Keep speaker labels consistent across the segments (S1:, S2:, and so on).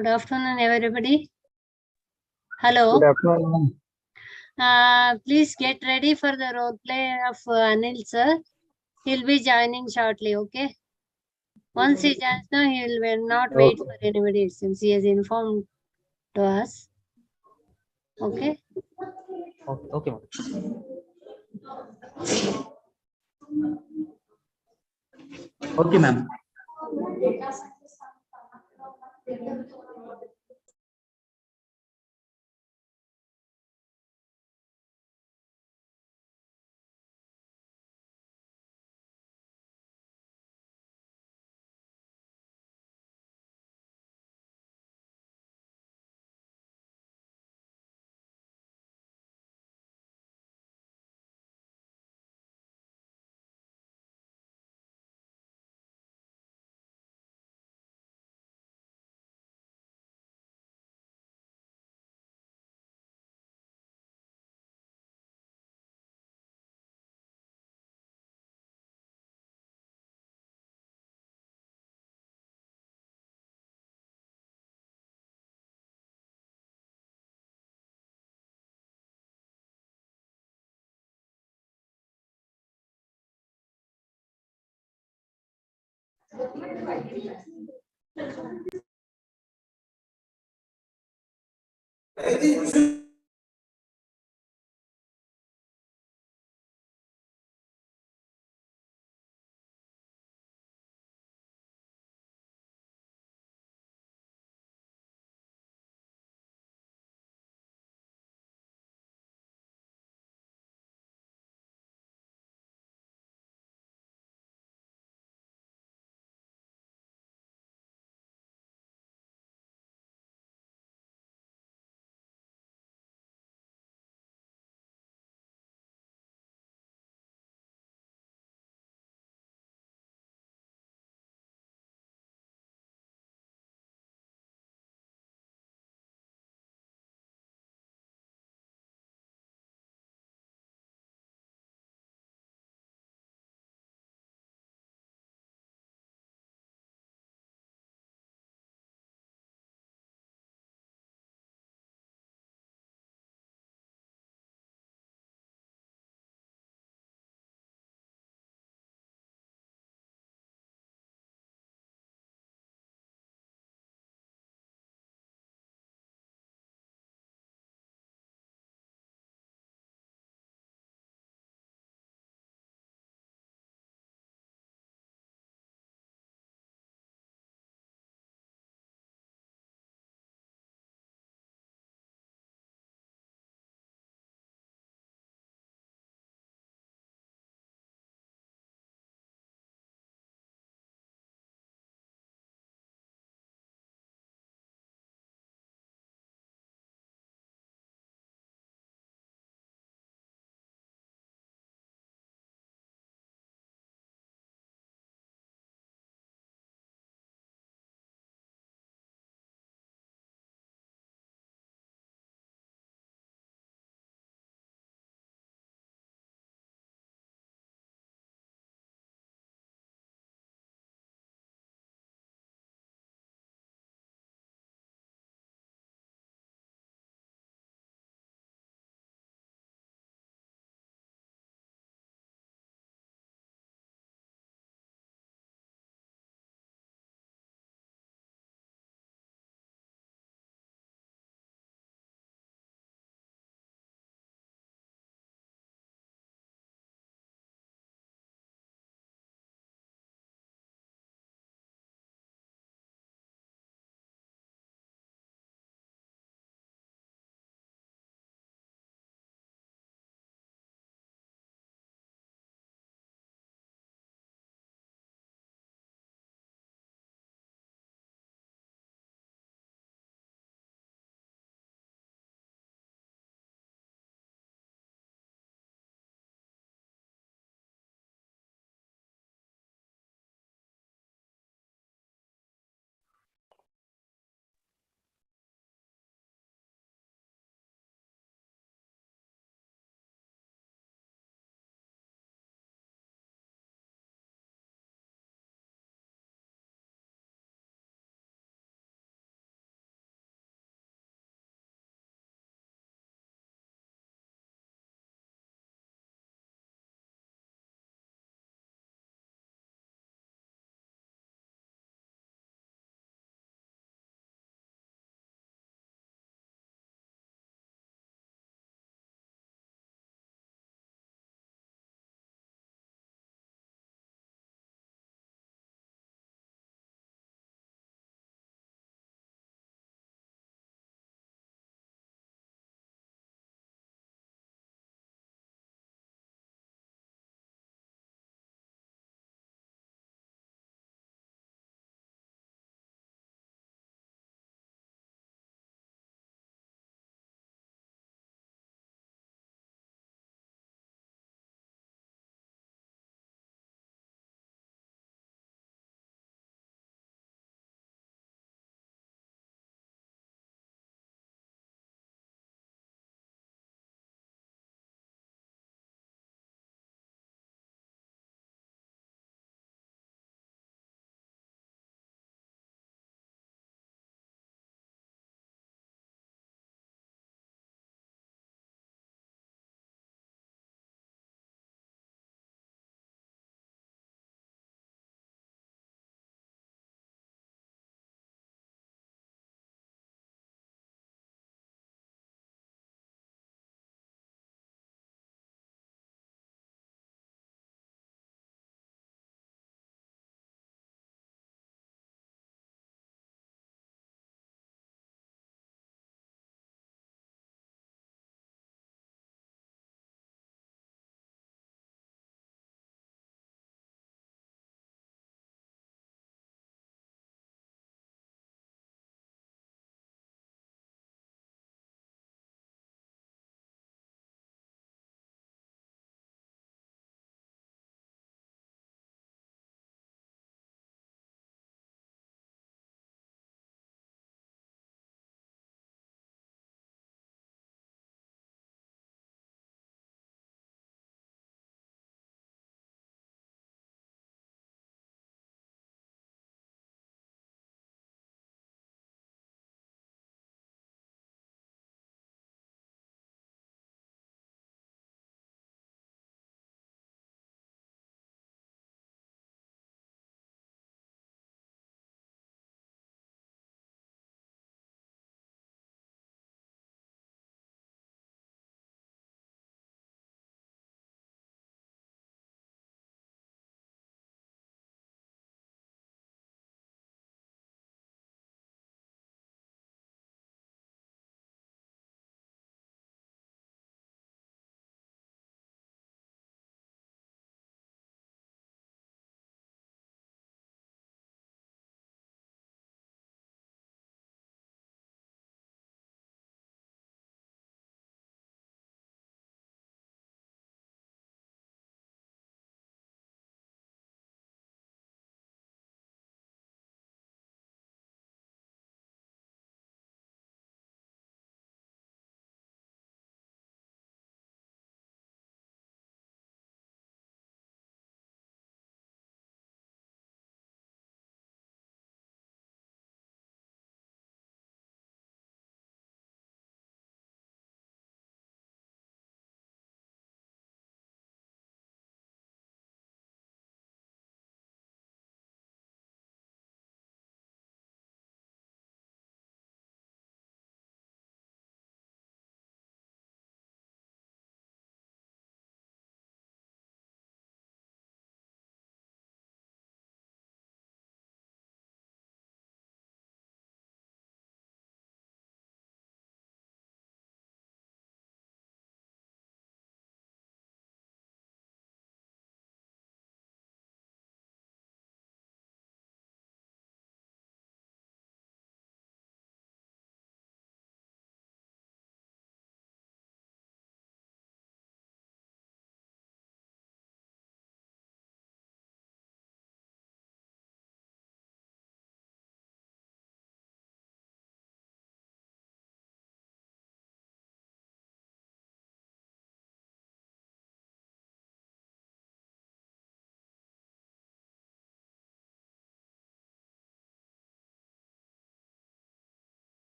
S1: Good afternoon, everybody.
S2: Good
S1: Hello.
S2: afternoon.
S1: Please get ready for the role play of Anil sir. He'll be joining shortly, okay? Once he joins now, he will not wait for anybody, it seems. He has informed to us. Okay?
S2: Okay, okay, ma'am.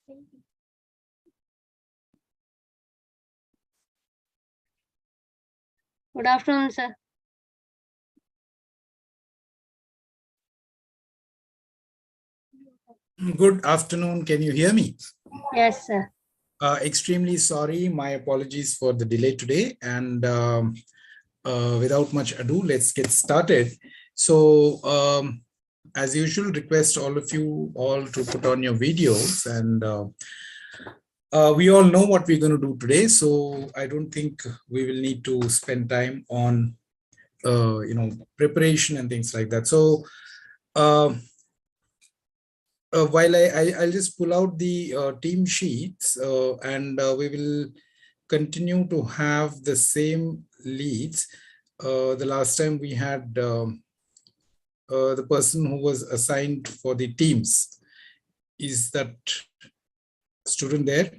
S1: Good afternoon, sir.
S3: Good afternoon. Can you hear me?
S1: Yes, sir.
S3: Extremely sorry. My apologies for the delay today. And without much ado, let's get started. So, as usual, request all of you all to put on your videos. And we all know what we're going to do today. So I don't think we will need to spend time on, preparation and things like that. So, while I'll just pull out the team sheets and we will continue to have the same leads. The last time we had the person who was assigned for the teams. Is that student there?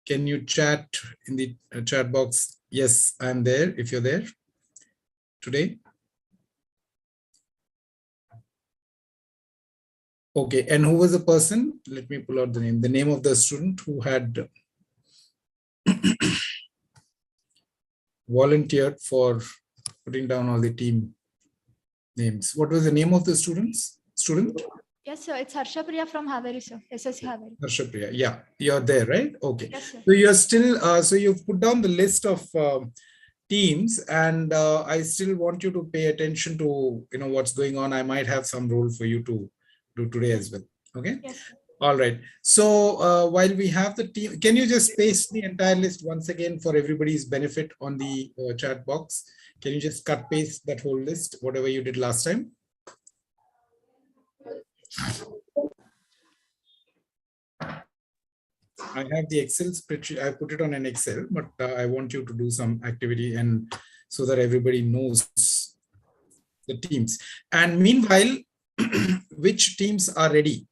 S3: Can you chat in the chat box? Yes, I'm there if you're there today. Okay, and who was the person? Let me pull out the name. The name of the student who had volunteered for putting down all the team names. What was the name of the student?
S4: Yes, sir. It's Harshapriya from Haveri, sir. SSC Haveri.
S3: Harshapriya. Yeah, you're there, right? Okay.
S4: Yes, sir.
S3: So you're still, so you've put down the list of teams, and I still want you to pay attention to, what's going on. I might have some role for you to do today as well. Okay.
S4: Yes, sir.
S3: All right. So while we have the team, can you just paste the entire list once again for everybody's benefit on the chat box? Can you just cut paste that whole list, whatever you did last time? I have the Excel spreadsheet. I put it on an Excel, but I want you to do some activity and so that everybody knows the teams. And meanwhile, which teams are ready?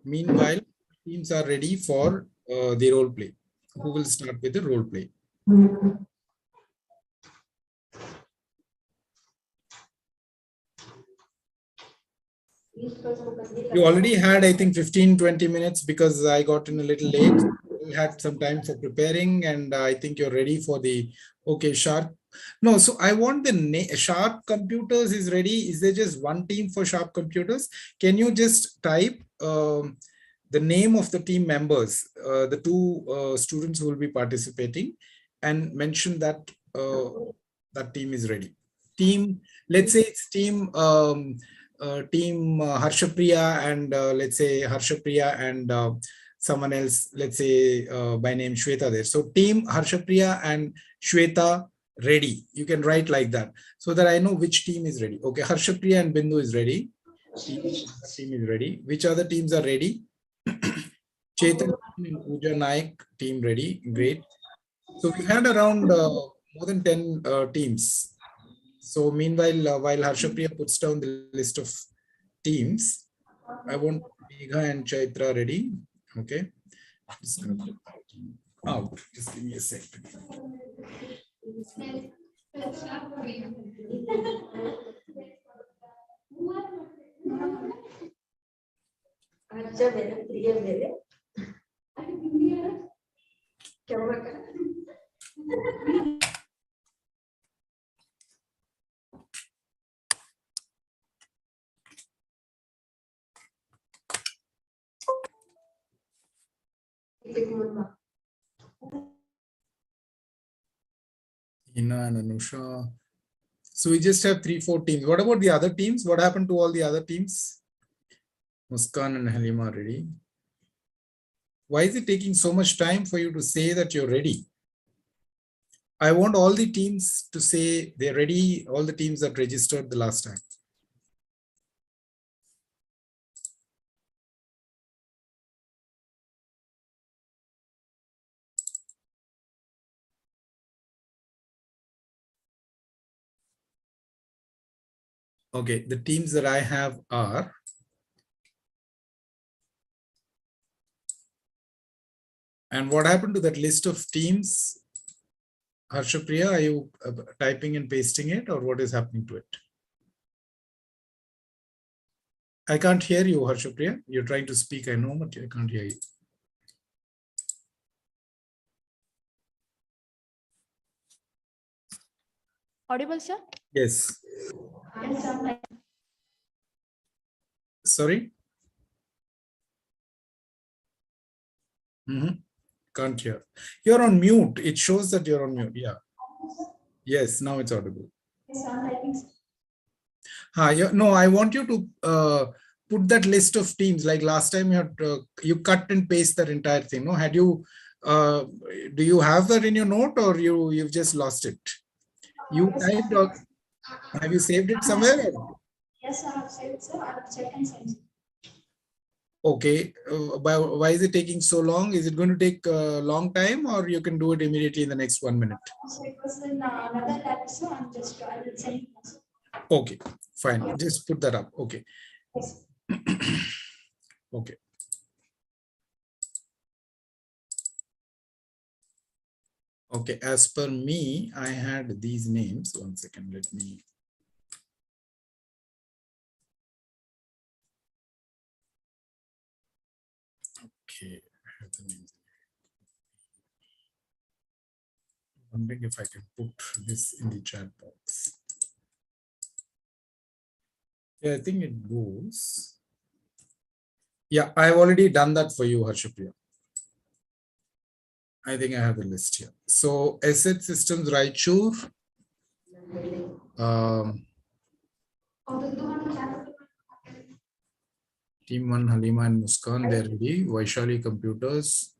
S3: Meanwhile, teams are ready for the role play. Who will start with the role play? You already had, I think, 15-20 minutes because I got in a little late. We had some time for preparing, and I think you're ready for the Sharp. No, so I want the Sharp Computers is ready. Is there just one team for Sharp Computers? Can you just type the name of the team members, the two students who will be participating, and mention that that team is ready. Team, let's say it's team Harshapriya and let's say Harshapriya and someone else, let's say by name Shweta there. So team Harshapriya and Shweta ready. You can write like that so that I know which team is ready. Okay, Harshapriya and Bindu is ready. Team is ready. Which other teams are ready? Chetan and Pooja Naik team ready. Great. So we had around more than 10 teams. So meanwhile, while Harshapriya puts down the list of teams, I want Megha and Chaitra ready. Okay. Just gonna put out. Just give me a second. Ina and Anusha. So we just have 3-4 teams. What about the other teams? What happened to all the other teams? Muskan and Halima ready. Why is it taking so much time for you to say that you're ready? I want all the teams to say they're ready, all the teams that registered the last time. Okay, the teams that I have are and what happened to that list of teams? Harshapriya, are you typing and pasting it or what is happening to it? I can't hear you, Harshapriya. You're trying to speak, I know, but I can't hear you.
S4: Audible, sir?
S3: Yes.
S4: Yes, sir.
S3: Sorry? Can't hear. You're on mute. It shows that you're on mute. Yeah. Yes, now it's audible.
S4: Yes, sir, I'm typing, sir.
S3: No, I want you to put that list of teams. Like last time, you cut and paste that entire thing. No, had you? Do you have that in your note, or you've just lost it? You typed, or have you saved it somewhere?
S4: Yes, sir, I have saved, sir. I will check and send.
S3: Okay. Why is it taking so long? Is it going to take a long time, or you can do it immediately in the next 1 minute?
S4: So it was in another lab, so I will send it.
S3: Okay, fine. Just put that up. Okay.
S4: Yes.
S3: Okay. Okay, as per me, I had these names. 1 second, let me. Okay, I have the names. I'm wondering if I can put this in the chat box. Yeah, I think it goes. Yeah, I've already done that for you, Harshapriya. I think I have the list here. So asset systems, Raichur. Team 1, Halima and Muskan, they're ready. Vaishali Computers.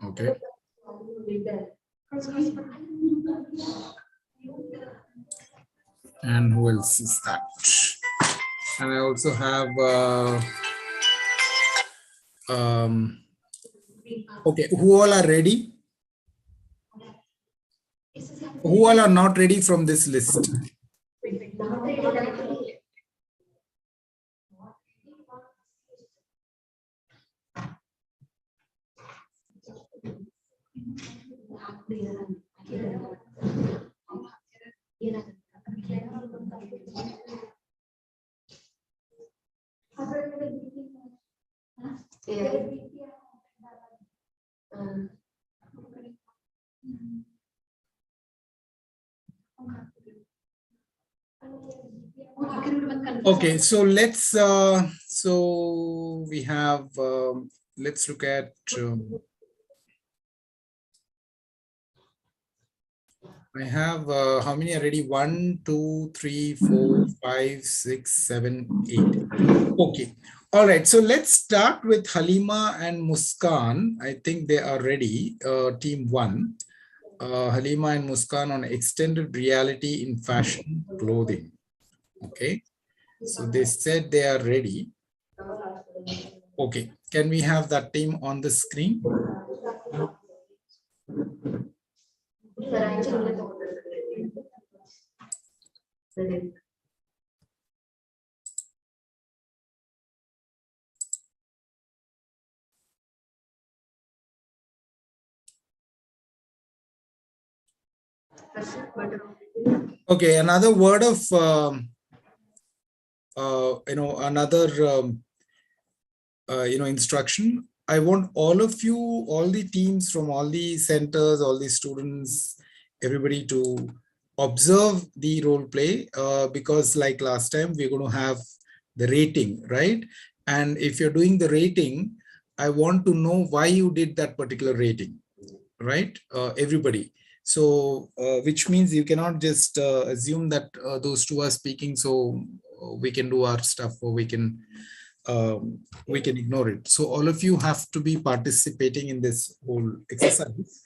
S3: Okay. And who else is that? And I also have okay, who all are ready? Who all are not ready from this list? Okay, so let's so we have let's look at I have how many are ready? 1, 2, 3, 4, 5, 6, 7, 8. Okay. All right. So let's start with Halima and Muskan. I think they are ready. Team 1. Halima and Muskan on extended reality in fashion clothing. Okay. So they said they are ready. Okay. Can we have that team on the screen? Okay, another word of another instruction. I want all of you, all the teams from all the centers, all the students, everybody to observe the role play because like last time we're going to have the rating, right? And if you're doing the rating, I want to know why you did that particular rating, right? Everybody. So which means you cannot just assume that those two are speaking, so we can do our stuff or we can ignore it. So all of you have to be participating in this whole exercise.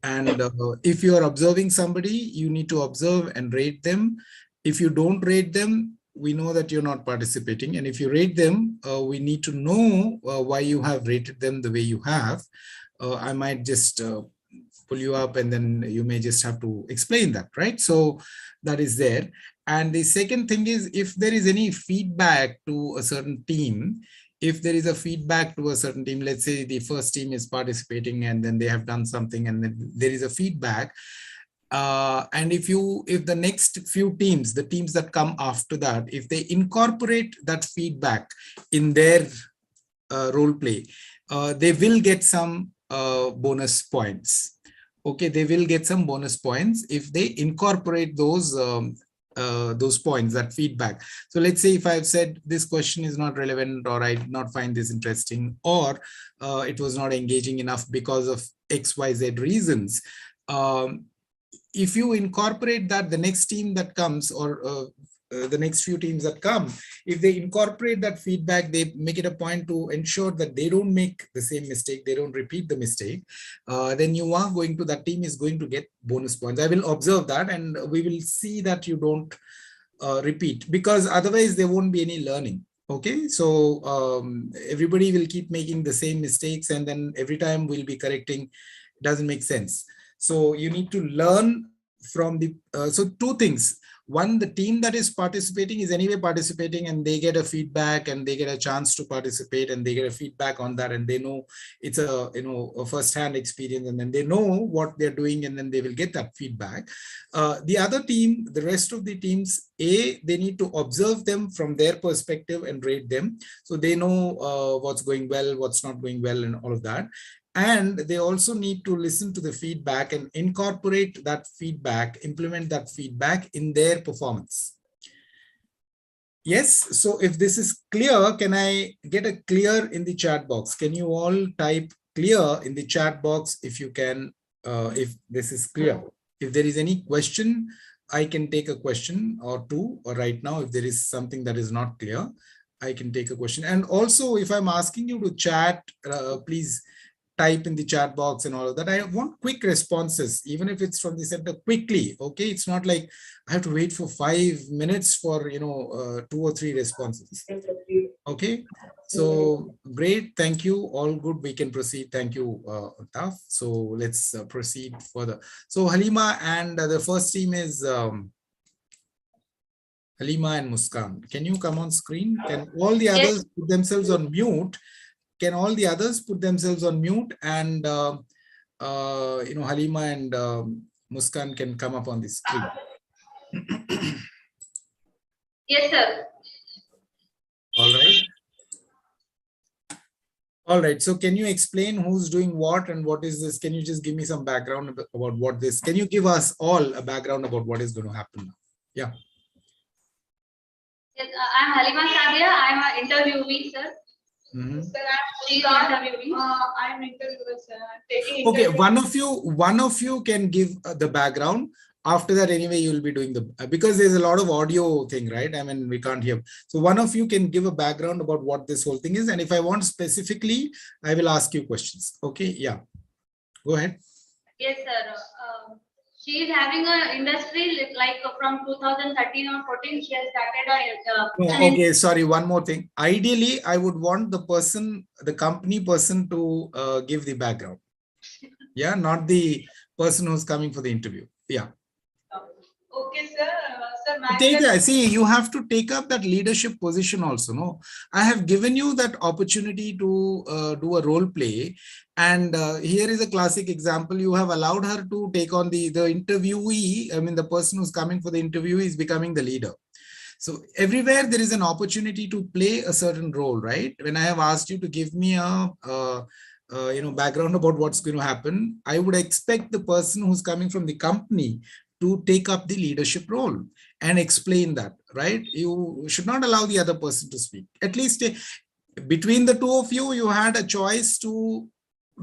S3: And if you are observing somebody, you need to observe and rate them. If you don't rate them, we know that you're not participating. And if you rate them, we need to know why you have rated them the way you have. I might just pull you up and then you may just have to explain that, right? So that is there. And the second thing is, if there is any feedback to a certain team, if there is a feedback to a certain team, let's say the first team is participating and then they have done something and then there is a feedback, And if the next few teams, the teams that come after that, if they incorporate that feedback in their role play, they will get some bonus points. Okay, they will get some bonus points if they incorporate those points, that feedback. So let's say if I've said this question is not relevant, or I did not find this interesting, or it was not engaging enough because of XYZ reasons. If you incorporate that, the next team that comes, or the next few teams that come, if they incorporate that feedback, they make it a point to ensure that they don't make the same mistake, they don't repeat the mistake, then you are going to, that team is going to get bonus points. I will observe that, and we will see that you don't repeat, because otherwise there won't be any learning. Okay, so everybody will keep making the same mistakes, and then every time we'll be correcting. It doesn't make sense. So you need to learn from the, so two things. One, the team that is participating is anyway participating, and they get a feedback, and they get a chance to participate, and they get a feedback on that, and they know it's a, a first-hand experience, and then they know what they're doing, and then they will get that feedback. The other team, the rest of the teams, they need to observe them from their perspective and rate them, so they know what's going well, what's not going well, and all of that. And they also need to listen to the feedback and incorporate that feedback, implement that feedback in their performance. Yes, so if this is clear, can I get a clear in the chat box? Can you all type clear in the chat box if you can, if this is clear? If there is any question, I can take a question or two, or right now, if there is something that is not clear, I can take a question. And also, if I'm asking you to chat, please type in the chat box and all of that. I want quick responses, even if it's from the center, quickly. Okay, it's not like I have to wait for 5 minutes for 2 or 3 responses. Okay, so great, thank you, all good, we can proceed. Thank you, Taf. So let's proceed further. So Halima, and the first team is Halima and Muskan. Can you come on screen? Can all the others put themselves on mute? Can all the others put themselves on mute, and Halima and Muskan can come up on the screen?
S5: Yes, sir.
S3: All right. All right. So can you explain who's doing what and what is this? Can you just give me some background about what this? Can you give us all a background about what is going to happen now? Yeah.
S5: Yes, I'm Halima Sadia. I'm an interviewee, sir. Sir, I'm interviewer, sir. Taking
S3: Okay,
S5: interview.
S3: one of you can give the background. After that, anyway, you'll be doing the, because there's a lot of audio thing, right? I mean, we can't hear. So one of you can give a background about what this whole thing is. And if I want specifically, I will ask you questions. Okay, yeah. Go ahead.
S5: Yes, sir. She is having an industry like from 2013 or 14. She has started
S3: Okay, sorry, one more thing. Ideally, I would want the person, the company person to give the background. Yeah, not the person who's coming for the interview. Yeah.
S5: Okay, sir. Sir,
S3: see, you have to take up that leadership position also. No, I have given you that opportunity to do a role play, and here is a classic example. You have allowed her to take on the interviewee. I mean, the person who's coming for the interview is becoming the leader. So everywhere there is an opportunity to play a certain role, right? When I have asked you to give me a background about what's going to happen, I would expect the person who's coming from the company to take up the leadership role and explain that, right? You should not allow the other person to speak. At least between the two of you, you had a choice to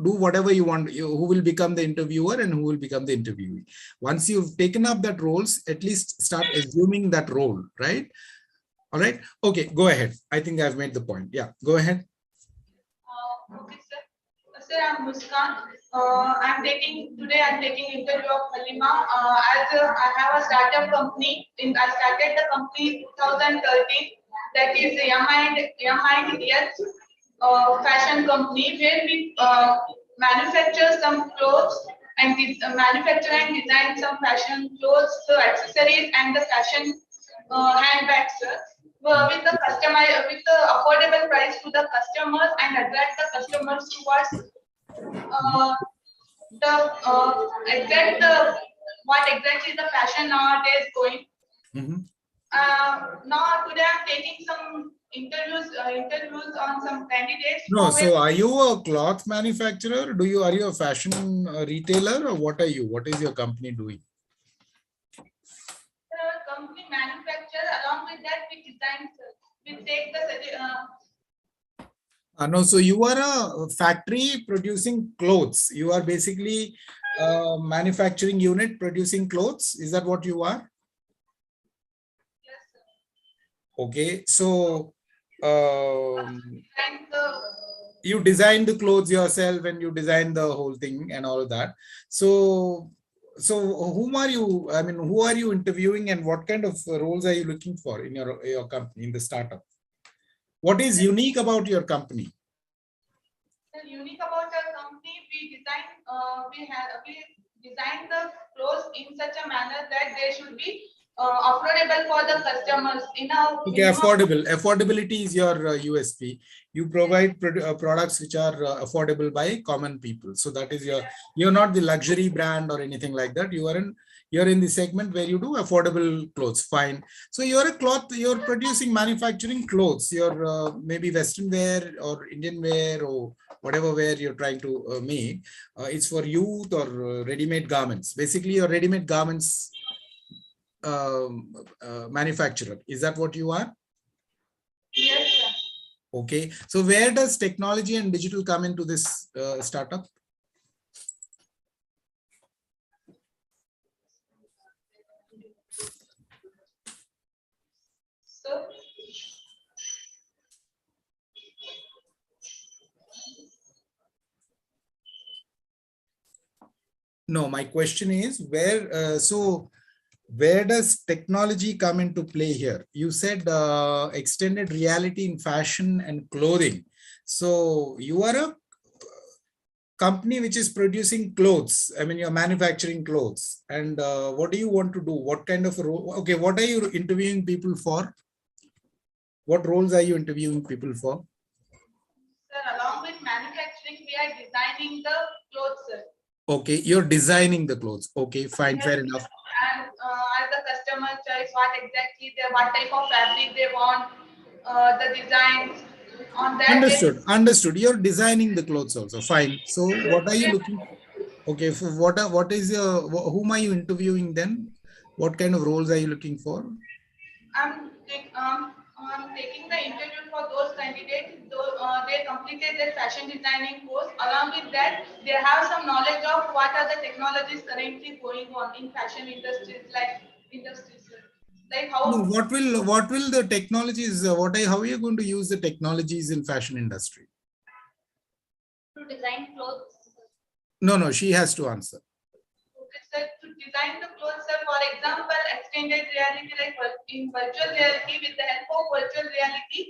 S3: do whatever you want, who will become the interviewer and who will become the interviewee. Once you've taken up that roles, at least start assuming that role, right? All right. Okay, go ahead. I think I've made the point. Yeah, go ahead.
S5: Okay, sir. Sir, I'm Muskan. I'm taking interview of Halima. As I have a startup company. I started the company in 2013. That is Yes fashion company, where we manufacture some clothes and manufacture and design some fashion clothes, accessories, and the fashion handbags, sir. With the with the affordable price to the customers and attract the customers towards the exact what exactly the fashion nowadays going.
S3: Mhm.
S5: Now today I'm taking some interviews on some candidates.
S3: No,
S5: However,
S3: so are you a cloth manufacturer? Are you a fashion retailer, or what are you? What is your company doing?
S5: the company manufacture, along with that we design, we take the
S3: No, so you are a factory producing clothes. You are basically a manufacturing unit producing clothes. Is that what you are?
S5: yes, sir.
S3: Okay, so
S5: And the
S3: you design the clothes yourself and you design the whole thing and all of that. So, whom are you? I mean, who are you interviewing, and what kind of roles are you looking for in your company, in the startup? What is unique about your company?
S5: the unique about our company, we design the clothes in such a manner that they should be affordable for the customers in a
S3: Okay,
S5: minimum.
S3: affordability is your USP. You provide products which are affordable by common people. So that is you're not the luxury brand or anything like that. You're in the segment where you do affordable clothes. Fine. So you're producing manufacturing clothes. You're maybe Western wear or Indian wear or whatever wear you're trying to make. It's for youth or ready-made garments. Basically, your ready-made garments manufacturer. Is that what you are?
S5: Yes, sir.
S3: Okay. So where does technology and digital come into this startup?
S5: So
S3: No, my question is where does technology come into play here? You said extended reality in fashion and clothing. So you are a company which is producing clothes. I mean, you're manufacturing clothes. And what do you want to do? What kind of role? Okay, what are you interviewing people for? What roles are you interviewing people for?
S5: sir, along with manufacturing, we are designing the clothes, sir.
S3: Okay, you're designing the clothes. Okay, fine, fair enough.
S5: And as the customer choice, what type of fabric they want, the designs on that
S3: Understood. Understood. You're designing the clothes also. Fine. So what are you looking? Okay, for what is your whom are you interviewing then? What kind of roles are you looking for?
S5: I'm taking the interview for those candidates. Though they completed their fashion designing course. Along with that, they have some knowledge of what are the technologies currently going on in fashion industries, sir. Like
S3: No,
S5: how
S3: what will the technologies? How are you going to use the technologies in fashion industry?
S5: to design clothes.
S3: No, no, she has to answer.
S5: Okay, sir, to design the clothes, sir, for example, extended reality, like in virtual reality, with the help of virtual reality,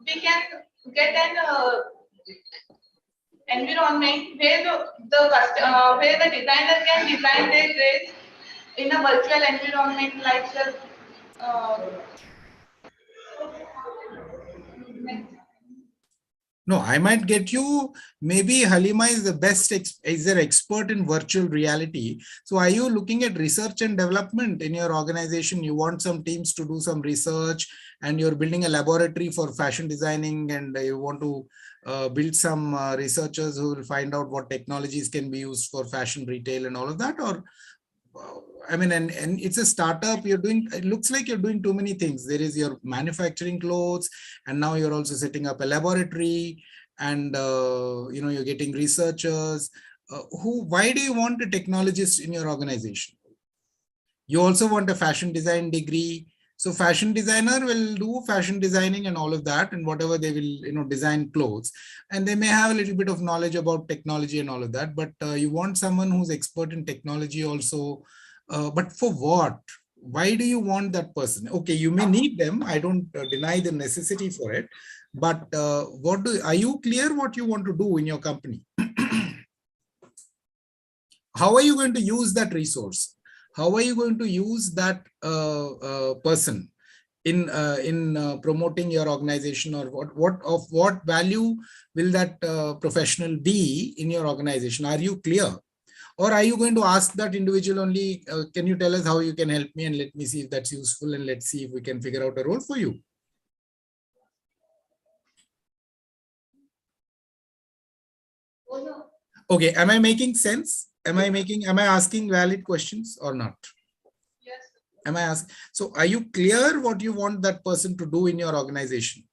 S5: we can get an environment where where the designer can design their dress in a virtual environment, like the uh,
S3: No, I might get you. Maybe Halima is the best, is an expert in virtual reality. So are you looking at research and development in your organization? You want some teams to do some research and you're building a laboratory for fashion designing, and you want to build some researchers who will find out what technologies can be used for fashion retail and all of that? Or I mean, and it's a startup. You're doing, it looks like you're doing too many things. There is your manufacturing clothes, and now you're also setting up a laboratory, and you're getting researchers. Why do you want a technologist in your organization? You also want a fashion design degree. So fashion designer will do fashion designing and all of that, and whatever they will, design clothes, and they may have a little bit of knowledge about technology and all of that. But you want someone who's expert in technology also. But for what? Why do you want that person? Okay, you may need them. I don't deny the necessity for it. But are you clear what you want to do in your company? How are you going to use that resource? How are you going to use that person in promoting your organization, or what value will that professional be in your organization? Are you clear? Or are you going to ask that individual only, can you tell us how you can help me, and let me see if that's useful, and let's see if we can figure out a role for you? Okay, am I making sense? Am I asking valid questions or not?
S5: Yes.
S3: Am I asking? So are you clear what you want that person to do in your organization?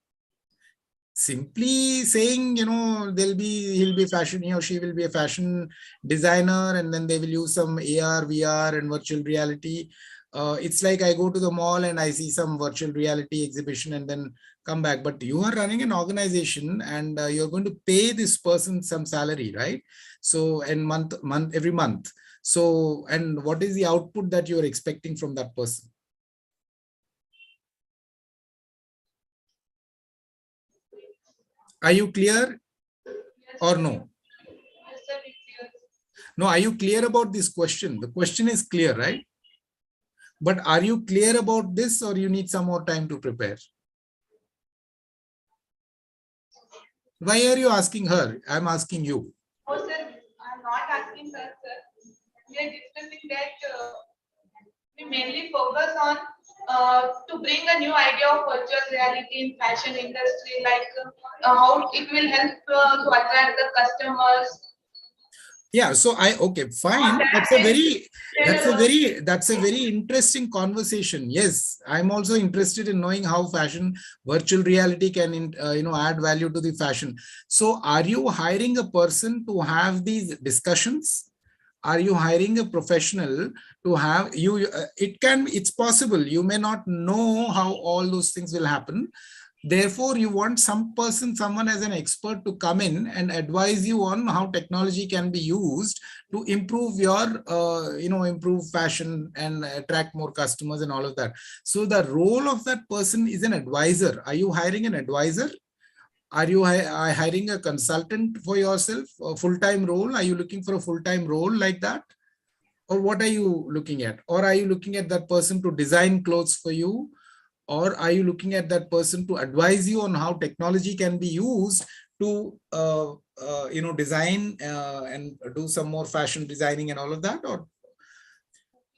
S3: Simply saying, he'll be fashion, he or she will be a fashion designer, and then they will use some AR, VR and virtual reality. It's like I go to the mall and I see some virtual reality exhibition and then come back. But you are running an organization, and you're going to pay this person some salary, right? So, and every month. So, and what is the output that you're expecting from that person? Are you clear or no?
S5: Yes, sir, it's clear.
S3: No, are you clear about this question? The question is clear, right? But are you clear about this, or you need some more time to prepare? Why are you asking her? I'm asking you.
S5: Oh, sir, I'm not asking her, sir. We are discussing that we mainly focus on to bring a new idea of virtual reality in fashion industry, like how it will help to attract the customers.
S3: Yeah, so okay, fine. That's a very interesting conversation. Yes, I'm also interested in knowing how fashion virtual reality can add value to the fashion. So are you hiring a person to have these discussions? Are you hiring a professional to have you? It's possible you may not know how all those things will happen. Therefore, you want someone as an expert to come in and advise you on how technology can be used to improve your, improve fashion and attract more customers and all of that. So the role of that person is an advisor. Are you hiring an advisor? Are you hiring a consultant for yourself, a full-time role? Are you looking for a full-time role like that? Or what are you looking at? Or are you looking at that person to design clothes for you? Or are you looking at that person to advise you on how technology can be used to design and do some more fashion designing and all of that? Or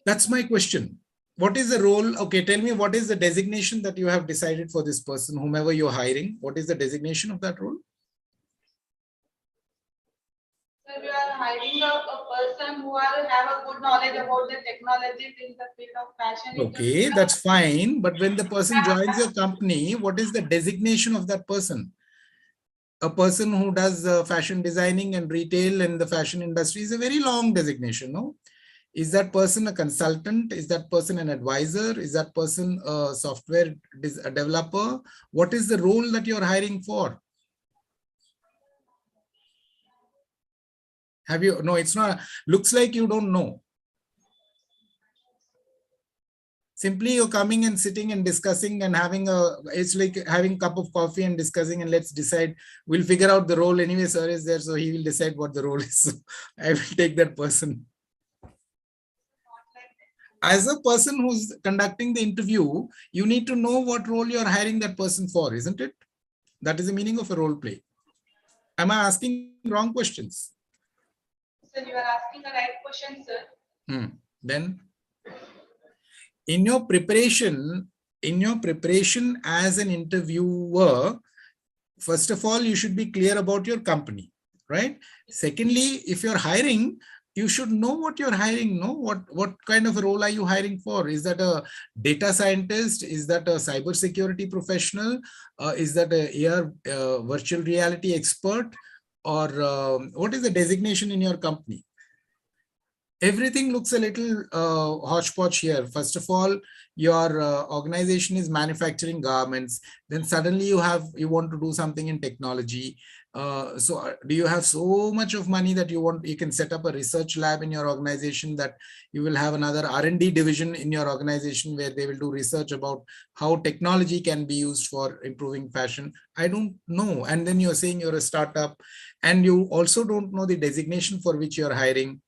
S3: that's my question. What is the role? Okay, tell me, what is the designation that you have decided for this person, whomever you're hiring? What is the designation of that role?
S5: So we are hiring a person who have a good knowledge about the technologies in the field of fashion
S3: Okay,
S5: industry.
S3: that's fine. But when the person joins your company, what is the designation of that person? A person who does fashion designing and retail in the fashion industry is a very long designation, no? Is that person a consultant? Is that person an advisor? Is that person a software developer? What is the role that you're hiring for? Have you? No, it's not. Looks like you don't know. Simply you're coming and sitting and discussing and it's like having a cup of coffee and discussing, and let's decide, we'll figure out the role anyway. Sir is there, so he will decide what the role is. So I will take that person. As a person who's conducting the interview, you need to know what role you're hiring that person for, isn't it? That is the meaning of a role play. Am I asking wrong questions?
S5: So you are asking the right question, sir.
S3: Then in your preparation as an interviewer, first of all, you should be clear about your company, right? Secondly, if you're hiring, you should know what you're hiring. Know what kind of a role are you hiring for? Is that a data scientist? Is that a cybersecurity professional? Is that a AR virtual reality expert? Or what is the designation in your company? Everything looks a little hodgepodge here. First of all, your organization is manufacturing garments. Then suddenly you want to do something in technology. So do you have so much of money that you can set up a research lab in your organization, that you will have another R&D division in your organization where they will do research about how technology can be used for improving fashion? I don't know. And then you're saying you're a startup, and you also don't know the designation for which you're hiring.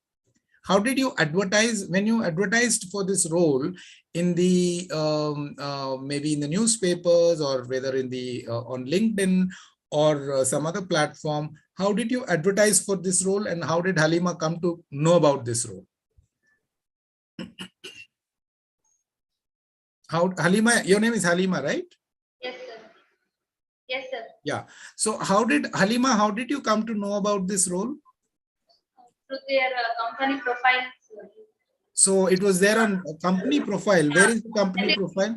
S3: How did you advertise when you advertised for this role in the maybe in the newspapers, or whether in the on LinkedIn, or some other platform, how did you advertise for this role, and how did Halima come to know about this role? How, Halima, your name is Halima, right?
S5: Yes, sir. Yes, sir.
S3: Yeah. So how did Halima, how did you come to know about this role?
S5: Through their company profiles.
S3: So it was there on a company profile. Where is the company profile?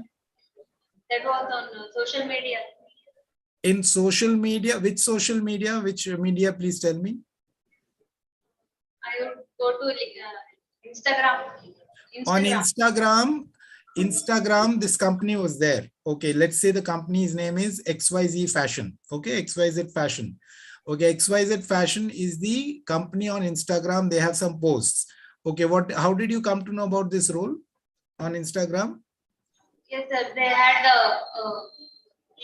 S5: That was on social media.
S3: In social media, which social media, which media, please tell me.
S5: I would go to Instagram.
S3: On Instagram, this company was there. Okay, let's say the company's name is XYZ Fashion. Okay, XYZ Fashion. Okay, XYZ Fashion is the company on Instagram. They have some posts. Okay, how did you come to know about this role on Instagram?
S5: Yes, sir. They had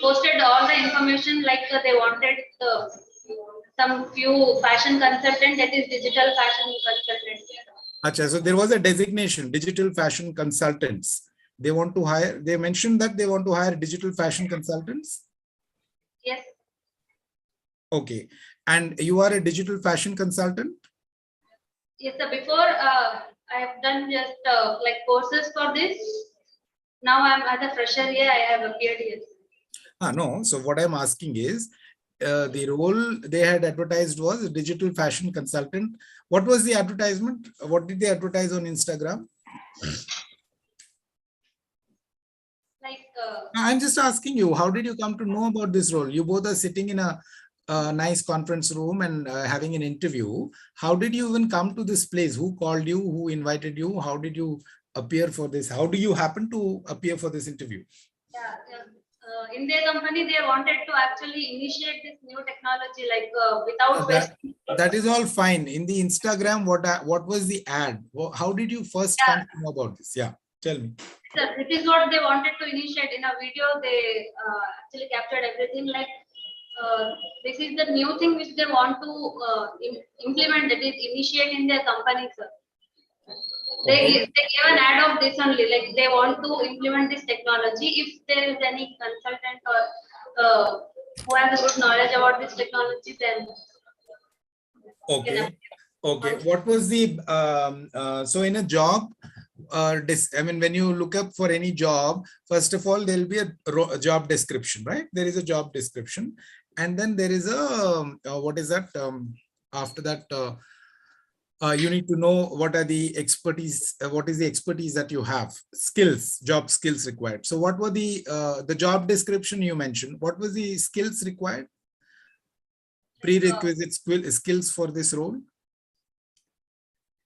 S5: posted all the information, like they wanted some few fashion consultant, that is digital fashion consultant.
S3: Acha, so there was a designation, digital fashion consultants. They want to hire, they mentioned that they want to hire digital fashion consultants.
S5: Yes.
S3: Okay. And you are a digital fashion consultant?
S5: Yes, sir. Before I have done just like courses for this. Now I'm as a fresher here. I have appeared here.
S3: No. So what I'm asking is, the role they had advertised was a digital fashion consultant. What was the advertisement? What did they advertise on Instagram?
S5: Like
S3: I'm just asking you, how did you come to know about this role? You both are sitting in a nice conference room and having an interview. How did you even come to this place? Who called you? Who invited you? How did you appear for this? How do you happen to appear for this interview?
S5: in their company, they wanted to actually initiate this new technology, like without wasting.
S3: That is all fine. In the Instagram, what was the ad? How did you first come to know about this? Yeah, tell me.
S5: Sir, this is what they wanted to initiate in a video. They actually captured everything. Like this is the new thing which they want to implement, that is initiate in their company, sir. They gave an ad of this only, like they want to implement this technology. If there is any consultant or who has a good knowledge about this technology, then
S3: Okay. Okay. What was the so in a job, I mean, when you look up for any job, first of all, there will be a job description, right? There is a job description, and then there is a what is that? After that, you need to know what are the expertise, what is the expertise that you have, skills, job skills required. So what were the job description you mentioned? What was the skills required? Prerequisite skills for this role?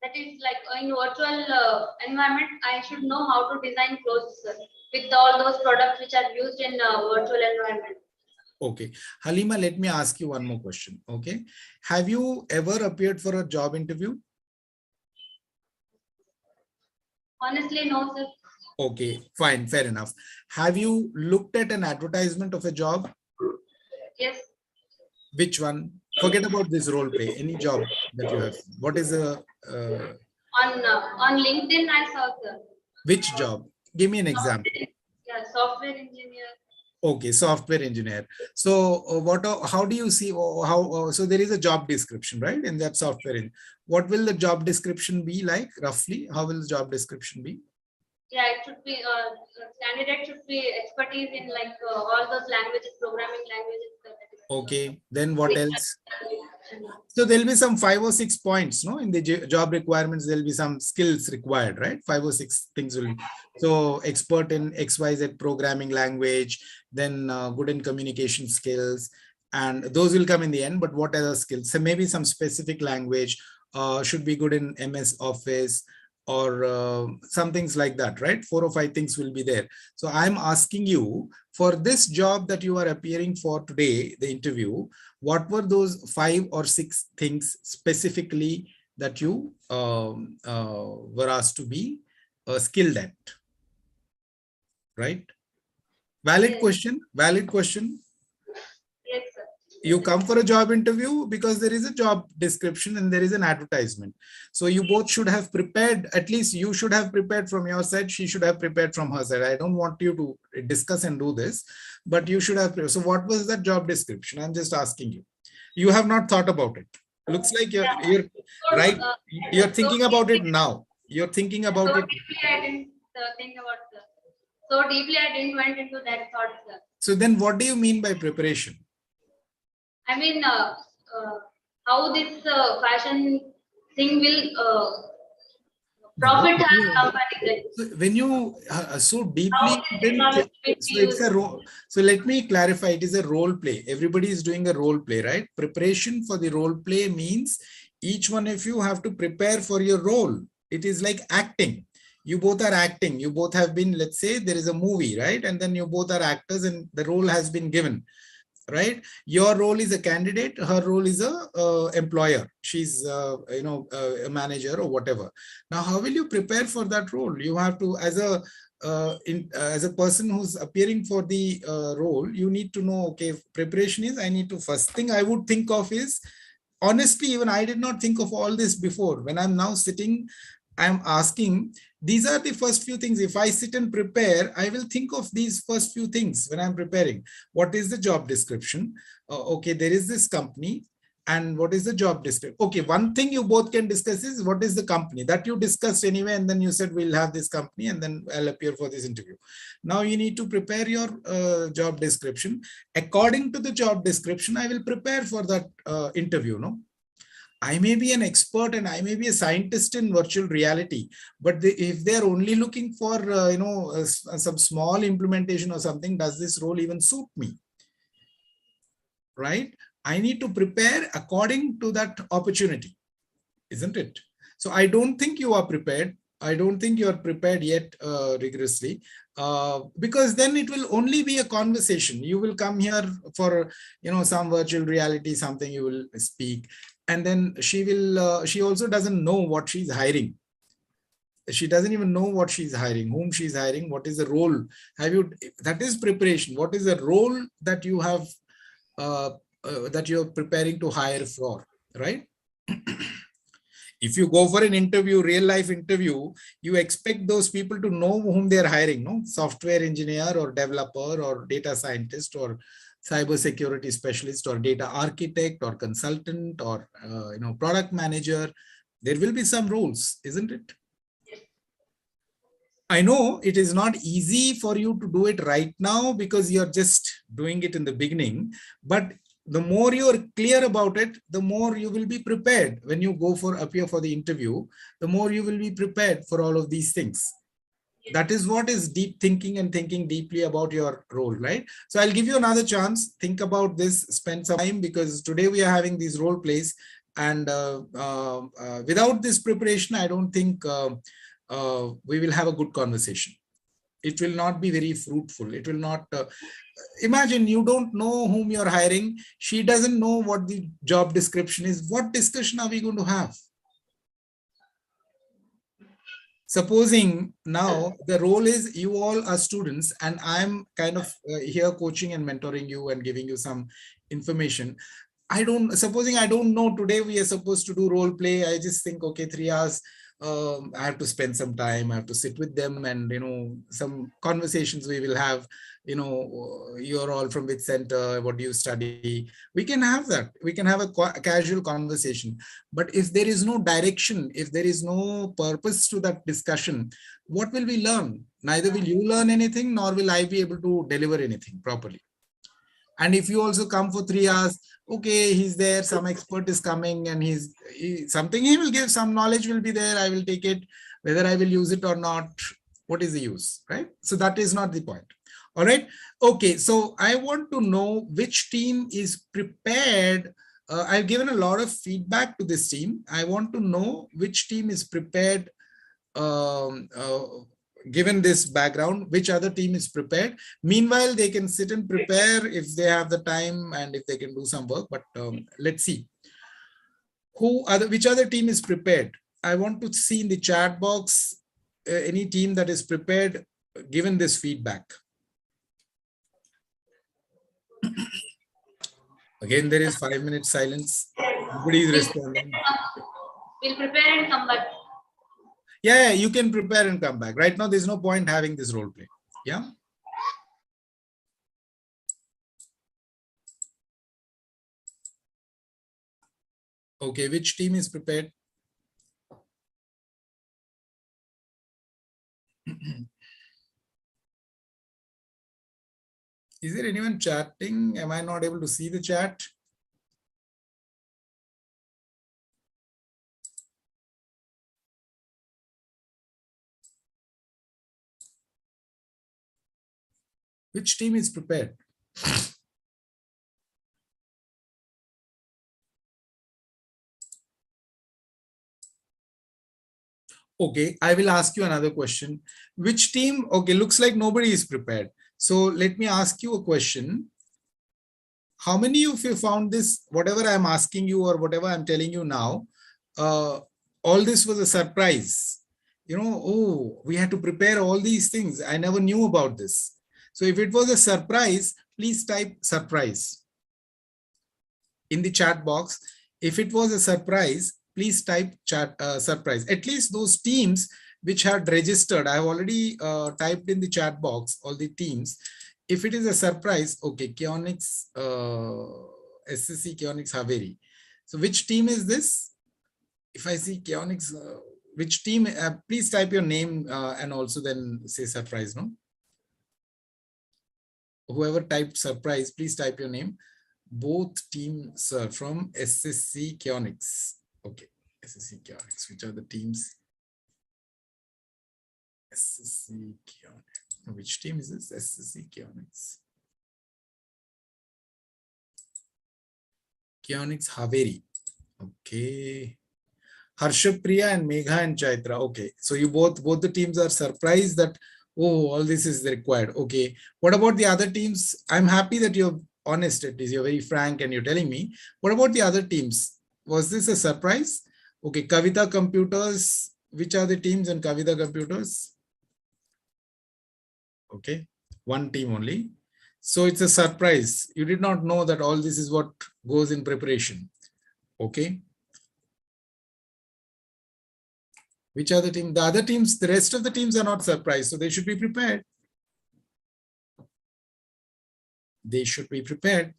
S5: that is like in virtual environment, I should know how to design clothes, sir, with all those products which are used in virtual environment.
S3: Okay. Halima, let me ask you one more question. Okay. Have you ever appeared for a job interview?
S5: Honestly, no, sir.
S3: Okay, fine, fair enough. Have you looked at an advertisement of a job?
S5: Yes.
S3: Which one? Forget about this role play, any job that you have. What is the
S5: On LinkedIn, I saw, sir.
S3: which job? Give me an example.
S5: Yeah, software engineer.
S3: Okay, software engineer. So how do you see so there is a job description, right? In that software. What will the job description be like roughly? How will the job description be?
S5: Yeah, it should be candidate should be expertise in like all those languages, programming languages.
S3: Okay, then what else? So there'll be some 5 or 6 points, no? In the job requirements, there'll be some skills required, right? 5 or 6 things will be. So expert in XYZ programming language, then good in communication skills, and those will come in the end. But what are the skills? So maybe some specific language, should be good in MS Office, or some things like that, right? 4 or 5 things will be there. So I'm asking you, for this job that you are appearing for today, the interview, what were those 5 or 6 things specifically that you were asked to be skilled at, right? Valid
S5: Yes.
S3: question, valid question.
S5: Yes, sir.
S3: You come for a job interview because there is a job description and there is an advertisement. So you both should have prepared, at least you should have prepared from your side, she should have prepared from her side. I don't want you to discuss and do this, but you should have. So what was that job description? I'm just asking you. You have not thought about it. Looks like you're right. You're thinking about it now. You're thinking about it.
S6: Deeply, I didn't think about it. So deeply, I didn't went into that thought, sir.
S3: So then what do you mean by preparation?
S6: I mean, how this fashion thing will profit our company.
S3: So when you so deeply,
S6: How technology will be
S3: so it's
S6: used.
S3: a role. So let me clarify. It is a role play. Everybody is doing a role play, right? Preparation for the role play means each one of you have to prepare for your role. It is like acting. You both are acting. You both have been, let's say there is a movie, right? And then you both are actors and the role has been given, right? Your role is a candidate. Her role is a employer. She's, a manager or whatever. Now, how will you prepare for that role? You have to, as a person who's appearing for the role, you need to know, okay, preparation is, I need to, first thing I would think of is, honestly, even I did not think of all this before. When I'm now sitting, I'm asking, these are the first few things. If I sit and prepare, I will think of these first few things when I'm preparing. What is the job description? Okay, there is this company. And what is the job description? Okay, one thing you both can discuss is what is the company that you discussed anyway. And then you said, we'll have this company and then I'll appear for this interview. Now you need to prepare your job description. According to the job description, I will prepare for that interview. No, I may be an expert and I may be a scientist in virtual reality, but if they're only looking for, some small implementation or something, does this role even suit me? Right? I need to prepare according to that opportunity, isn't it? So I don't think you are prepared. I don't think you are prepared yet rigorously, because then it will only be a conversation. You will come here for, some virtual reality, something you will speak. And then she also doesn't know what she's hiring. She doesn't even know what she's hiring, whom she's hiring, what is the role. That is preparation. What is the role that you have, that you're preparing to hire for, right? If you go for an interview, real life interview, you expect those people to know whom they're hiring, no? Software engineer or developer or data scientist or cybersecurity specialist or data architect or consultant or product manager. There will be some roles, isn't it? I know it is not easy for you to do it right now because you're just doing it in the beginning, but the more you're clear about it, the more you will be prepared when you appear for the interview, the more you will be prepared for all of these things. That is what is deep thinking and thinking deeply about your role, right? So I'll give you another chance. Think about this, spend some time, because today we are having these role plays, and without this preparation, I don't think we will have a good conversation. It will not be very fruitful. It will not, imagine you don't know whom you're hiring. She doesn't know what the job description is. What discussion are we going to have? Supposing now the role is you all are students and I'm kind of here coaching and mentoring you and giving you some information. Supposing I don't know, today we are supposed to do role play. I just think, okay, 3 hours, I have to spend some time, I have to sit with them, and some conversations we will have. You're all from which center, what do you study? We can have that. We can have a casual conversation. But if there is no direction, if there is no purpose to that discussion, what will we learn? Neither will you learn anything, nor will I be able to deliver anything properly. And if you also come for 3 hours, okay, he's there, some expert is coming and he will give, some knowledge will be there, I will take it, whether I will use it or not, what is the use, right? So that is not the point. All right. Okay. So I want to know which team is prepared. I've given a lot of feedback to this team. I want to know which team is prepared, given this background, which other team is prepared. Meanwhile, they can sit and prepare if they have the time and if they can do some work. But let's see. Which other team is prepared? I want to see in the chat box any team that is prepared given this feedback. Again, there is 5 minutes silence. Nobody is responding.
S6: We'll prepare and come back.
S3: Yeah, you can prepare and come back. Right now, there's no point having this role play. Yeah. Okay, which team is prepared? Is there anyone chatting? Am I not able to see the chat? Which team is prepared? Okay, I will ask you another question. Which team? Okay, looks like nobody is prepared. So let me ask you a question. How many of you found this, whatever I'm asking you or whatever I'm telling you now, all this was a surprise? You know, oh, we had to prepare all these things. I never knew about this. So if it was a surprise, please type surprise in the chat box. If it was a surprise, please type chat surprise. At least those teams which had registered, I have already typed in the chat box all the teams. If it is a surprise, okay, Kionics, SSC Kionics Haveri. So which team is this? If I see Kionics, which team? Please type your name and also then say surprise. No. Whoever typed surprise, please type your name. Both teams from SSC Kionics. Okay, SSC Kionics. Which are the teams? SSC Kionics. Which team is this? SSC Kionics. Kionics Haveri. Okay. Harshapriya and Megha and Chaitra. Okay. So you both the teams are surprised that, oh, all this is required. Okay. What about the other teams? I'm happy that you're honest, at least you're very frank and you're telling me. What about the other teams? Was this a surprise? Okay. Kavita Computers. Which are the teams in Kavita Computers? Okay. One team only. So it's a surprise. You did not know that all this is what goes in preparation. Okay. Which are the teams? The other teams, the rest of the teams are not surprised. So they should be prepared. They should be prepared.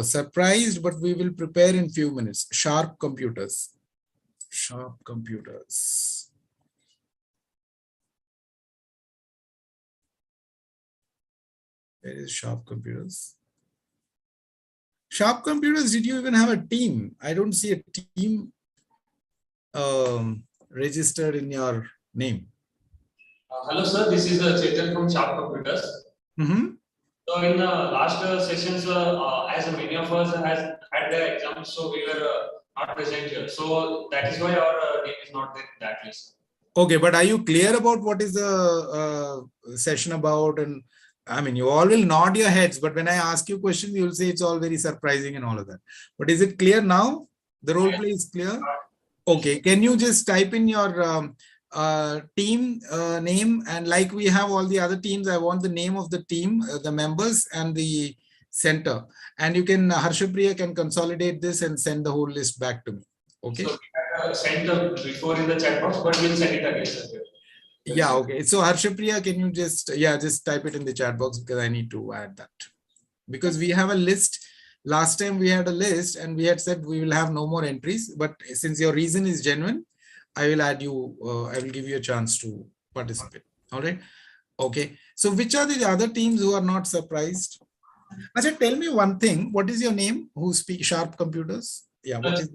S3: Surprised, but we will prepare in few minutes. Sharp Computers. Sharp Computers. Where is Sharp Computers? Sharp Computers, did you even have a team? I don't see a team registered in your name.
S7: Hello, sir. This is Chetan from Sharp Computers. So in the last sessions, as many of us has had the exams, so we were not present here. So that is why our name is not in that list.
S3: Okay, but are you clear about what is the session about? And I mean, you all will nod your heads, but when I ask you questions, you will say it's all very surprising and all of that. But is it clear now? The role play is clear? Okay, can you just type in your team name, and like we have all the other teams, I want the name of the team, the members and the center, and you can, Harshapriya can consolidate this and send the whole list back to me. Okay.
S7: So we had sent before in the chat box, but we'll send it again, sir.
S3: Yeah, okay. So Harshapriya, can you just, just type it in the chat box because I need to add that. Because we have a list. Last time we had a list and we had said we will have no more entries, but since your reason is genuine, I will add you, I will give you a chance to participate. All right. Okay. So which are the other teams who are not surprised? Ajay, tell me one thing. What is your name? Who speak Sharp Computers? Yeah. What is?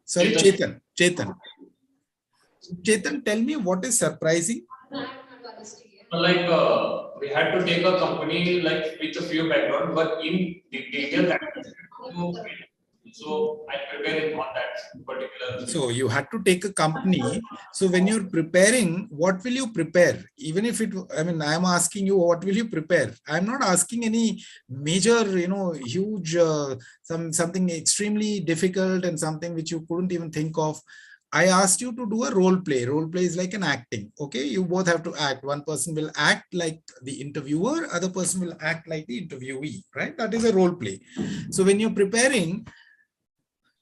S3: Sorry, Chetan. Chetan. Chetan, tell me what is surprising?
S7: Like we had to take a company like with a few background, but in detail that. So I prepared on that particular.
S3: So you had to take a company. So when you're preparing, what will you prepare? Even if it, I mean, I'm asking you, what will you prepare? I'm not asking any major, huge, something extremely difficult and something which you couldn't even think of. I asked you to do a role play. Role play is like an acting. Okay, you both have to act. One person will act like the interviewer, other person will act like the interviewee, right? That is a role play. So when you're preparing,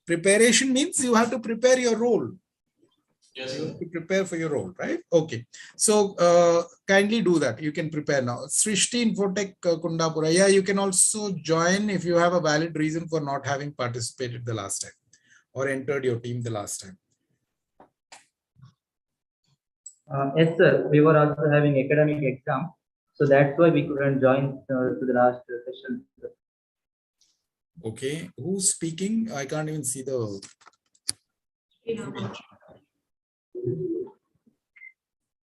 S3: preparation means you have to prepare your role.
S7: Yes,
S3: You
S7: sir.
S3: have to prepare for your role, right? Okay. So kindly do that. You can prepare now. Srishti Infotech Kundapura. Yeah, you can also join if you have a valid reason for not having participated the last time or entered your team the last time.
S2: Yes, sir. We were also having academic exam, so that's why we couldn't join to the last session.
S3: Okay, who's speaking? I can't even see the image.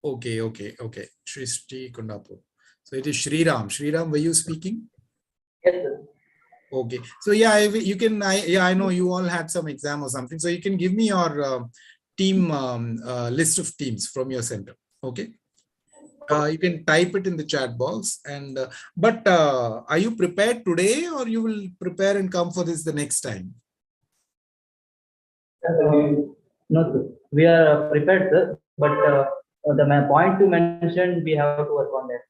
S3: Okay. Srishti Kundapur. So it is Shriram. Shriram, were you speaking?
S2: Yes, sir.
S3: Okay. So yeah, you can. I know you all had some exam or something. So you can give me your team list of teams from your center. Okay. You can type it in the chat box. And but are you prepared today, or you will prepare and come for this the next time?
S2: No, sir. We are prepared, sir. But the point you mentioned, we have to work on that.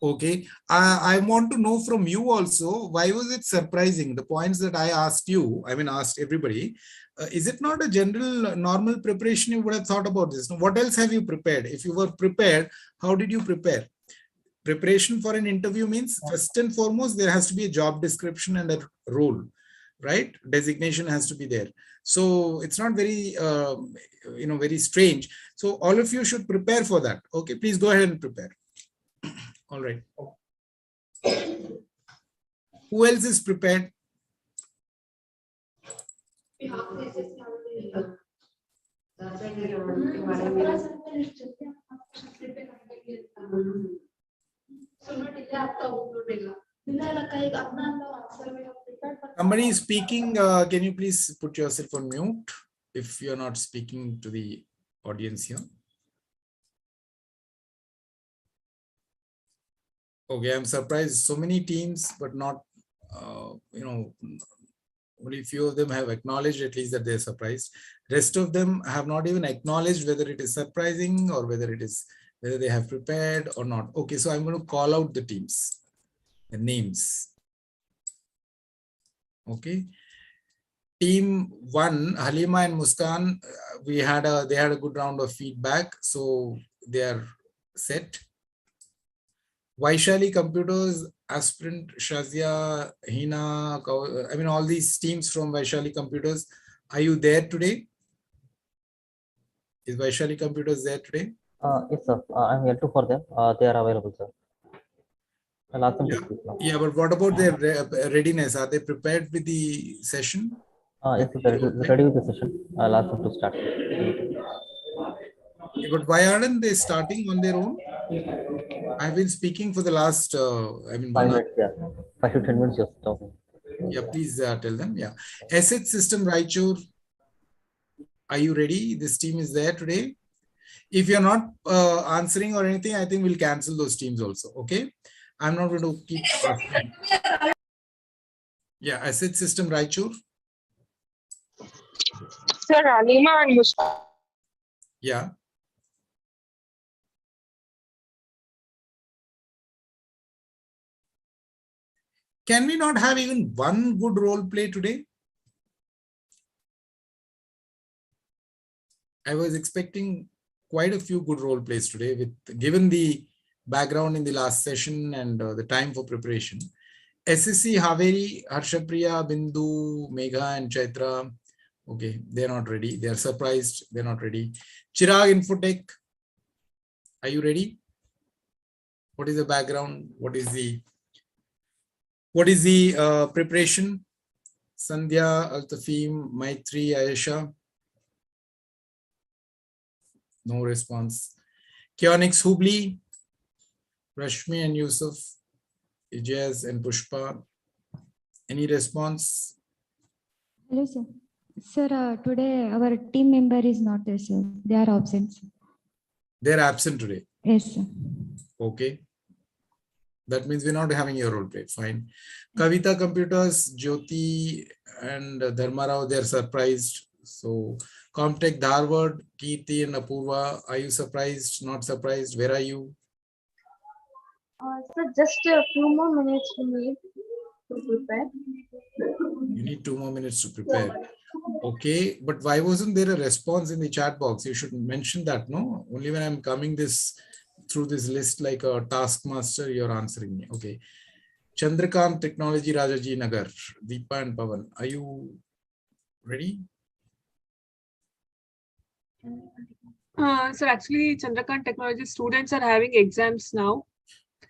S3: Okay, I want to know from you also, why was it surprising? The points that I asked you, I mean, asked everybody, is it not a general normal preparation? You would have thought about this. What else have you prepared? If you were prepared, how did you prepare? Preparation for an interview means first and foremost, there has to be a job description and a role, right? Designation has to be there. So it's not very, very strange. So all of you should prepare for that. Okay, please go ahead and prepare. All right. Who else is prepared? Somebody is speaking. Can you please put yourself on mute if you're not speaking to the audience here? Okay, I'm surprised. So many teams, but not, only few of them have acknowledged at least that they're surprised. Rest of them have not even acknowledged whether it is surprising or whether they have prepared or not. Okay, so I'm going to call out the teams, the names. Okay. Team 1, Halima and Muskan, they had a good round of feedback, so they are set. Vaishali Computers, Aspirant, Shazia, Hina, I mean, all these teams from Vaishali Computers. Are you there today? Is Vaishali Computers there today?
S2: Yes, sir. I'm here for them. They are available, sir. I'll ask them to speak now.
S3: Yeah, but what about their readiness? Are they prepared with the session?
S2: Yes, sir. Ready with the session. I'll ask them to start.
S3: But why aren't they starting on their own? I've been speaking for the last,
S2: 5 minutes, yeah. 5 to 10 minutes, you're talking.
S3: Yeah, please tell them. Yeah. Asset System Raichur, are you ready? This team is there today. If you're not answering or anything, I think we'll cancel those teams also. Okay. I'm not going to keep asking. Yeah, Asset System Raichur.
S8: Sir, Halima and Muskan.
S3: Yeah. Can we not have even one good role play today? I was expecting quite a few good role plays today, given the background in the last session and the time for preparation. SSC, Haveri, Harshapriya, Bindu, Megha and Chaitra. Okay, they're not ready. They're surprised. They're not ready. Chirag Infotech. Are you ready? What is the background? What is the preparation? Sandhya, Altafim, Maitri, Ayesha. No response. Kionics, Hubli, Rashmi and Yusuf, Ijaz and Pushpa. Any response?
S9: Hello, sir. Sir, today our team member is not there, sir. They are absent. Sir.
S3: They're absent today.
S9: Yes, sir.
S3: Okay. That means we're not having your role play. Fine. Kavita Computers, Jyoti and Dharmarao, they're surprised. So Comtech Dharwad, Kirti and Apurva, are you surprised, not surprised? Where are you?
S6: So just a few more minutes to me to prepare.
S3: You need 2 more minutes to prepare. Okay, but why wasn't there a response in the chat box? You should mention that, no? Only when I'm coming through this list like a taskmaster, you're answering me. Okay. Chandrakant Technology Rajaji Nagar, Deepa and Pavan, are you ready?
S10: So actually, Chandrakant Technology students are having exams now.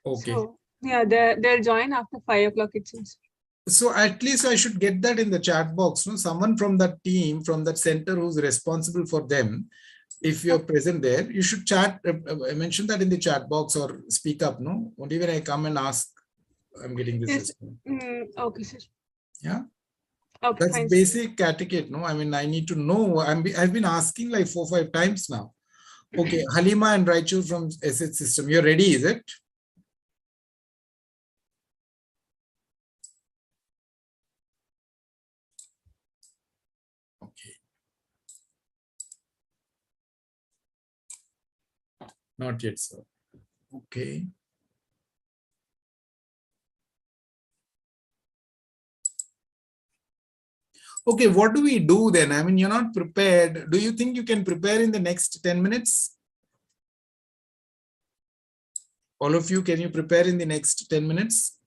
S3: Okay.
S10: So yeah, they'll join after 5 o'clock, it seems.
S3: So at least I should get that in the chat box. No, someone from that team, from that center who's responsible for them. If you're present there, you should chat, mention that in the chat box or speak up. No, only when I come and ask, I'm getting this
S10: Yes.
S3: response.
S10: Okay, sir.
S3: Yeah.
S10: Okay,
S3: That's
S10: fine.
S3: basic etiquette. No, I mean, I need to know. I've been asking like 4 or 5 times now. Okay, Halima and Raichu from SH System. You're ready, is it? Okay. Not yet, sir. Okay. Okay, what do we do then? I mean, you're not prepared. Do you think you can prepare in the next 10 minutes? All of you, can you prepare in the next 10 minutes?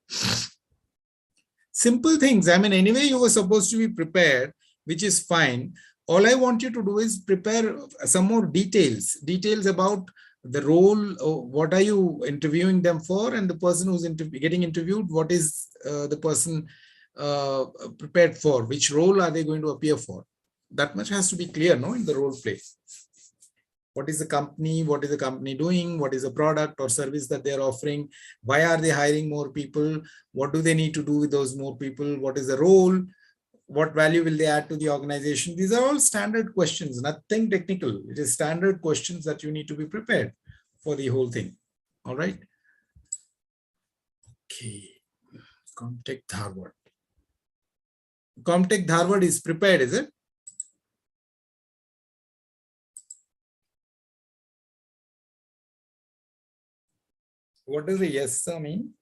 S3: Simple things. I mean, anyway, you were supposed to be prepared, which is fine. All I want you to do is prepare some more details about the role, what are you interviewing them for, and the person who's getting interviewed, what is the person prepared for, which role are they going to appear for. That much has to be clear, no, in the role play. What is the company? What is the company doing? What is the product or service that they're offering? Why are they hiring more people? What do they need to do with those more people? What is the role? What value will they add to the organization? These are all standard questions, nothing technical. It is standard questions that you need to be prepared for the whole thing. All right. Okay. Comtech Dharwad. Comtech Dharwad is prepared, is it? What does the yes sir mean?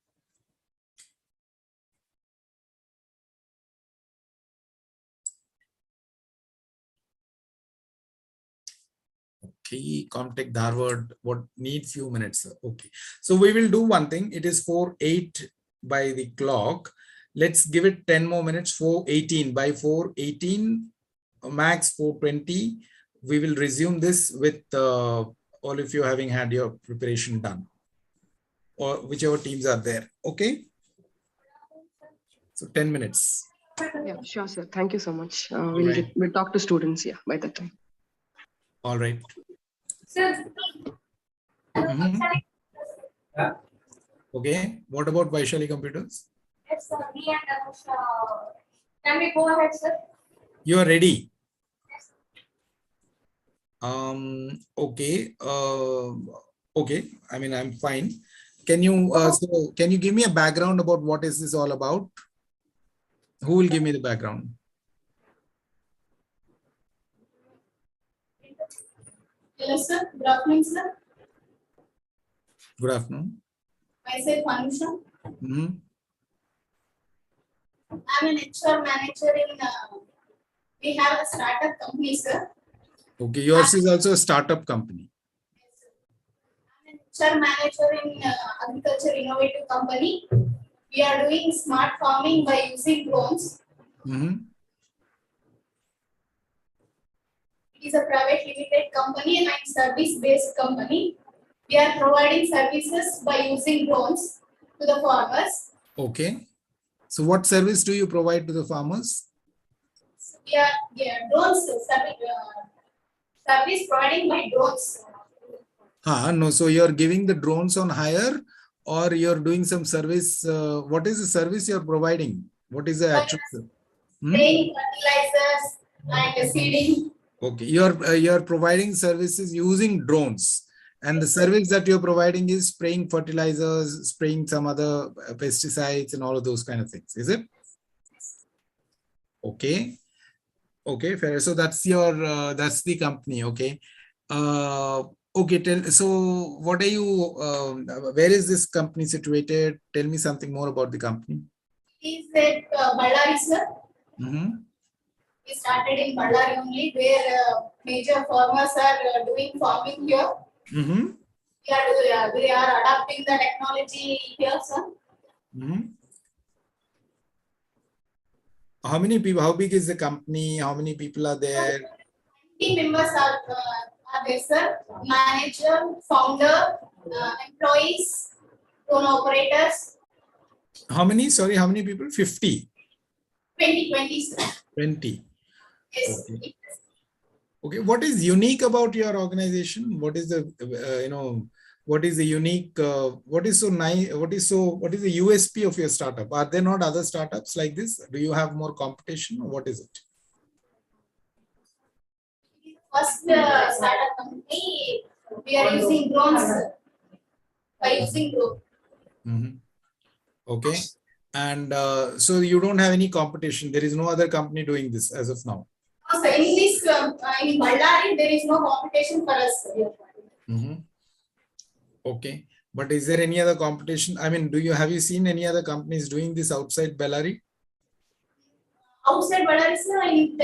S3: Okay, Comtech Dharwad, what needs few minutes, sir? Okay, so we will do one thing. It is 4:08 by the clock. Let's give it 10 more minutes. 4:18 by 4:18, max 4:20. We will resume this with all of you having had your preparation done, or whichever teams are there. Okay. So 10 minutes.
S8: Yeah, sure, sir. Thank you so much.
S3: Right.
S8: We'll talk to students, yeah, by that time.
S3: All right. Okay. What about Vaishali Computers?
S11: Yes, sir. Me and Anusha. Can we go ahead, sir?
S3: You are ready.
S11: Yes.
S3: Okay. Okay. I mean, I'm fine. Can you so can you give me a background about what is this all about? Who will give me the background?
S11: Hello, sir. Good afternoon, sir.
S3: Good afternoon.
S11: Myself, Anusha.
S3: Mm-hmm.
S11: I'm an HR manager in. We have a startup company, sir.
S3: Okay, yours is also a startup company.
S11: I'm an HR manager in agriculture innovative company. We are doing smart farming by using drones.
S3: Mm-hmm.
S11: It is a private limited company and service-based company. We are providing services by using drones to the farmers.
S3: Okay. So what service do you provide to the farmers?
S11: We are drones service providing by drones.
S3: No, so you're giving the drones on hire, or you're doing some service. What is the service you're providing? What is the actual?
S11: Spraying fertilizers and seeding.
S3: Okay, you're providing services using drones, and the service that you're providing is spraying fertilizers, spraying some other pesticides, and all of those kind of things. Is it? Okay. Okay, fair. So that's your that's the company. Okay. Okay. So what are you? Where is this company situated? Tell me something more about the company.
S11: Is at Ballari, sir.
S3: Mm-hmm.
S11: We started in Ballari only, where major farmers are doing farming here.
S3: Mm-hmm.
S11: We are adapting the technology here, sir.
S3: Mm-hmm. How many people? How big is the company? How many people are there?
S11: Team members are there, sir. Manager, founder, employees, own operators.
S3: How many? Sorry, how many people? 50.
S11: 20, sir.
S3: 20.
S11: Yes.
S3: Okay. Okay. What is unique about your organization? What is the what is the unique? What is so nice? What is the USP of your startup? Are there not other startups like this? Do you have more competition, or what is it?
S11: First startup company, we are using drones, sir. By using drone.
S3: Mm-hmm. Okay. And so you don't have any competition. There is no other company doing this as of now.
S11: So in this, in Ballari, there is no competition for us.
S3: Mm-hmm. Okay. But is there any other competition? I mean, have you seen any other companies doing this outside Bellary?
S11: Outside Ballari, sir, in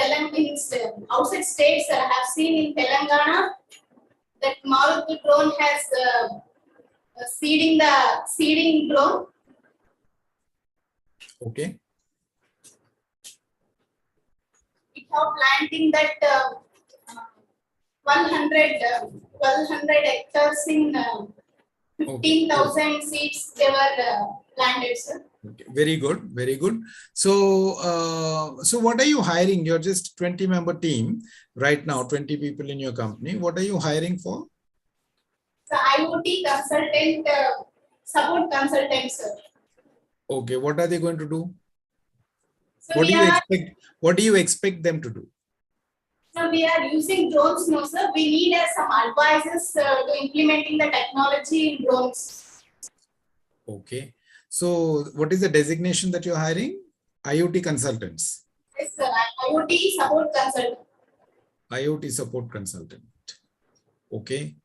S11: outside states, I have seen in Telangana that Maruti drone has seeding drone.
S3: Okay.
S11: We have planting that 1,200 hectares in 15,000 seeds they were planted, sir.
S3: Okay. Very good. Very good. So, so what are you hiring? You're just 20-member team right now, 20 people in your company. What are you hiring for?
S11: The IoT consultant, support consultant, sir.
S3: Okay. What are they going to do?
S11: So
S3: What do you expect? What do you expect them to do?
S11: So we are using drones now, sir. We need some advisors to implementing the technology in drones.
S3: Okay. So what is the designation that you're hiring? IoT consultants.
S11: Yes, sir. IoT support consultant.
S3: IoT support consultant. Okay.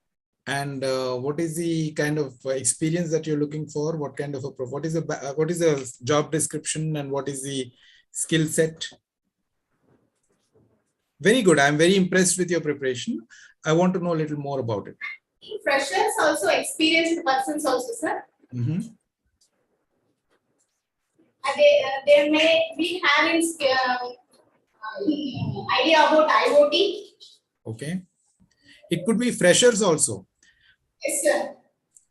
S3: And what is the kind of experience that you're looking for? What kind of what is the job description and what is the skill set? Very good. I'm very impressed with your preparation. I want to know a little more about it.
S11: Freshers also, experienced persons also, sir.
S3: Mm-hmm.
S11: They may be having idea about IoT.
S3: Okay. It could be freshers also.
S11: Yes, sir.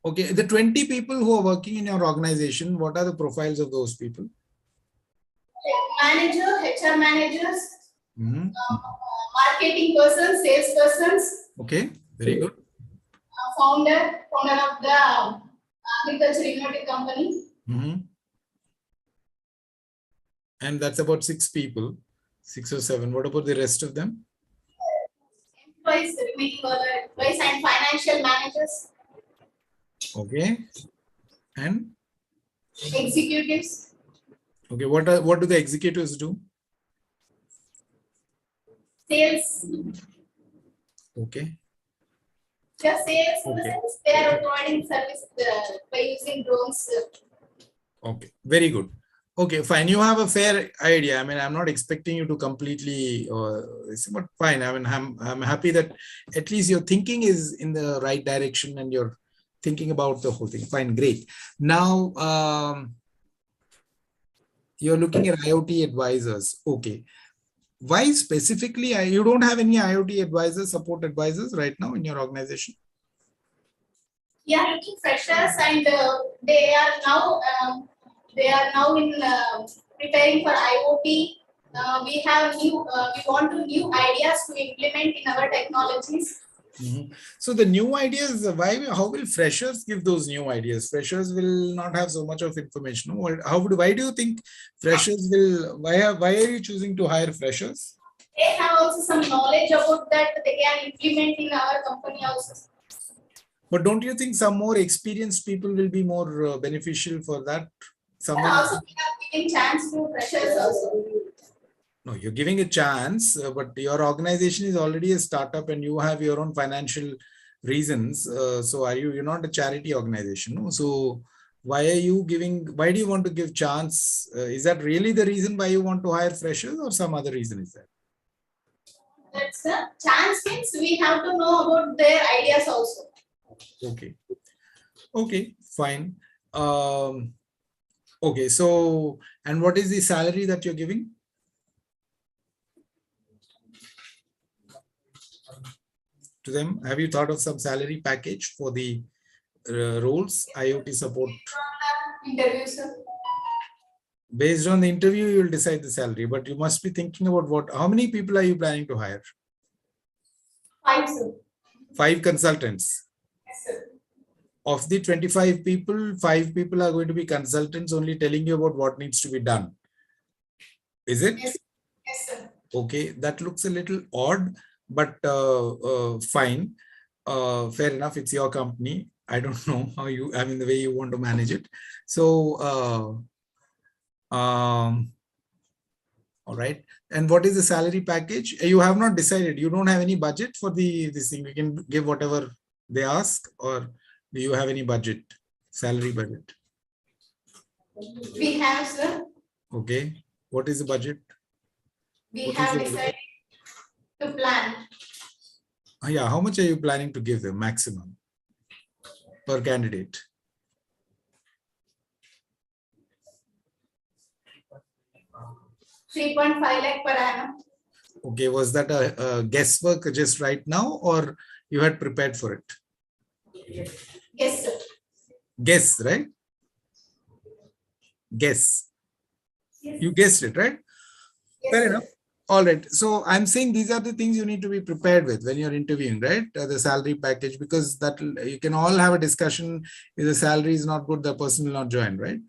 S3: Okay. The 20 people who are working in your organization, what are the profiles of those people?
S11: Manager, HR managers,
S3: Mm-hmm.
S11: Marketing persons, sales persons.
S3: Okay. Very good.
S11: Founder of the agriculture innovative company.
S3: Mm-hmm. And that's about 6 people, 6 or 7. What about the rest of them?
S11: Employees, remaining employees and financial managers.
S3: Okay. And
S11: executives.
S3: Okay. What do the executives do?
S11: Sales.
S3: Okay.
S11: The sales,
S3: Okay.
S11: they are providing service by using drones.
S3: Okay. Very good. Okay, fine. You have a fair idea. I mean, I'm not expecting you to completely, but fine. I mean, I'm happy that at least your thinking is in the right direction and you're thinking about the whole thing. Fine, great. Now, you're looking at IoT advisors. Okay. Why specifically? You don't have any IoT advisors, support advisors right now in your organization?
S11: We are looking freshers and they are now in preparing for IoT. We want new ideas to implement in our technologies.
S3: Mm-hmm. So the new ideas, how will freshers give those new ideas? Freshers will not have so much of information. Why do you think freshers will, why are you choosing to hire freshers?
S11: They have also some knowledge about that they can implement in our company also.
S3: But don't you think some more experienced people will be more beneficial for that?
S11: Also, we are giving chance to freshers also.
S3: No, you're giving a chance, but your organization is already a startup and you have your own financial reasons. So you're not a charity organization. No? So why do you want to give chance? Is that really the reason why you want to hire freshers, or some other reason is that?
S11: That's a chance means we have to know about their ideas also.
S3: Okay. Okay, fine. Okay, so, and what is the salary that you're giving? To them, have you thought of some salary package for the roles, IoT support?
S11: Interview, sir.
S3: Based on the interview, you will decide the salary, but you must be thinking about how many people are you planning to hire?
S11: 5, sir.
S3: 5 consultants.
S11: Yes, sir.
S3: Of the 25 people, 5 people are going to be consultants only telling you about what needs to be done. Is it?
S11: Yes, yes, sir.
S3: Okay, that looks a little odd, but fine. Fair enough, it's your company. I don't know how the way you want to manage it. So, all right. And what is the salary package? You have not decided. You don't have any budget for this thing. We can give whatever they ask, or do you have any budget, salary budget?
S11: We have, sir.
S3: Okay. What is the budget?
S11: We have decided to plan.
S3: Yeah. How much are you planning to give them maximum per candidate?
S11: 3.5 lakh per annum.
S3: Okay. Was that a guesswork just right now, or you had prepared for it?
S11: Yes, sir.
S3: Guess, right? Guess.
S11: Yes.
S3: You guessed it, right?
S11: Yes,
S3: Fair
S11: sir.
S3: enough. All right. So I'm saying these are the things you need to be prepared with when you're interviewing, right? The salary package, because that you can all have a discussion. If the salary is not good, the person will not join, right?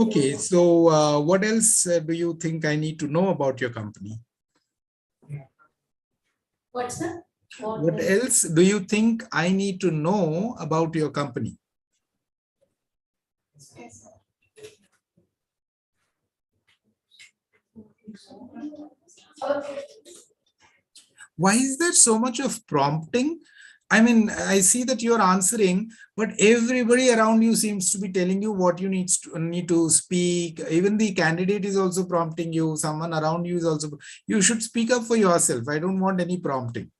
S3: Okay. So what else do you think I need to know about your company?
S11: What, sir?
S3: What else do you think I need to know about your company?
S11: Yes, sir. Okay.
S3: Why is there so much of prompting? I mean, I see that you're answering, but everybody around you seems to be telling you what you need to speak. Even the candidate is also prompting you. Someone around you is also. You should speak up for yourself. I don't want any prompting.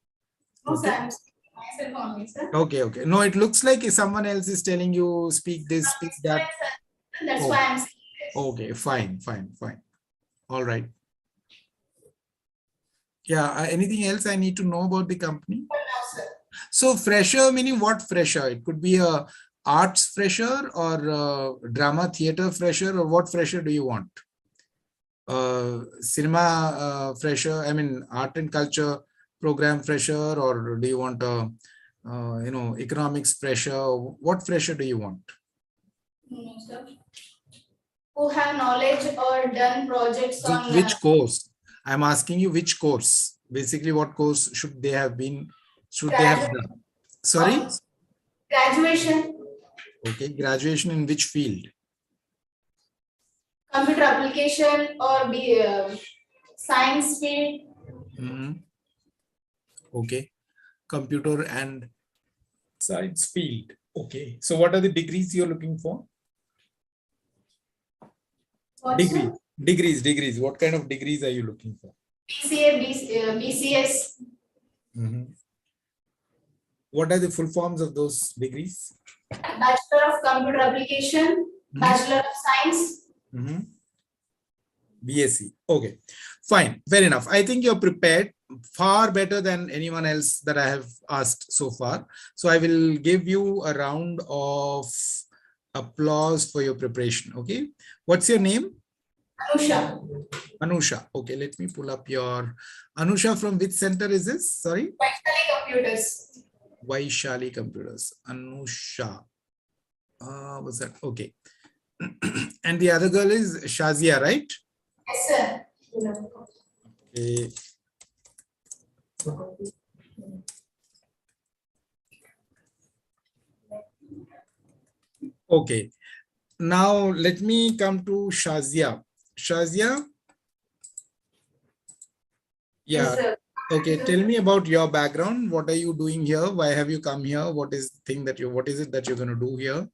S11: No, sir.
S3: Okay.
S11: I'm speaking myself only, sir.
S3: Okay. Okay. No, it looks like someone else is telling you speak this, speak that.
S11: That's
S3: Oh.
S11: why I'm saying this.
S3: Okay. Fine. Fine. Fine. All right. Yeah. Anything else I need to know about the company?
S11: No, sir.
S3: So fresher meaning what fresher? It could be a arts fresher or a drama theater fresher, or what fresher do you want? Cinema fresher, I mean art and culture program fresher, or do you want a economics fresher? What fresher do you want?
S11: No, sir. Who have knowledge or done projects
S3: So
S11: on
S3: which course? I'm asking you which course. Basically, what course should they have been? Should they have done? Sorry?
S11: graduation,
S3: Okay, graduation in which field?
S11: computer application, or be science field.
S3: Okay, computer and science field. Okay, so what are the degrees you're looking for?
S11: What's
S3: Degrees. What kind of degrees are you looking for?
S11: BCA, BCS.
S3: What are the full forms of those degrees?
S11: Bachelor of Computer Application, Bachelor of Science.
S3: BSc. Okay, fine. Fair enough. I think you're prepared far better than anyone else that I have asked so far. So I will give you a round of applause for your preparation. Okay. What's your name?
S11: Anusha.
S3: Anusha. Okay, let me pull up your Anusha. From which center is this? Sorry.
S11: Vaishali Computers.
S3: Vaishali Computers. Anusha. What's that? Okay. And the other girl is Shazia, right?
S11: Yes, sir.
S3: Okay. Okay. Now let me come to Shazia. Shazia, Yeah.
S11: sir.
S3: Okay. Tell me about your background. What are you doing here? Why have you come here? What is the thing that what is it that you're going to do here?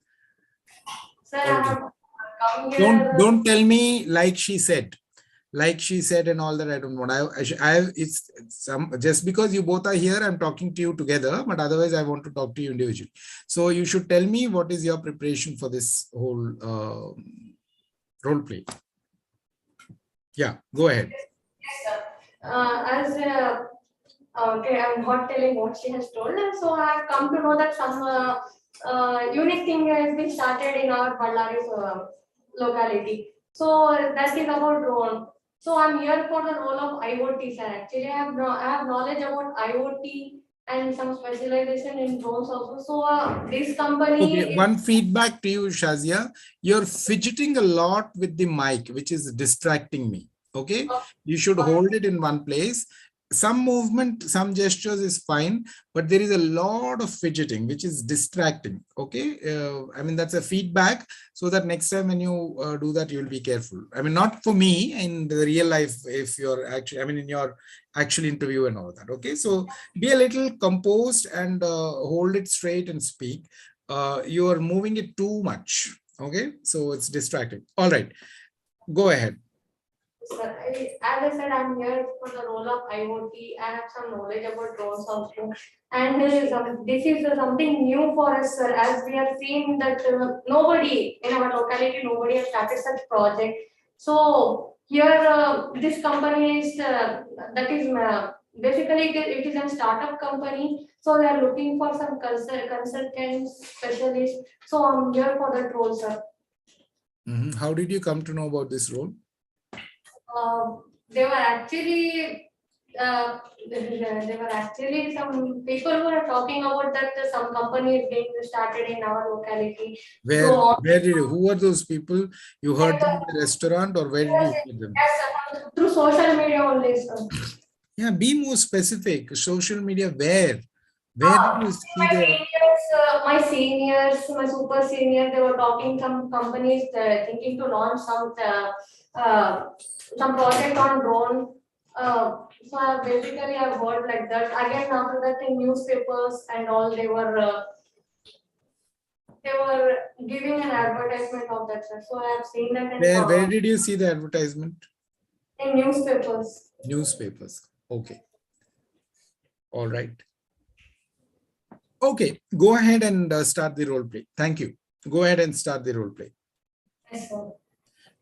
S11: Sir, I
S3: Okay.
S11: have come here.
S3: Don't tell me like she said. Like she said and all that. I don't want. It's some just because you both are here, I'm talking to you together, but otherwise I want to talk to you individually. So you should tell me what is your preparation for this whole role play. Yeah, go ahead.
S11: Yes, sir. Okay, I'm not telling what she has told, so I have come to know that some unique thing has been started in our Ballari locality. So that is about drone. So I'm here for the role of IoT, sir. Actually, I have knowledge about IoT and some specialization in drones also. So this company
S3: Okay, one feedback to you, Shazia. You're fidgeting a lot with the mic, which is distracting me. Okay, you should hold it in one place. Some movement, some gestures is fine, but there is a lot of fidgeting, which is distracting. Okay, I mean, that's a feedback, so that next time when you do that, you'll be careful. I mean, not for me in the real life, if you're actually, I mean, in your actual interview and all that. Okay, so be a little composed and hold it straight and speak. You are moving it too much. Okay, so it's distracting. All right, go ahead.
S11: Sir, as I said, I'm here for the role of IoT. I have some knowledge about drones also, and this is something new for us, sir. As we have seen that nobody in our locality, nobody has started such project. So here, this company is that is basically it is a startup company. So they are looking for some consultants, specialists. So I'm here for that role, sir.
S3: How did you come to know about this role?
S11: They were actually some people who are talking about that some company is being started in our locality.
S3: Where did you, who are those people? You heard them in the restaurant, or where did you hear them?
S11: Yes, through social media only, sir.
S3: Yeah, be more specific. Social media, where? Where did you see the?
S11: My seniors, my super seniors, they were talking some companies thinking to launch some project on drone. So basically I've heard like that. Again, after that in newspapers and all, they were giving an advertisement of that, sir. So I have seen that
S3: Where did you see the advertisement?
S11: in newspapers.
S3: Newspapers. Okay. All right. Okay, go ahead and start the role play. Thank you. Go ahead and start the role play.
S11: Yes, sir.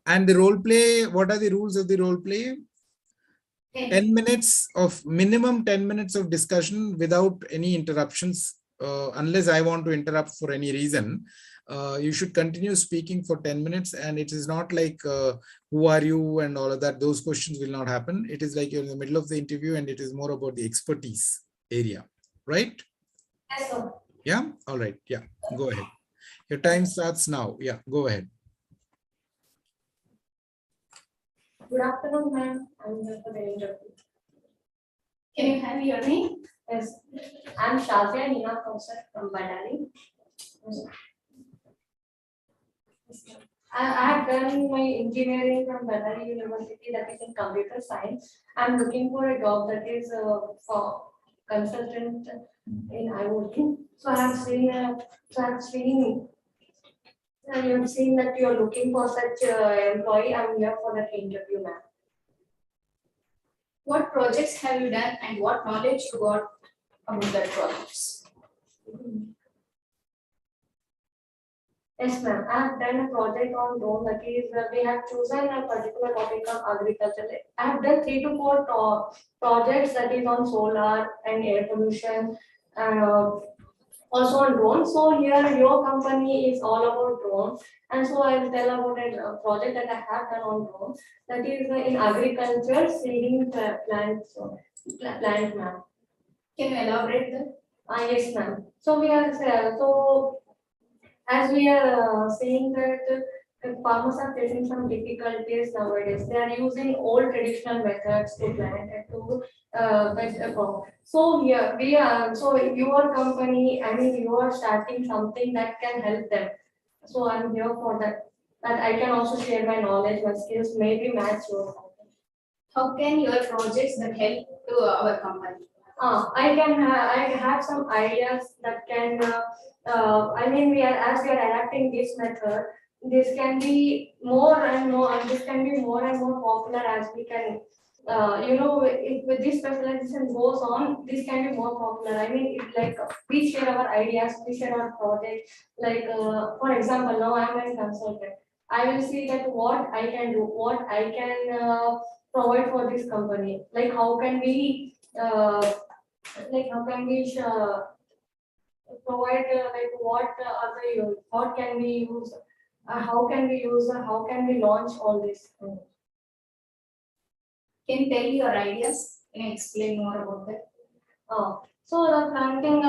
S3: And the role play, what are the rules of the role play? 10 minutes of minimum 10 minutes of discussion without any interruptions. Unless I want to interrupt for any reason, you should continue speaking for 10 minutes. And it is not like who are you and all of that. Those questions will not happen. It is like you're in the middle of the interview and it is more about the expertise area, right?
S11: Yes, sir.
S3: Yeah. All right. Yeah. Go ahead. Your time starts now. Yeah. Go ahead.
S11: Good afternoon, ma'am. I'm here for the interview. Can you hear me? Yes. I'm Shazia Nina Kausar from Badali. I have done my engineering from Badali University, that is in computer science. I'm looking for a job that is for consultant in IoT. So I have seen that you are looking for such employee. I'm here for that interview, ma'am.
S12: What projects have you done and what knowledge you got about that projects?
S11: Yes, ma'am. I have done a project on drone. That is, we have chosen a particular topic of agriculture. I have done 3 to 4 projects that is on solar and air pollution, and also on drone. So here your company is all about drone, and so I will tell about a project that I have done on drone. That is in agriculture, seeding plants, plant, ma'am.
S12: Can you elaborate that?
S11: Yes, ma'am. So we are as we are saying that farmers are facing some difficulties nowadays. They are using old traditional methods to plant and to fetch a crop. So here we are. So your company, I mean, you are starting something that can help them. So I'm here for that. That I can also share my knowledge, my skills, maybe match your company.
S12: How can your projects that help to our company?
S13: I have some ideas that can, I mean, as we are adapting this method, this can be more and more, this can be more and more popular as we can, if with this specialization goes on, this can be more popular. I mean, it like we share our ideas, we share our project. Like, for example, now I'm a consultant. I will see that what I can do, what I can provide for this company. Like, how can we provide like what other what can we use, how can we use, how can we launch all this.
S12: Can you tell your ideas? Can you explain more about that?
S13: So the planting,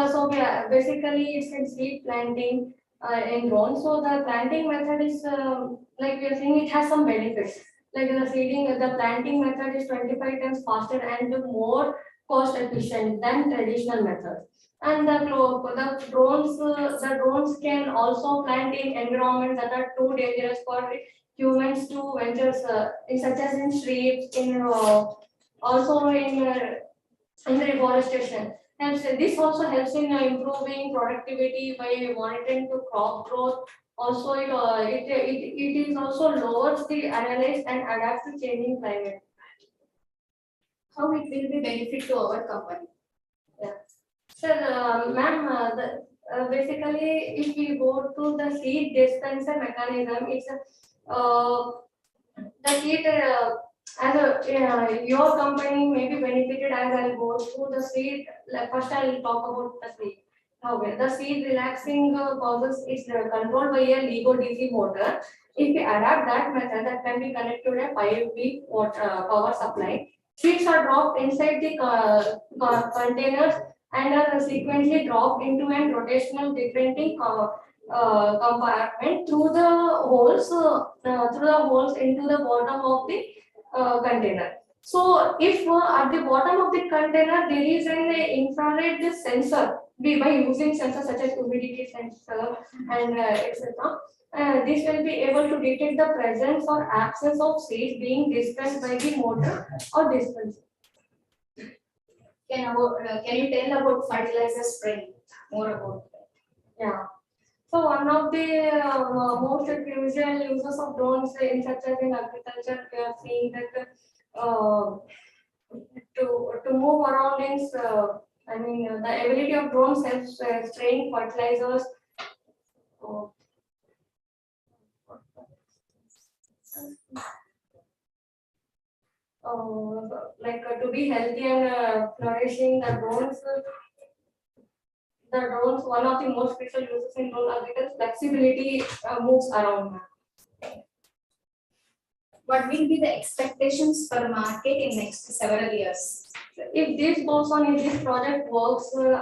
S13: basically it's in seed planting in drones. So the planting method is like we are saying, it has some benefits. Like the planting method is 25 times faster and more cost efficient than traditional methods. And the drones can also plant in environments that are too dangerous for humans to venture, such as in streets, in also in reforestation. This also helps in improving productivity by monitoring to crop growth. Also, it is also lowers the analyze and adapt to changing climate.
S12: How it will be benefit to our company?
S13: Yeah. Sir, ma'am, basically, if we go to the seed dispenser mechanism, it's the seed as your company may be benefited as I'll go through the seed. Like first, I'll talk about the seed. Okay, the seed relaxing causes is controlled by a LIGO DC motor. If we adapt that method, that can be connected to a 5V power supply. Seeds are dropped inside the containers and are sequentially dropped into an rotational differential compartment through the holes into the bottom of the container. So if at the bottom of the container there is an infrared sensor, by using sensors such as humidity sensor and etc. This will be able to detect the presence or absence of seeds being dispensed by the motor or dispenser.
S12: Can you tell about fertilizer spraying? More about that.
S13: Yeah. So one of the most usual uses of drones in such as in agriculture, we are seeing that to move around is the ability of drones helps spraying fertilizers. To be healthy and flourishing, the drones, one of the most crucial uses in drone agriculture, flexibility moves around.
S12: What will be the expectations for the market in next several years?
S13: If this goes on, if this project works, the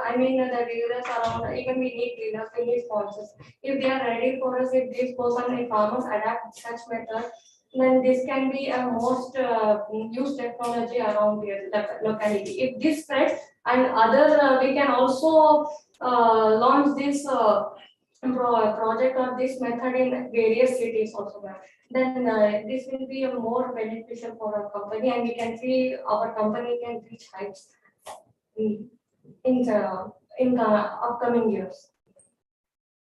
S13: dealers around, even we need dealers, we need sponsors. If they are ready for us, if this goes on, if farmers adapt such method, then this can be a most used technology around the locality. If this spreads and other, we can also launch this project or this method in various cities also. Then this will be a more beneficial for our company, and we can see our company can reach heights in the upcoming years.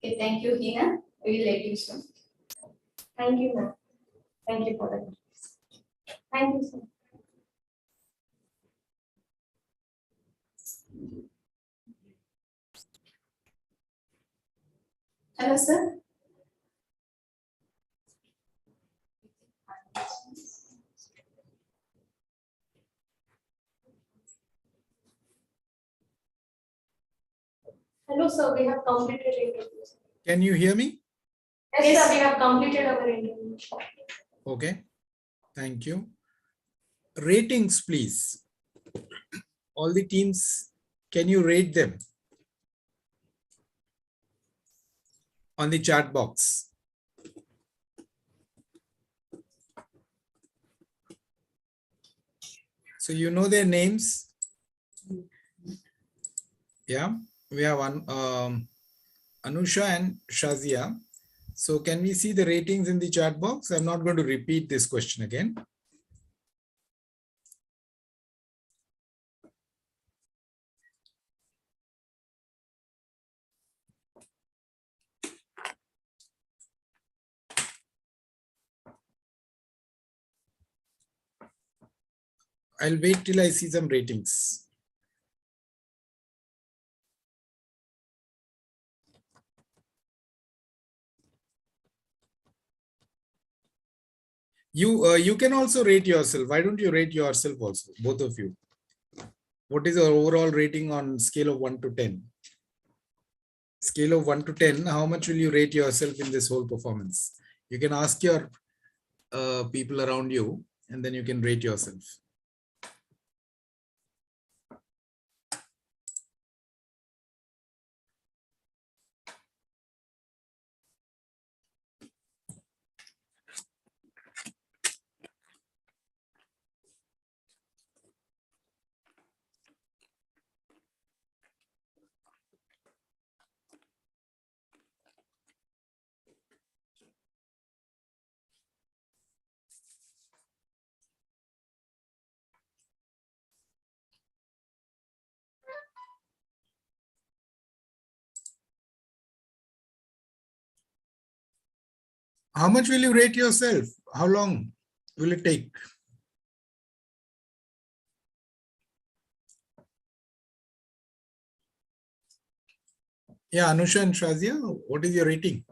S12: Okay, thank you, Hina. We will let you soon.
S13: Thank you, ma'am. Thank you for that. Thank you, sir.
S12: Hello, sir.
S13: Hello, sir. We have completed interview.
S3: Can you hear me?
S13: Yes, sir. We have completed our interview.
S3: Okay. Thank you. Ratings, please. All the teams, can you rate them on the chat box? So you know their names. Yeah, we have one Anusha and Shazia. So can we see the ratings in the chat box? I'm not going to repeat this question again. I'll wait till I see some ratings. You can also rate yourself. Why don't you rate yourself also, both of you? What is your overall rating on scale of 1 to 10? Scale of 1 to 10, how much will you rate yourself in this whole performance? You can ask your people around you, and then you can rate yourself. How much will you rate yourself? How long will it take? Yeah, Anusha and Shazia, what is your rating?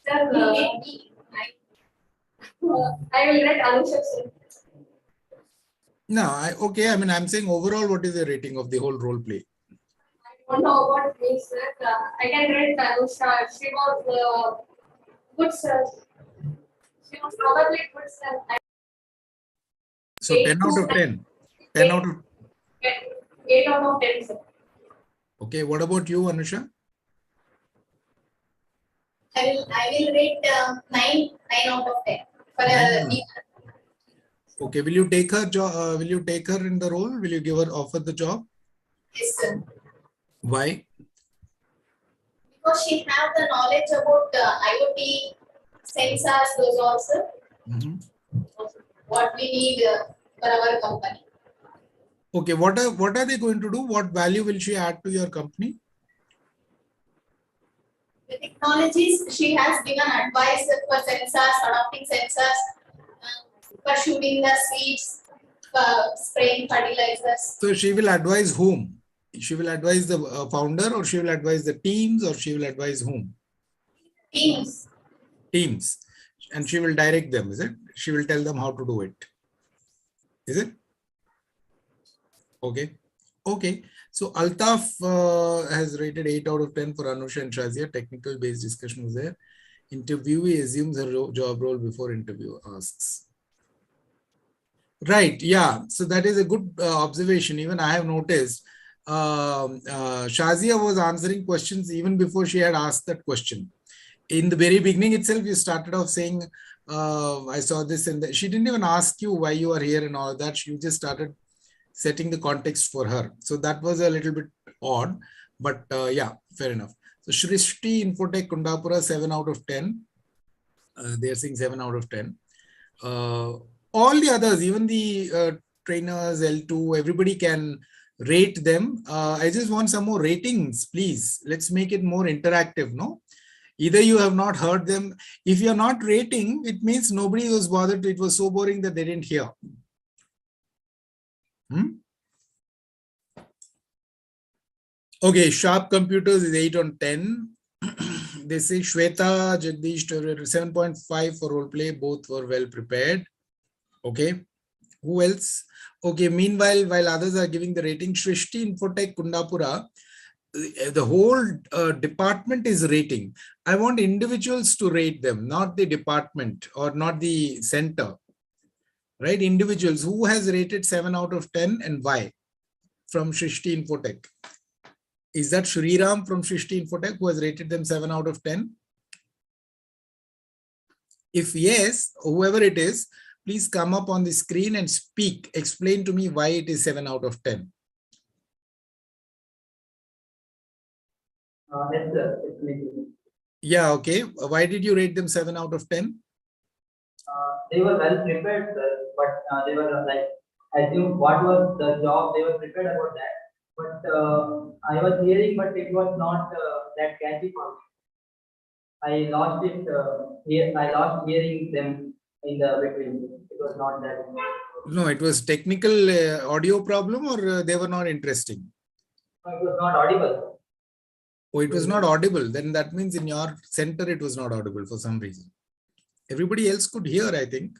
S13: Sir, I will rate Anusha, sir.
S3: No, okay. I mean, I'm saying overall, what is the rating of the whole role play?
S13: I don't know what means, sir. I can rate Anusha. She was good, sir. She was probably good, sir.
S3: So 10 out of 10. 10 out of
S13: 8 out of 10, sir.
S3: Okay, what about you, Anusha?
S11: I will rate 9 out of 10 for
S3: Okay, will you take her job? Will you take her in the role? Will you give her offer the job?
S11: Yes, sir.
S3: Why?
S11: Because she have the knowledge about IoT, sensors, those also. What we need for our company.
S3: Okay, what are they going to do? What value will she add to your company?
S11: The technologies she has given advice for sensors, adopting sensors, for shooting the seeds, spraying fertilizers.
S3: So she will advise whom? She will advise the founder, or she will advise the teams, or she will advise whom?
S11: Teams.
S3: Teams. And she will direct them, is it? She will tell them how to do it. Is it? Okay. Okay. So Altaf has rated 8 out of 10 for Anusha and Shazia. Technical based discussion was there. Interviewee assumes her job role before interview asks. Right. Yeah. So that is a good observation. Even I have noticed Shazia was answering questions even before she had asked that question. In the very beginning itself, you started off saying, I saw this, and she didn't even ask you why you are here and all of that. She just started setting the context for her. So that was a little bit odd, but yeah, fair enough. So Shrishti Infotech Kundapura, 7 out of 10. They are saying 7 out of 10. All the others, even the trainers, L2, everybody can rate them. I just want some more ratings, please. Let's make it more interactive, no? Either you have not heard them. If you're not rating, it means nobody was bothered. It was so boring that they didn't hear. Okay, Sharp Computers is 8 on 10. They say Shweta, Jagdish, 7.5 for role play. Both were well prepared. Okay. Who else? Okay. Meanwhile, while others are giving the rating, Shrishti Infotech Kundapura, the whole department is rating. I want individuals to rate them, not the department or not the center. Right? Individuals. Who has rated 7 out of 10 and why? From Shrishti Infotech. Is that Shriram from Shrishti Infotech who has rated them 7 out of 10? If yes, whoever it is, please come up on the screen and speak. Explain to me why it is 7 out of 10.
S2: Yes, sir. It's me.
S3: Yeah, okay. Why did you rate them 7 out of 10?
S2: They were well prepared, sir, but they were like, I assume what was the job, they were prepared about that. But I was hearing, but it was not that catchy for me. I lost it. I lost hearing them in the between. It was not that.
S3: No, it was technical audio problem, or they were not interesting.
S2: No, it was not audible.
S3: Oh, it was not audible. Then that means in your center it was not audible for some reason. Everybody else could hear, I think.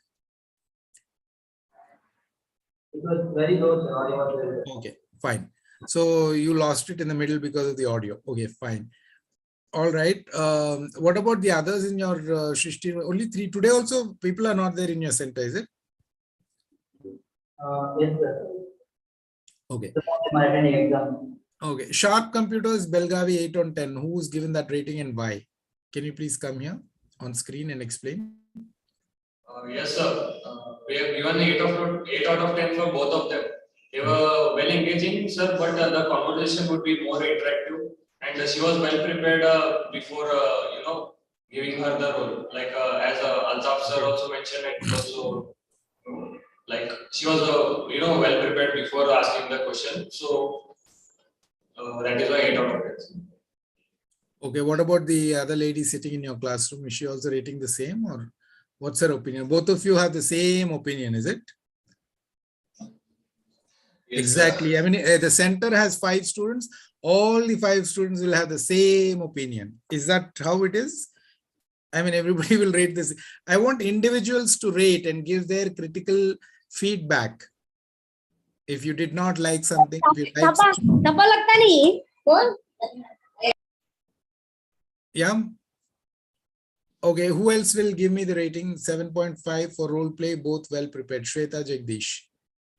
S2: It was very low, sir. Audio was very low.
S3: Okay, fine. So you lost it in the middle because of the audio. Okay, fine. All right. What about the others in your Shrishti? Only 3 today. Also, people are not there in your center, is it?
S2: Yes, sir.
S3: Okay.
S2: I'm attending exam.
S3: Okay. Sharp Computers, Belgavi 8 on 10. Who was given that rating and why? Can you please come here on screen and explain?
S7: Yes, sir. We have given 8 out of 10 for both of them. They were well engaging, sir, but the conversation would be more interactive, and she was well prepared before giving her the role. Like as Altaf sir also mentioned, and also like she was well prepared before asking the question. So that is why 8 out of 10.
S3: Okay. What about the other lady sitting in your classroom? Is she also rating the same, or what's her opinion? Both of you have the same opinion, is it? Yes, exactly. Sir. I mean, the center has 5 students. All the 5 students will have the same opinion. Is that how it is? I mean, everybody will rate this. I want individuals to rate and give their critical feedback. If you did not like something, if you like something. Yeah. Okay. Who else will give me the rating? 7.5 for role play, both well prepared. Shweta Jagdish.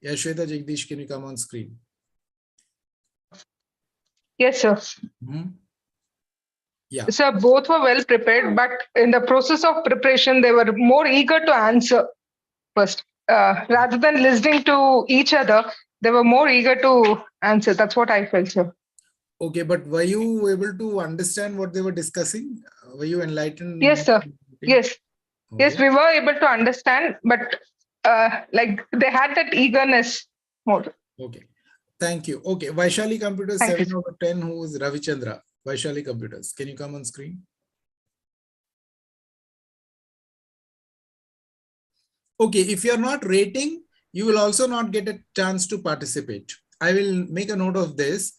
S3: Yeah, Shweta Jagdish, can you come on screen?
S14: Yes, sir.
S3: Yeah.
S14: So both were well prepared, but in the process of preparation, they were more eager to answer first. Rather than listening to each other, they were more eager to answer. That's what I felt, sir.
S3: Okay, but were you able to understand what they were discussing? Were you enlightened?
S14: Yes, sir. Yes. Okay. Yes, we were able to understand, but like they had that eagerness more.
S3: Okay. Thank you. Okay. Vaishali Computers, 7 out of 10. Who is Ravichandra? Vaishali Computers. Can you come on screen? Okay. If you're not rating, you will also not get a chance to participate. I will make a note of this.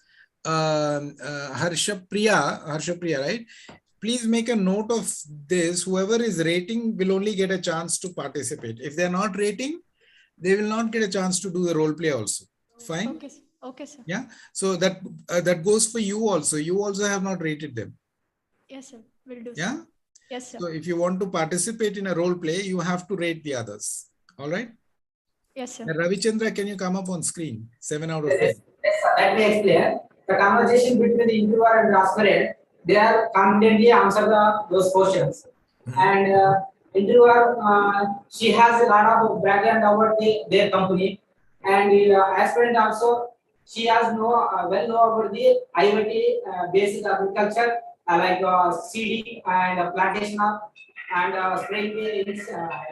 S3: Harshapriya, right? Please make a note of this. Whoever is rating will only get a chance to participate. If they're not rating, they will not get a chance to do the role play also. Fine?
S4: Okay, sir. Okay, sir.
S3: Yeah. So that goes for you also. You also have not rated them.
S4: Yes, sir. Will do.
S3: Yeah.
S4: Sir. Yes, sir.
S3: So if you want to participate in a role play, you have to rate the others. All right.
S4: Yes, sir.
S3: Ravichandra, can you come up on screen? 7 out of 10.
S15: Yes, let me explain. The conversation between the interviewer and the aspirant, they are confidently answer those questions. And interviewer, she has a lot of background about their company, and aspirant also, she has well know about the IoT basic agriculture like seeding and plantation and spraying the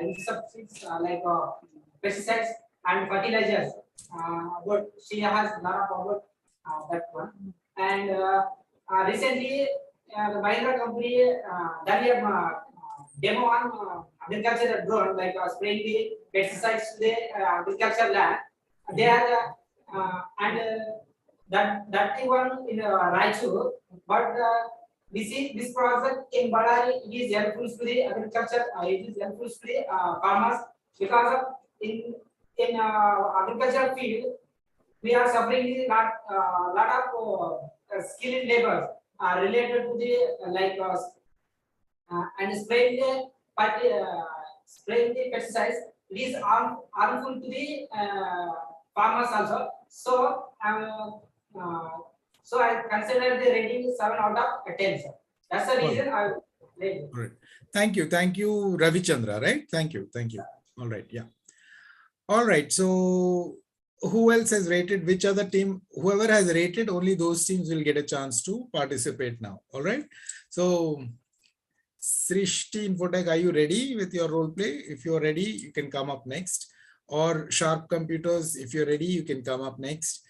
S15: insecticides like pesticides and fertilizers. But she has a lot about that one. And recently, the Mahindra company done a demo on agriculture drone, like spraying the pesticides to the agriculture land. They are and that one in Raichur, but this project in Ballari is helpful to the agriculture. It is helpful to the farmers because of in agricultural field we are suffering a lot of skilled labor related to the like and spraying the pesticides. It is harmful to the farmers also. So so I consider the rating 7 out of 10. Sir. That's the reason I rated.
S3: All right. Thank you, Ravichandra. Right? Thank you. All right. Yeah. All right. So who else has rated? Which other team? Whoever has rated, only those teams will get a chance to participate now. All right. So Srishti Infotech, are you ready with your role play? If you're ready, you can come up next. Or Sharp Computers, if you're ready, you can come up next.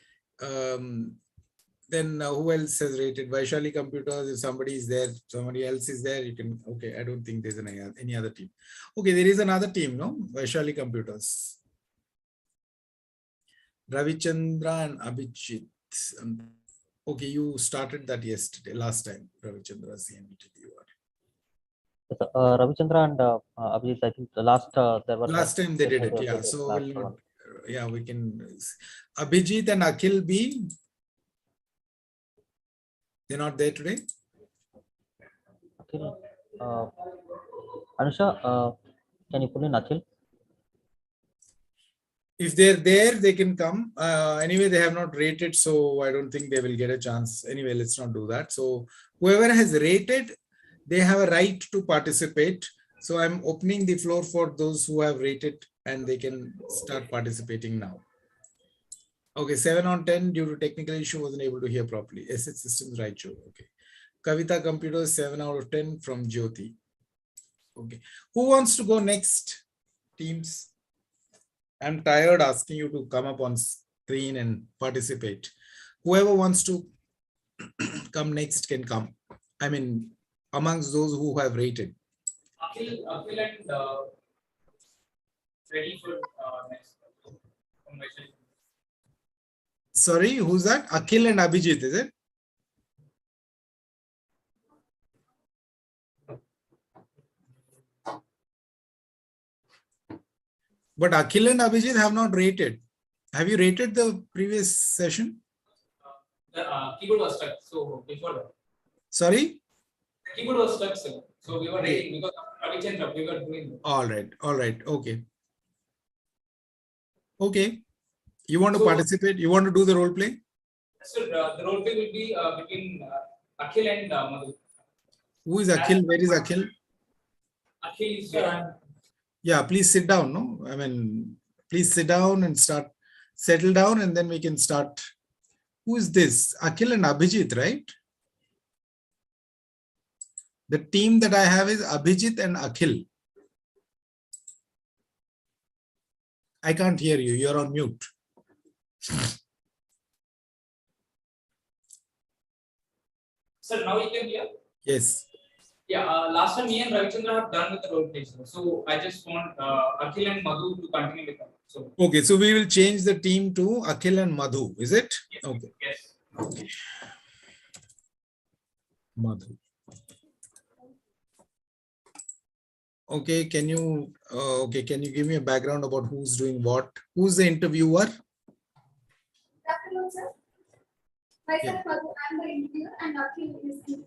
S3: Then who else has rated? Vaishali Computers, if somebody is there, somebody else is there, you can, okay, I don't think there's any other team. Okay, there is another team, no? Vaishali Computers. Ravichandra and Abhijit. Okay, you started that yesterday, last time, Ravichandra, CNBT.
S2: Ravichandra and Abhijit, I think the last there were
S3: last time they did it, yeah. So we'll not, yeah, we can. Abhijit and Akhil B. They're not there today.
S2: Akhil, Anusha, can you pull in Akhil?
S3: If they're there, they can come. Anyway, they have not rated, so I don't think they will get a chance. Anyway, let's not do that. So whoever has rated, they have a right to participate. So I'm opening the floor for those who have rated and they can start participating now. Okay, 7 on 10 due to technical issue, wasn't able to hear properly. SH Systems right show. Okay. Kavita Computers 7 out of 10 from Jyoti. Okay. Who wants to go next? Teams. I'm tired asking you to come up on screen and participate. Whoever wants to come next can come. I mean, amongst those who have rated.
S15: Akhil and ready for next.
S3: Sorry, who's that? Akhil and Abhijit, is it? But Akhil and Abhijit have not rated. Have you rated the previous session?
S15: The keyboard was stuck, so before that.
S3: Sorry?
S15: The keyboard was stuck, sir. So we were rating because Ravichandra, we were doing.
S3: All right, okay. Okay. You want to participate? You want to do the role play?
S15: So the role play will be between Akhil and Madhu.
S3: Who is Akhil? Where is Akhil?
S15: Akhil is here.
S3: Yeah, please sit down. No, I mean, please sit down and start, settle down, and then we can start. Who is this? Akhil and Abhijit, right? The team that I have is Abhijit and Akhil. I can't hear you. You're on mute.
S15: Sir, now you can hear?
S3: Yes.
S15: Yeah, last time me and Ravichandra have done with the role play. So I just want Akhil and Madhu to continue with that. So
S3: Okay, so we will change the team to Akhil and Madhu, is it?
S15: Yes.
S3: Okay.
S15: Yes.
S3: Okay. Madhu. Okay, can you can you give me a background about who's doing what? Who's the interviewer?
S11: Good afternoon, sir. Myself, Madhu, I'm the interviewer, and Akhil is the.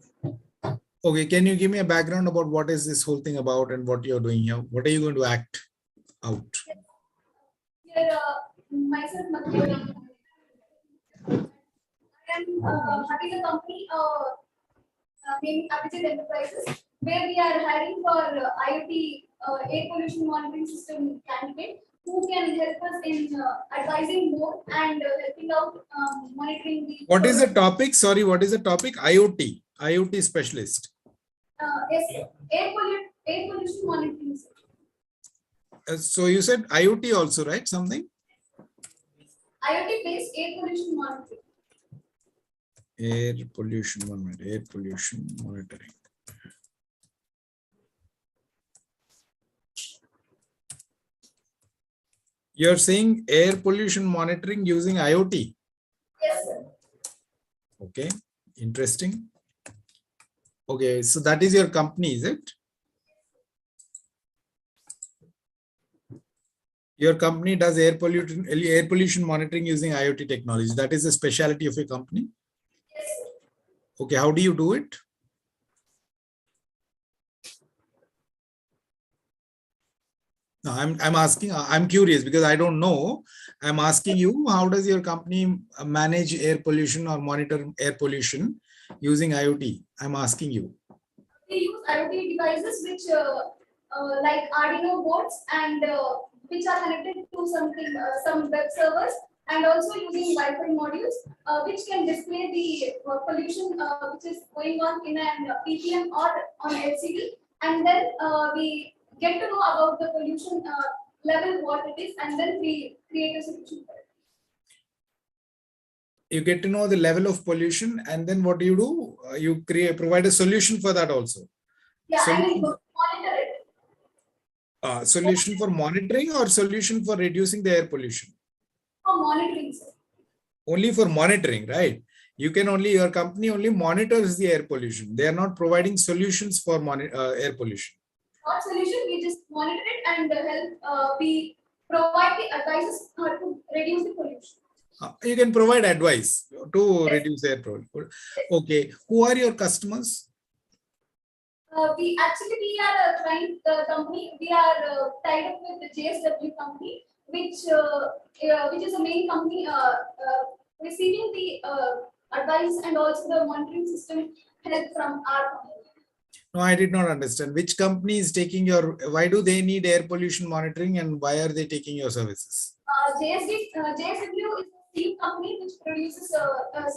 S3: Okay, can you give me a background about what is this whole thing about and what you're doing here? What are you going to act out?
S11: Here, myself, Madhu, I am having a company named Abhijit Enterprises, where we are hiring for IoT air pollution monitoring system candidate who can help us in advising more and helping out monitoring the.
S3: What is the topic? Sorry, what is the topic? IoT specialist.
S11: Yes, air pollution monitoring system.
S3: So you said IoT also, right? Something?
S11: IoT based air pollution monitoring.
S3: Air pollution, 1 minute, air pollution monitoring. You're saying air pollution monitoring using IoT?
S11: Yes, sir.
S3: Okay, interesting. Okay, so that is your company, is it? Your company does air pollution monitoring using IoT technology. That is the specialty of your company?
S11: Yes, sir.
S3: Okay, how do you do it? No, I'm asking, I'm curious because I don't know. I'm asking you, how does your company manage air pollution or monitor air pollution using IoT? I'm asking you.
S11: We use IoT devices which like Arduino boards and which are connected to something, some web servers, and also using Wi-Fi modules which can display the pollution which is going on in an PPM or on LCD, and then we get to know about the pollution level, what it is, and then we create a solution for it.
S3: You get to know the level of pollution, and then what do? You provide a solution for that also.
S11: Yeah, I
S3: Solution,
S11: will monitor it.
S3: solution for monitoring or solution for reducing the air pollution?
S11: For monitoring, sir.
S3: Only for monitoring, right? Your company only monitors the air pollution. They are not providing solutions for air pollution.
S11: Not solution, we just monitor it and help. We provide the advices to reduce the pollution.
S3: You can provide advice to reduce air pollution. Okay, who are your customers?
S11: We are a client company. We are tied up with the JSW company, which is a main company receiving the advice and also the monitoring system help from our company.
S3: No, I did not understand. Which company is taking why do they need air pollution monitoring, and why are they taking your services?
S11: JSW is a steel company which produces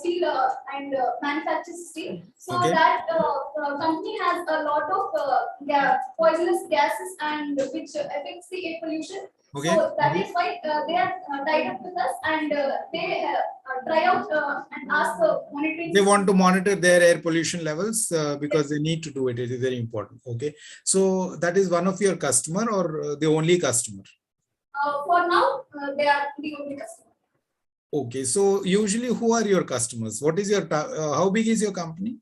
S11: steel and manufactures steel. So
S3: Okay.
S11: that company has a lot of poisonous gases and which affects the air pollution.
S3: Okay.
S11: So that is why they are tied up with us, and they try out and ask monitoring.
S3: They want to monitor their air pollution levels because they need to do it. It is very important. Okay. So that is one of your customer or the only customer?
S11: For now, they are the only customer.
S3: Okay. So usually who are your customers? What is your, how big is your company?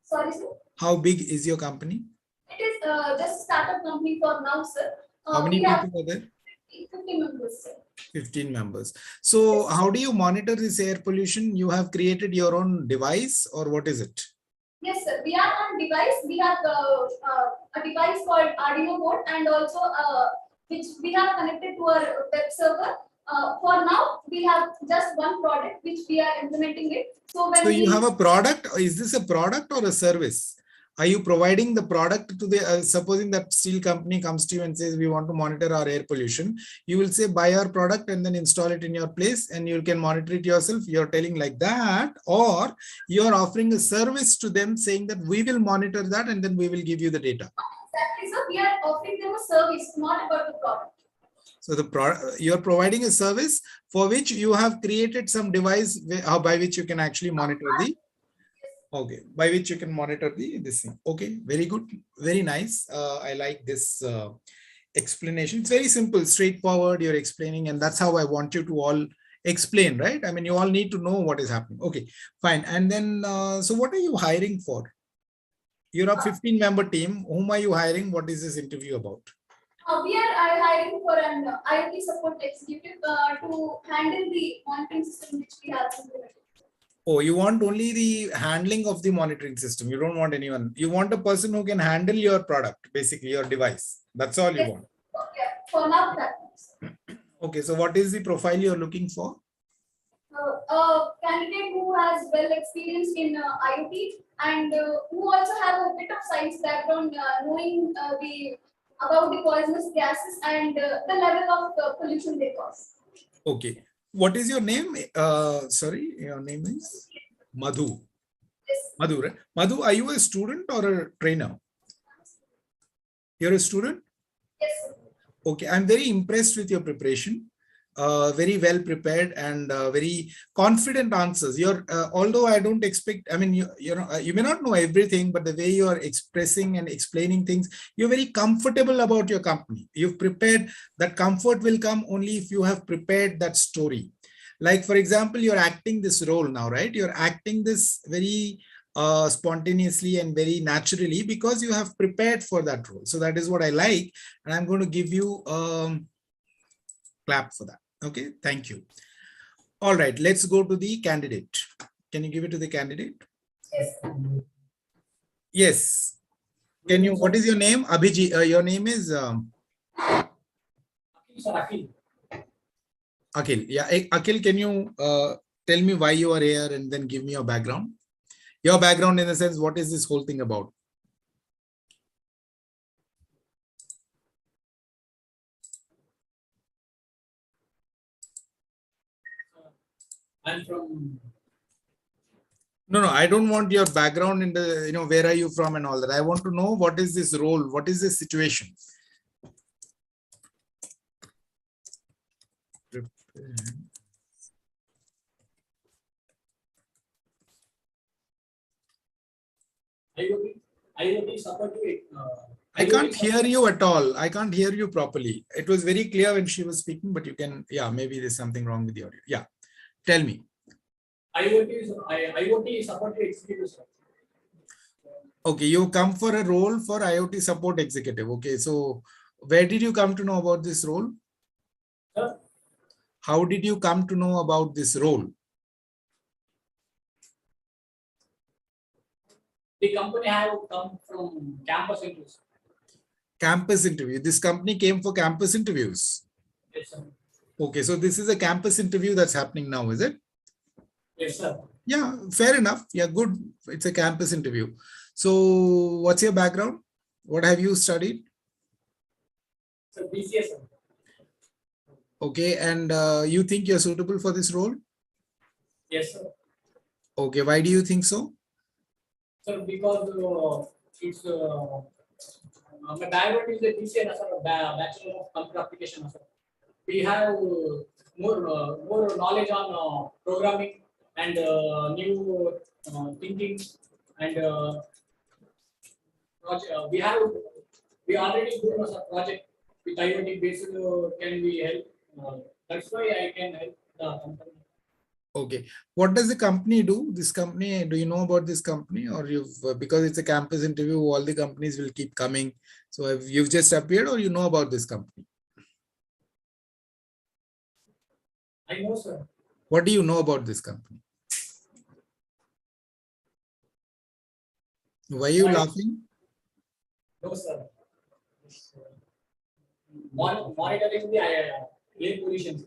S11: Sorry, sir.
S3: How big is your company?
S11: It is just a startup company for now, sir.
S3: How many people are there?
S11: 15 members, sir.
S3: 15 members. So how do you monitor this air pollution? You have created your own device, or what is it?
S11: Yes, sir. We are on device. We have a device called Arduino board, and also which we have connected to our web server. For now, we have just one product which we are implementing it. So when
S3: you have a product. Is this a product or a service? Are you providing the product to the, supposing that steel company comes to you and says, we want to monitor our air pollution. You will say, buy our product and then install it in your place and you can monitor it yourself. You're telling like that, or you're offering a service to them saying that we will monitor that and then we will give you the data.
S11: Exactly, sir. We are offering them a service, not about the product.
S3: So you're providing a service for which you have created some device by which you can actually monitor the by which you can monitor this thing. Okay, very good, very nice. I like this explanation. It's very simple, straightforward. You're explaining, and that's how I want you to all explain, right? I mean, you all need to know what is happening. Okay, fine. And then, so what are you hiring for? You're a 15-member team. Whom are you hiring? What is this interview about?
S11: We are hiring for an IoT support executive to handle the monitoring system which we have implemented.
S3: Oh, you want only the handling of the monitoring system. You don't want anyone. You want a person who can handle your product, basically your device. That's all you want.
S11: Okay, for now that.
S3: Okay, so what is the profile you're looking for?
S11: A candidate who has well experience in IoT and who also have a bit of science background, knowing about the poisonous gases and the level of pollution they cause.
S3: Okay. What is your name? Sorry, your name is Madhu.
S11: Yes.
S3: Madhu, right? Madhu, are you a student or a trainer? You're a student?
S11: Yes.
S3: Okay, I'm very impressed with your preparation. Very well prepared and very confident answers. You're although I don't expect, I mean, you may not know everything, but the way you are expressing and explaining things, you're very comfortable about your company. You've prepared. That comfort will come only if you have prepared that story. Like, for example, you're acting this role now, right? You're acting this very spontaneously and very naturally because you have prepared for that role. So that is what I like, and I'm going to give you clap for that. Okay, thank you. All right, let's go to the candidate. Can you give it to the candidate?
S11: Yes.
S3: Yes. Can you, what is your name? Abhijit, your name is
S15: Akhil.
S3: Akhil. Yeah, Akhil, can you tell me why you are here and then give me your background? Your background in the sense, what is this whole thing about?
S15: I'm from.
S3: No, I don't want your background in the, where are you from and all that. I want to know what is this role? What is this situation?
S15: IoT support to
S3: I can't hear you at all. I can't hear you properly. It was very clear when she was speaking, but you can, yeah, maybe there's something wrong with the audio. Yeah, tell me.
S15: IoT support to executive, sir.
S3: Okay, you come for a role for IoT support executive. Okay, so where did you come to know about this role?
S15: Sir?
S3: How did you come to know about this role?
S15: The company have come from campus interviews.
S3: Campus interview. This company came for campus interviews.
S15: Yes, sir.
S3: Okay, so this is a campus interview that's happening now, is it?
S15: Yes, sir.
S3: Yeah, fair enough. Yeah, good. It's a campus interview. So what's your background? What have you studied?
S15: So BCS, sir.
S3: Okay, and you think you're suitable for this role?
S15: Yes, sir.
S3: Okay, why do you think so?
S15: Sir, because it's my background is a BCS, sir, Bachelor of Computer Application, sir. We have more knowledge on programming and new thinking and project. We already do a project with IoT based. Can we help? That's why I can help the company.
S3: Okay, what does the company do? This company, do you know about this company, or you've because it's a campus interview, all the companies will keep coming. So have you've just appeared, or you know about this company?
S15: I know, sir.
S3: What do you know about this company? Why are you laughing?
S15: No, sir. Monitoring the air pollution.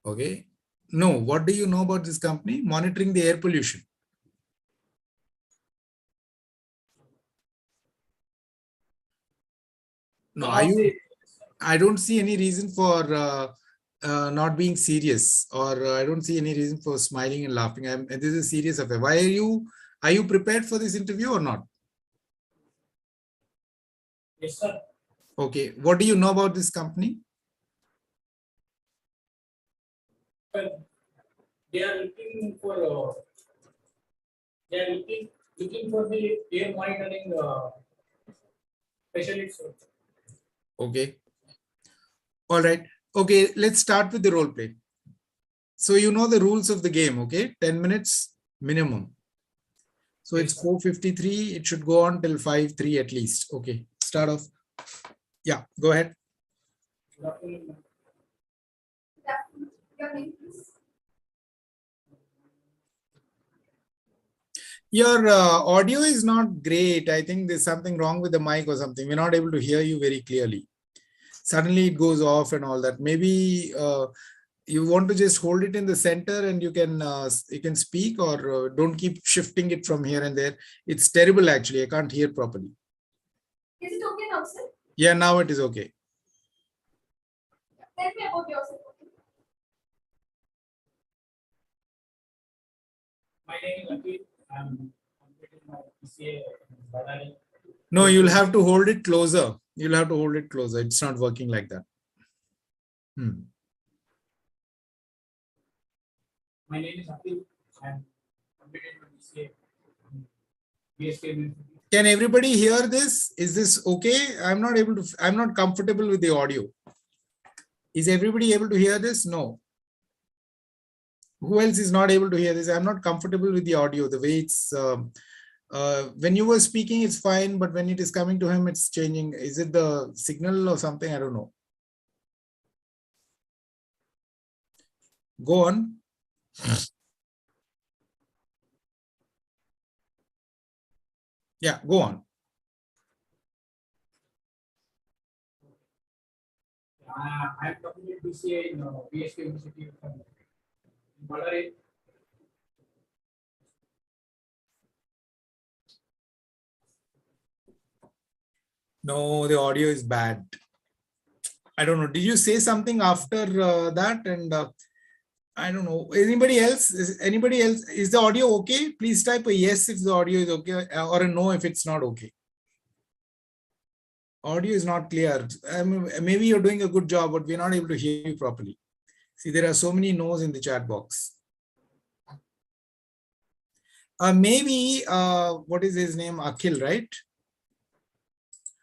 S3: Okay. No, what do you know about this company? Monitoring the air pollution. No, I don't see any reason for not being serious, or I don't see any reason for smiling and laughing. This is a serious affair. Why are you prepared for this interview or not?
S15: Yes, sir.
S3: Okay. What do you know about this company?
S15: Well, they are looking for looking for the air monitoring specialists.
S3: Okay. All right. Okay, let's start with the role play. So you know the rules of the game, okay? 10 minutes minimum. So it's 4:53. It should go on till 5:03 at least. Okay, start off. Yeah, go ahead. Your audio is not great. I think there's something wrong with the mic or something. We're not able to hear you very clearly. Suddenly it goes off and all that. Maybe you want to just hold it in the center and you can speak, or don't keep shifting it from here and there. It's terrible actually. I can't hear properly.
S11: Is it okay now, sir?
S3: Yeah, now it is okay.
S11: Tell me about yourself.
S15: My name is Anil. I'm completing my PCA in Badari.
S3: No, you'll have to hold it closer. You'll have to hold it closer. It's not working like that.
S15: My name is Anil. I'm completing my PCA in BSK.
S3: Can everybody hear this? Is this okay? I'm not comfortable with the audio. Is everybody able to hear this? No. Who else is not able to hear this? I'm not comfortable with the audio. The way it's, when you were speaking, it's fine. But when it is coming to him, it's changing. Is it the signal or something? I don't know. Go on. Yeah, go on.
S15: I'm completing PCA in BSK University in Badari.
S3: No, the audio is bad. I don't know. Did you say something after that? And I don't know. Anybody else? Anybody else? Is the audio okay? Please type a yes if the audio is okay, or a no if it's not okay. Audio is not clear. Maybe you're doing a good job, but we're not able to hear you properly. See, there are so many no's in the chat box. Maybe, what is his name? Akhil, right?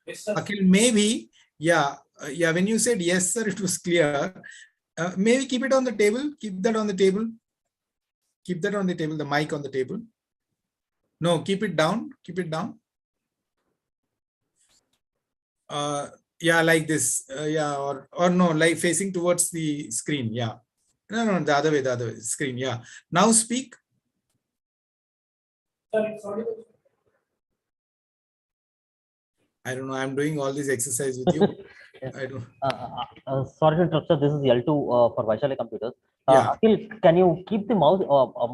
S15: Yes, sir.
S3: Akhil, maybe. Yeah. Yeah. When you said yes, sir, it was clear. Maybe keep it on the table. Keep that on the table. Keep that on the table. The mic on the table. No, keep it down. Keep it down. Yeah, like this. Yeah, or no, like facing towards the screen. Yeah. No, the other way, screen. Yeah. Now speak.
S15: Sorry.
S3: I don't know. I'm doing all this exercise with you. I don't.
S16: Sorry to interrupt, sir. This is L2 for Vaishali Computers.
S3: Yeah.
S16: Akhil, can you keep the mouse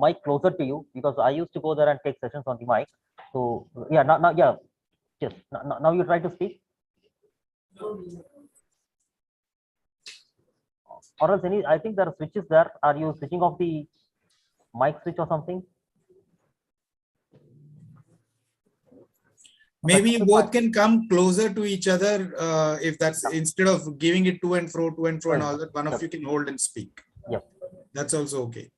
S16: mic closer to you? Because I used to go there and take sessions on the mic. So yeah, now yeah, yes. Now you try to speak. Or else I think there are switches there. Are you switching off the mic switch or something?
S3: Maybe you both can come closer to each other if that's instead of giving it to and fro and all that, one of you can hold and speak.
S16: Yep.
S3: That's also okay.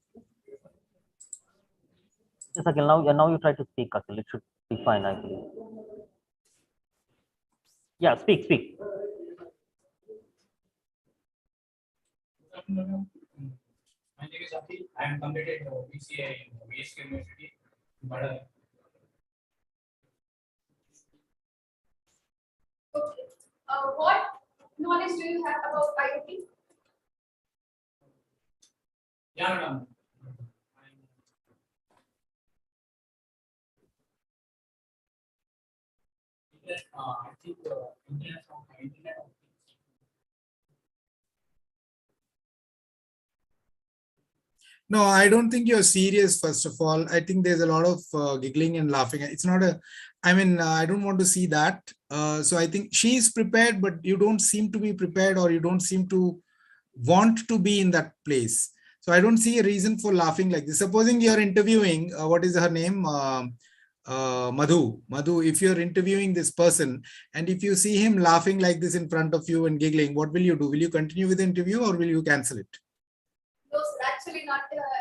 S16: Yes, Akhil, now you try to speak, Akhil. It should be fine, I believe. Yeah, speak.
S15: My name is Akhil. I am completed BCA in VSK University.
S11: Okay. What knowledge do you have about IoT?
S15: Yeah, madam. I think Internet of Things.
S3: No, I don't think you're serious, first of all. I think there's a lot of giggling and laughing. It's not I don't want to see that. So I think she's prepared, but you don't seem to be prepared, or you don't seem to want to be in that place. So I don't see a reason for laughing like this. Supposing you're interviewing, what is her name? Madhu, if you're interviewing this person and if you see him laughing like this in front of you and giggling, what will you do? Will you continue with the interview or will you cancel it?
S11: No, sir, actually not.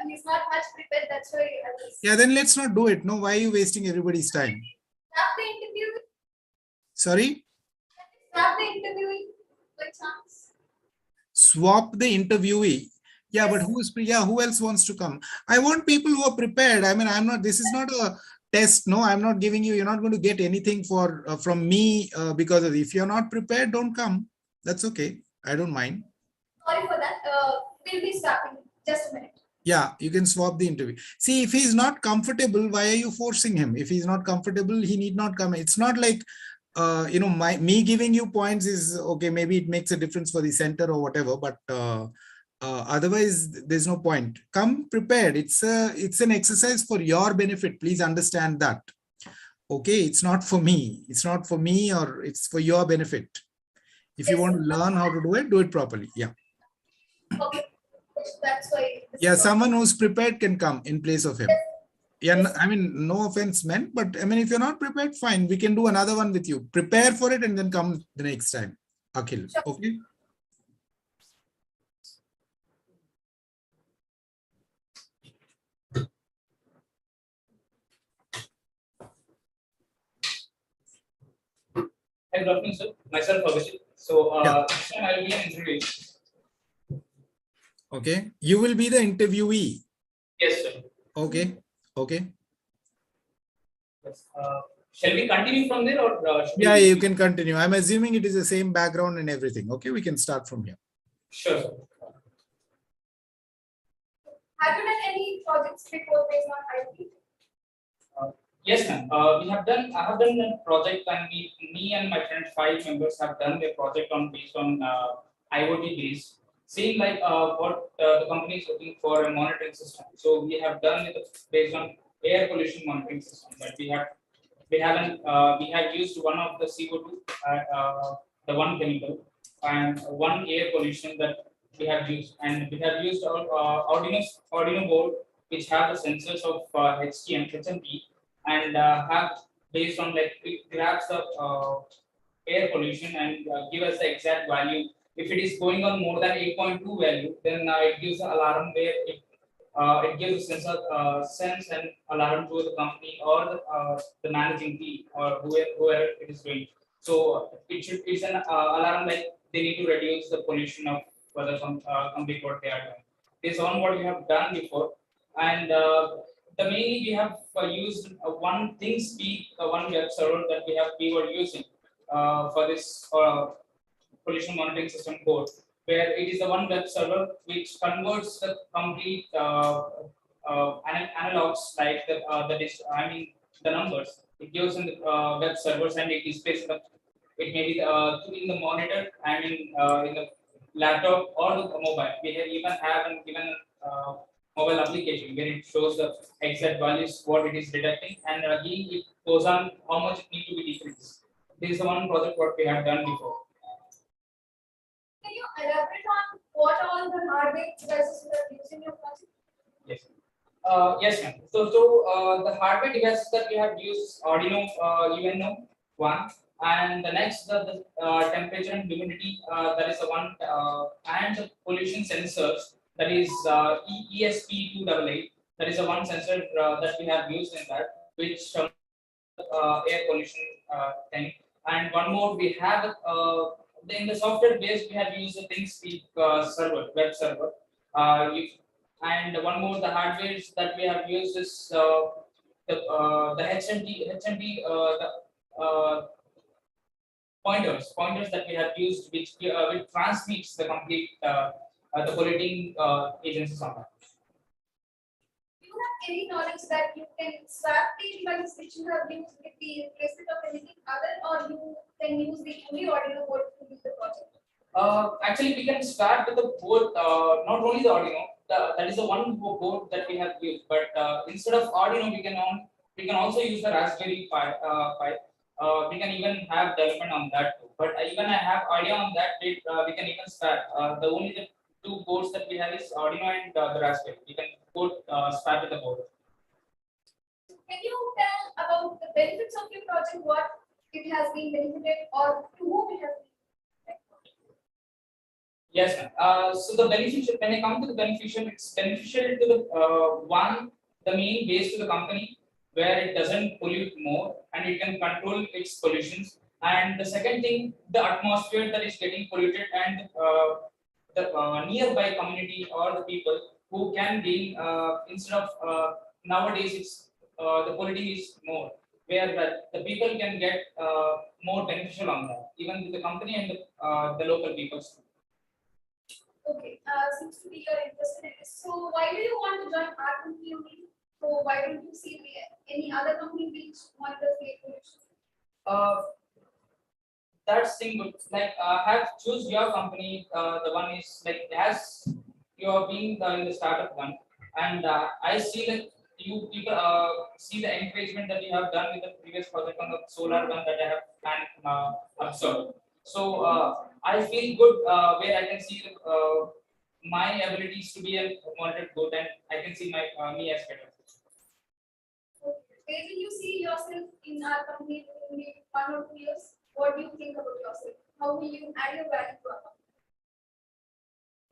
S11: He's not much prepared. That's why I was.
S3: Yeah, then let's not do it. No, why are you wasting everybody's time?
S11: Stop the interview.
S3: Sorry?
S11: Stop the interview by chance.
S3: Swap the interviewee. Yeah, but who else wants to come? I want people who are prepared. I mean, this is not a test. No, I'm not giving you, you're not going to get anything from me because of, if you're not prepared, don't come. That's okay. I don't mind.
S11: Sorry for that. We'll be stopping. Just a minute.
S3: Yeah, you can swap the interview. See, if he's not comfortable, why are you forcing him? If he's not comfortable, he need not come. It's not like, me giving you points is okay. Maybe it makes a difference for the center or whatever, but otherwise there's no point. Come prepared. It's an exercise for your benefit. Please understand that. Okay, it's not for me. It's not for me, or it's for your benefit. If you want to learn how to do it properly. Yeah.
S11: Okay. That's why.
S3: Yeah, someone who's prepared can come in place of him. Yeah, I mean, no offense meant, but I mean, if you're not prepared, fine. We can do another one with you. Prepare for it and then come the next time. Akhil, okay?
S15: Hi, good afternoon, sir. Myself, Abhishek. So, I will be an interview.
S3: Okay. You will be the interviewee.
S15: Yes, sir.
S3: Okay. Okay.
S15: Yes. Shall we continue from there, or
S3: yeah, you can continue. I'm assuming it is the same background and everything. Okay, we can start from here.
S15: Sure, sir.
S11: Have you done any projects before based on IoT?
S15: Yes, ma'am. I have done a project, and me and my friends, 5 members, have done a project based on IoT based. Same like what the company is looking for, a monitoring system. So we have done it based on air pollution monitoring system. But we have used one of the CO2, the one chemical, and one air pollution that we have used, and we have used Arduino board, which have the sensors of HMP, and have based on like it grabs the air pollution and give us the exact value. If it is going on more than 8.2 value, then it gives an alarm where
S17: it gives a sense and alarm to the company or the managing team or whoever it is doing. So it's an alarm like they need to reduce the pollution of the complete what they are doing. This is on what we have done before, and the mainly we have used one thing speak one web server that we were using for this pollution monitoring system code, where it is the one web server which converts the complete analogs like the numbers. It gives in the web servers and it displays the, it may be in the monitor, in the laptop or the mobile. We have even have an given mobile application where it shows the exact values what it is detecting, and again it goes on how much it need to be decreased. This is the one project what we have done before.
S11: Can you elaborate on what all the hardware devices you are using in your project?
S17: Yes. Yes, ma'am. So the hardware devices that we have used Arduino UNO one, and the next the temperature and humidity that is the one, and the pollution sensors that is ESP288. That is the one sensor that we have used in that, which air pollution thing. And one more we have in the software base we have used the ThinkSpeak server, web server. And one more the hardware that we have used is the HMD pointers that we have used, which transmits the complete the polluting agencies on that.
S11: Do you have any knowledge that you can swap the devices which you have used with the replacement of anything other, or you can use the only Arduino board to use the project?
S17: Actually, we can start with the board, not only the Arduino. That is the one board that we have used. But instead of Arduino, we can also use the Raspberry Pi. We can even have development on that too. But even I have idea on that. We can even start. The only the two boards that we have is Arduino and the Raspberry. We can start with the board.
S11: Can you tell about the benefits of your project? What it has been benefited, or to whom it has been?
S17: Yes, ma'am. So the beneficial, when I come to the beneficial, it's beneficial to the the main base to the company, where it doesn't pollute more and it can control its pollutions. And the second thing, the atmosphere that is getting polluted, and the nearby community or the people who can gain instead of nowadays it's the polluting is more, where the people can get more beneficial on that, even with the company and the local people.
S11: Okay, seems to be your interest in it. So why do you want to join our company only? So why don't you see any other company which monitors the pollution?
S17: That's thing good. Like have choose your company. The one is like as you are being in the startup one, and I see that you people see the encouragement that you have done with the previous project on the solar one that I have observed. So I feel good where I can see my abilities to be a monitored good, and I can see my me as better.
S11: Where will you see yourself in our company in maybe 1 or 2 years? What do you think about yourself? How will you add your value to our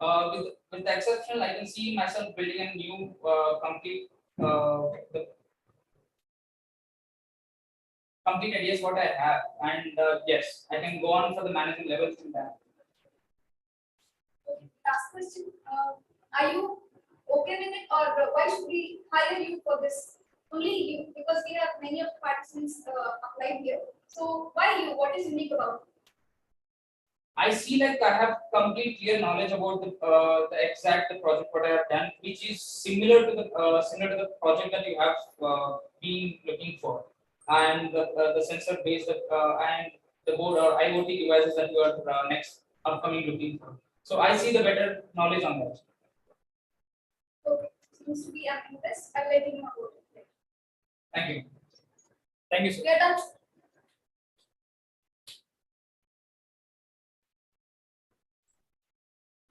S11: company?
S17: With the exception, I can see myself building a new complete complete ideas what I have, and yes, I can go on for the managing levels in that.
S11: Okay, last question. Are you okay with it, or why should we hire you for this? Only you, because we have many of the participants applied here. So why you? What is unique about it?
S17: I see like I have complete clear knowledge about the exact project what I have done, which is similar to the project that you have been looking for, and the sensor based and the board or IoT devices that you are next upcoming looking for. So I see the better knowledge on that.
S11: Okay, seems to be an interest. I'll let you know about it.
S17: Thank you. Thank you, sir.
S11: We are done.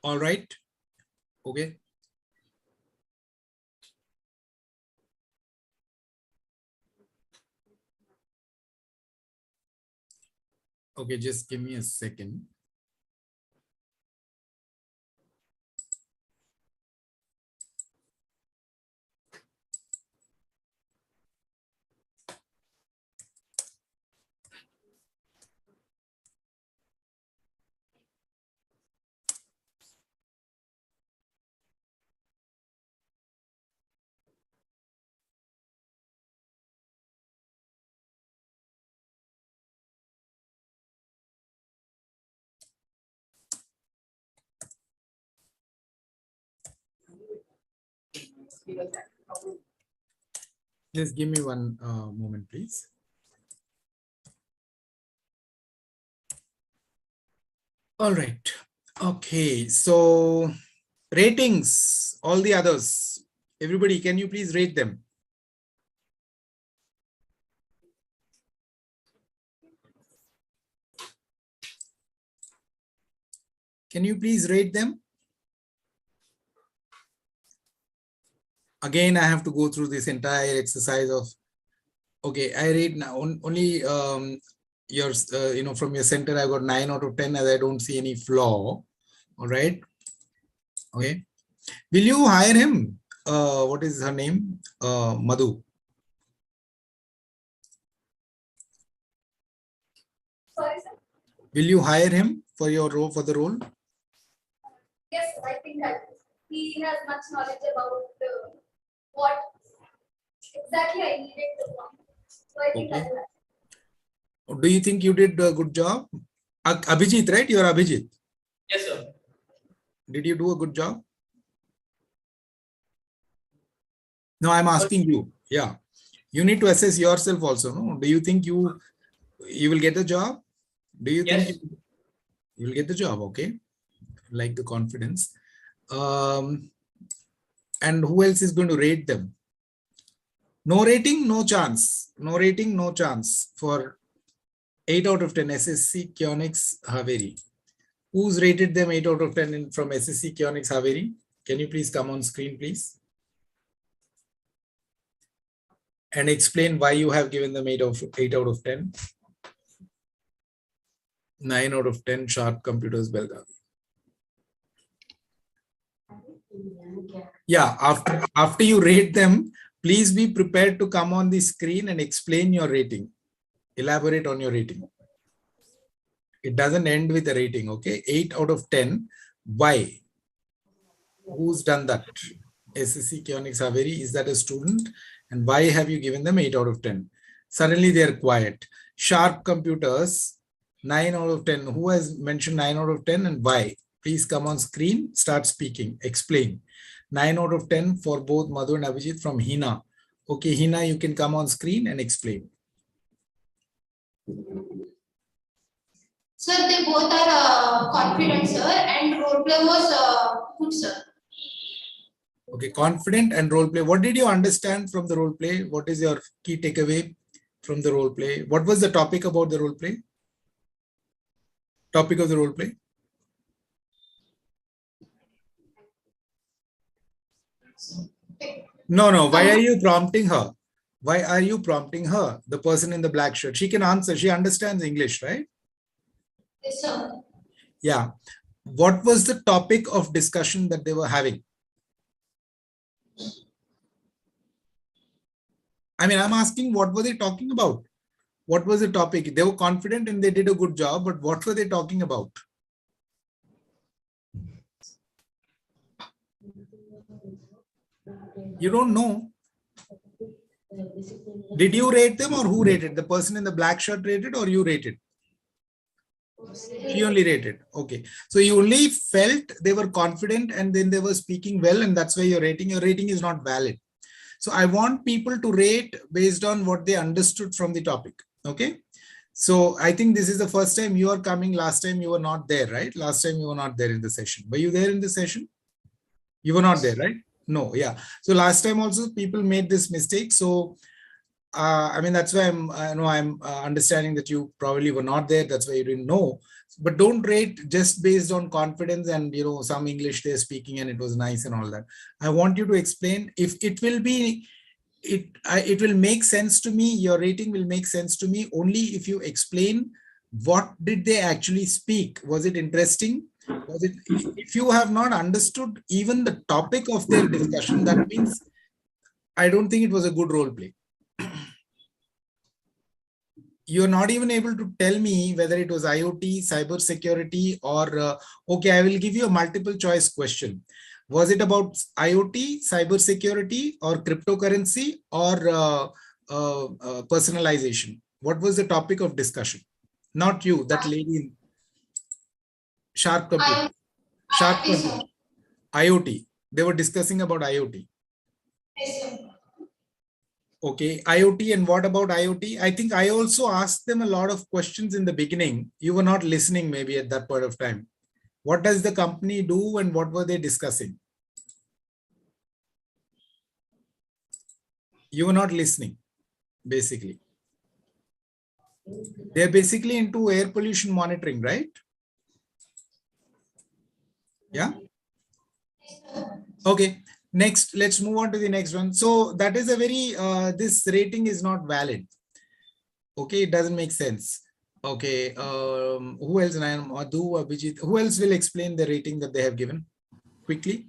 S3: All right. Okay. Okay, just give me a second. Just give me one moment, please. All right. Okay. So ratings, all the others. Everybody, can you please rate them? Can you please rate them? Again, I have to go through this entire exercise of, okay, I rate now only yours, from your center, I got 9 out of 10 as I don't see any flaw. All right. Okay. Will you hire him? What is her name? Madhu.
S11: Sorry, sir.
S3: Will you hire him for your role, for the role?
S11: Yes, I think he has much knowledge about what exactly I needed to know. So I think I will.
S3: Do you think you did a good job? Abhijit, right? You're Abhijit.
S17: Yes, sir.
S3: Did you do a good job? No, I'm asking you. Yeah. You need to assess yourself also. No? Do you think you will get the job? Do you think you will get the job? Okay. Like the confidence. And who else is going to rate them? No rating, no chance. No rating, no chance for 8 out of 10 SSC Kionics Haveri. Who's rated them 8 out of 10 from SSC Kionics Haveri? Can you please come on screen, please? And explain why you have given them 8 out of 10. 9 out of 10 Sharp Computers Belgavi. Yeah, after you rate them, please be prepared to come on the screen and explain your rating. Elaborate on your rating. It doesn't end with a rating, okay? 8 out of 10. Why? Who's done that? SSC Kionics Haveri, is that a student? And why have you given them 8 out of 10? Suddenly they are quiet. Sharp Computers, 9 out of 10. Who has mentioned 9 out of 10 and why? Please come on screen, start speaking, explain. 9 out of 10 for both Madhu and Abhijit from Hina. Okay, Hina, you can come on screen and explain.
S11: Sir, they both are confident, sir, and role play was good, sir.
S3: Okay, confident and role play. What did you understand from the role play? What is your key takeaway from the role play? What was the topic about the role play? Topic of the role play? No. Why are you prompting her? Why are you prompting her? The person in the black shirt. She can answer. She understands English, right?
S11: Yes, sir.
S3: Yeah. What was the topic of discussion that they were having? I mean, I'm asking, what were they talking about? What was the topic? They were confident and they did a good job, but what were they talking about? You don't know. Did you rate them or who rated? The person in the black shirt rated or you rated? She only rated. Okay. So you only felt they were confident and then they were speaking well, and that's why your rating is not valid. So I want people to rate based on what they understood from the topic. Okay. So I think this is the first time you are coming. Last time you were not there, right? Last time you were not there in the session. Were you there in the session? You were not there, right? No. Yeah. So last time also people made this mistake. So I mean, that's why I'm understanding that you probably were not there. That's why you didn't know. But don't rate just based on confidence and, some English they're speaking and it was nice and all that. I want you to explain if it will be, it will make sense to me. Your rating will make sense to me only if you explain what did they actually speak. Was it interesting? Was it, if you have not understood even the topic of their discussion, that means I don't think it was a good role play. You're not even able to tell me whether it was IoT, cyber security, or okay, I will give you a multiple choice question. Was it about IoT, cyber security, or cryptocurrency, or personalization? What was the topic of discussion? Not you, that lady in Sharp Computer. Sharp Computer. IoT. They were discussing about IoT.
S11: Yes, sir.
S3: Okay, IoT, and what about IoT? I think I also asked them a lot of questions in the beginning. You were not listening maybe at that point of time. What does the company do and what were they discussing? You were not listening, basically. They're basically into air pollution monitoring, right? Yeah. Okay. Next, let's move on to the next one. So that is a very, this rating is not valid. Okay, it doesn't make sense. Okay, who else? Madhu, Abhijit, who else will explain the rating that they have given quickly?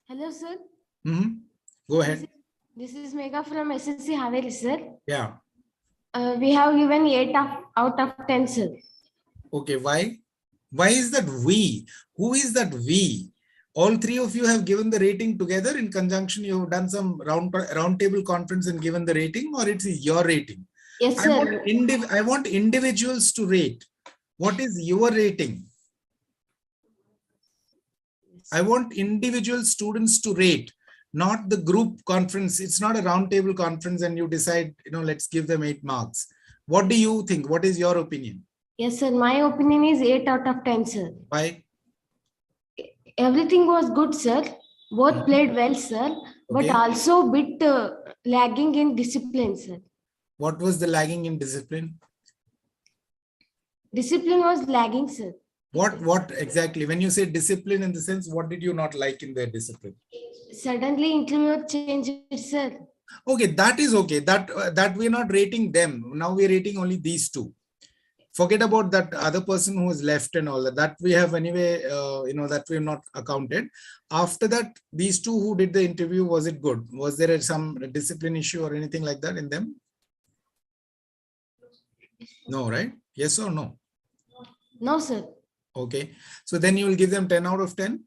S13: Hello, sir.
S3: Go ahead.
S13: This is Megha from SSC Haveri, sir.
S3: Yeah.
S13: We have given 8 out of 10, sir.
S3: Okay, why? Why is that we? Who is that we? All three of you have given the rating together in conjunction. You have done some round table conference and given the rating, or it's your rating?
S13: Yes, sir.
S3: I want individuals to rate. What is your rating? I want individual students to rate, not the group conference. It's not a round table conference and you decide, let's give them 8 marks. What do you think? What is your opinion?
S13: Yes, sir. My opinion is 8 out of 10, sir.
S3: Why?
S13: Everything was good, sir. Both played well, sir. But also bit lagging in discipline, sir.
S3: What was the lagging in discipline?
S13: Discipline was lagging, sir.
S3: What exactly? When you say discipline, in the sense, what did you not like in their discipline?
S13: Suddenly interviewer changed, sir.
S3: Okay, that is okay. That we're not rating them. Now we're rating only these two. Forget about that other person who is left and all that. That we have anyway, that we have not accounted. After that, these two who did the interview, was it good? Was there some discipline issue or anything like that in them? No, right? Yes or no?
S13: No, sir.
S3: Okay. So then you will give them 10 out of 10?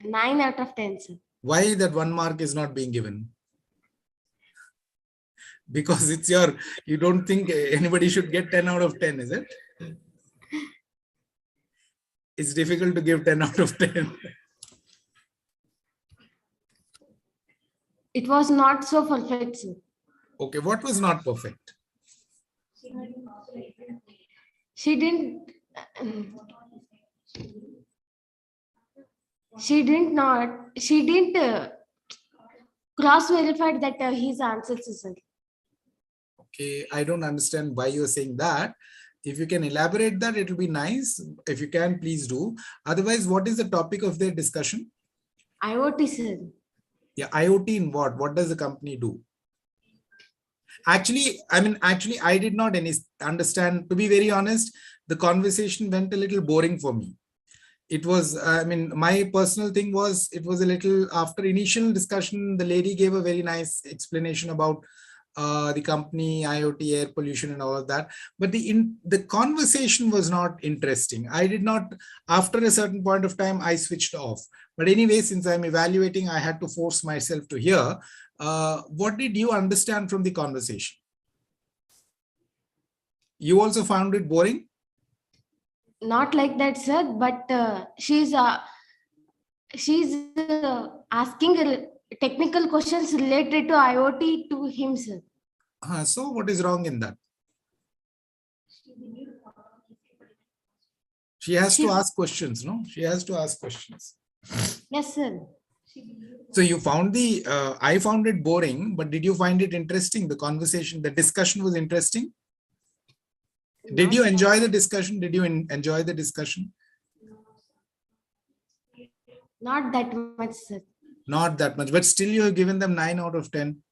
S13: 9 out of 10, sir.
S3: Why that 1 mark is not being given? Because it's you don't think anybody should get 10 out of 10, is it? It's difficult to give 10 out of 10.
S13: It was not so perfect, sir.
S3: Okay, what was not perfect?
S13: She didn't cross-verify that his answers, sir.
S3: Okay, I don't understand why you're saying that. If you can elaborate that, it will be nice. If you can, please do. Otherwise, what is the topic of their discussion?
S13: IoT, sir.
S3: Yeah, IoT in what? What does the company do? Actually, I did not understand. To be very honest, the conversation went a little boring for me. It was, my personal thing was, it was a little, after initial discussion, the lady gave a very nice explanation about the company, IoT, air pollution and all of that. But the conversation was not interesting. I did not, after a certain point of time, I switched off. But anyway, since I'm evaluating, I had to force myself to hear. What did you understand from the conversation? You also found it boring?
S13: Not like that, sir, but she's asking technical questions related to IoT to him, sir.
S3: So what is wrong in that? She has to ask questions, no? She has to ask questions.
S13: Yes, sir.
S3: So you found I found it boring, but did you find it interesting? The conversation, the discussion was interesting? Did you enjoy the discussion? Did you enjoy the discussion?
S13: Not that much, sir.
S3: Not that much, but still you have given them 9 out of 10.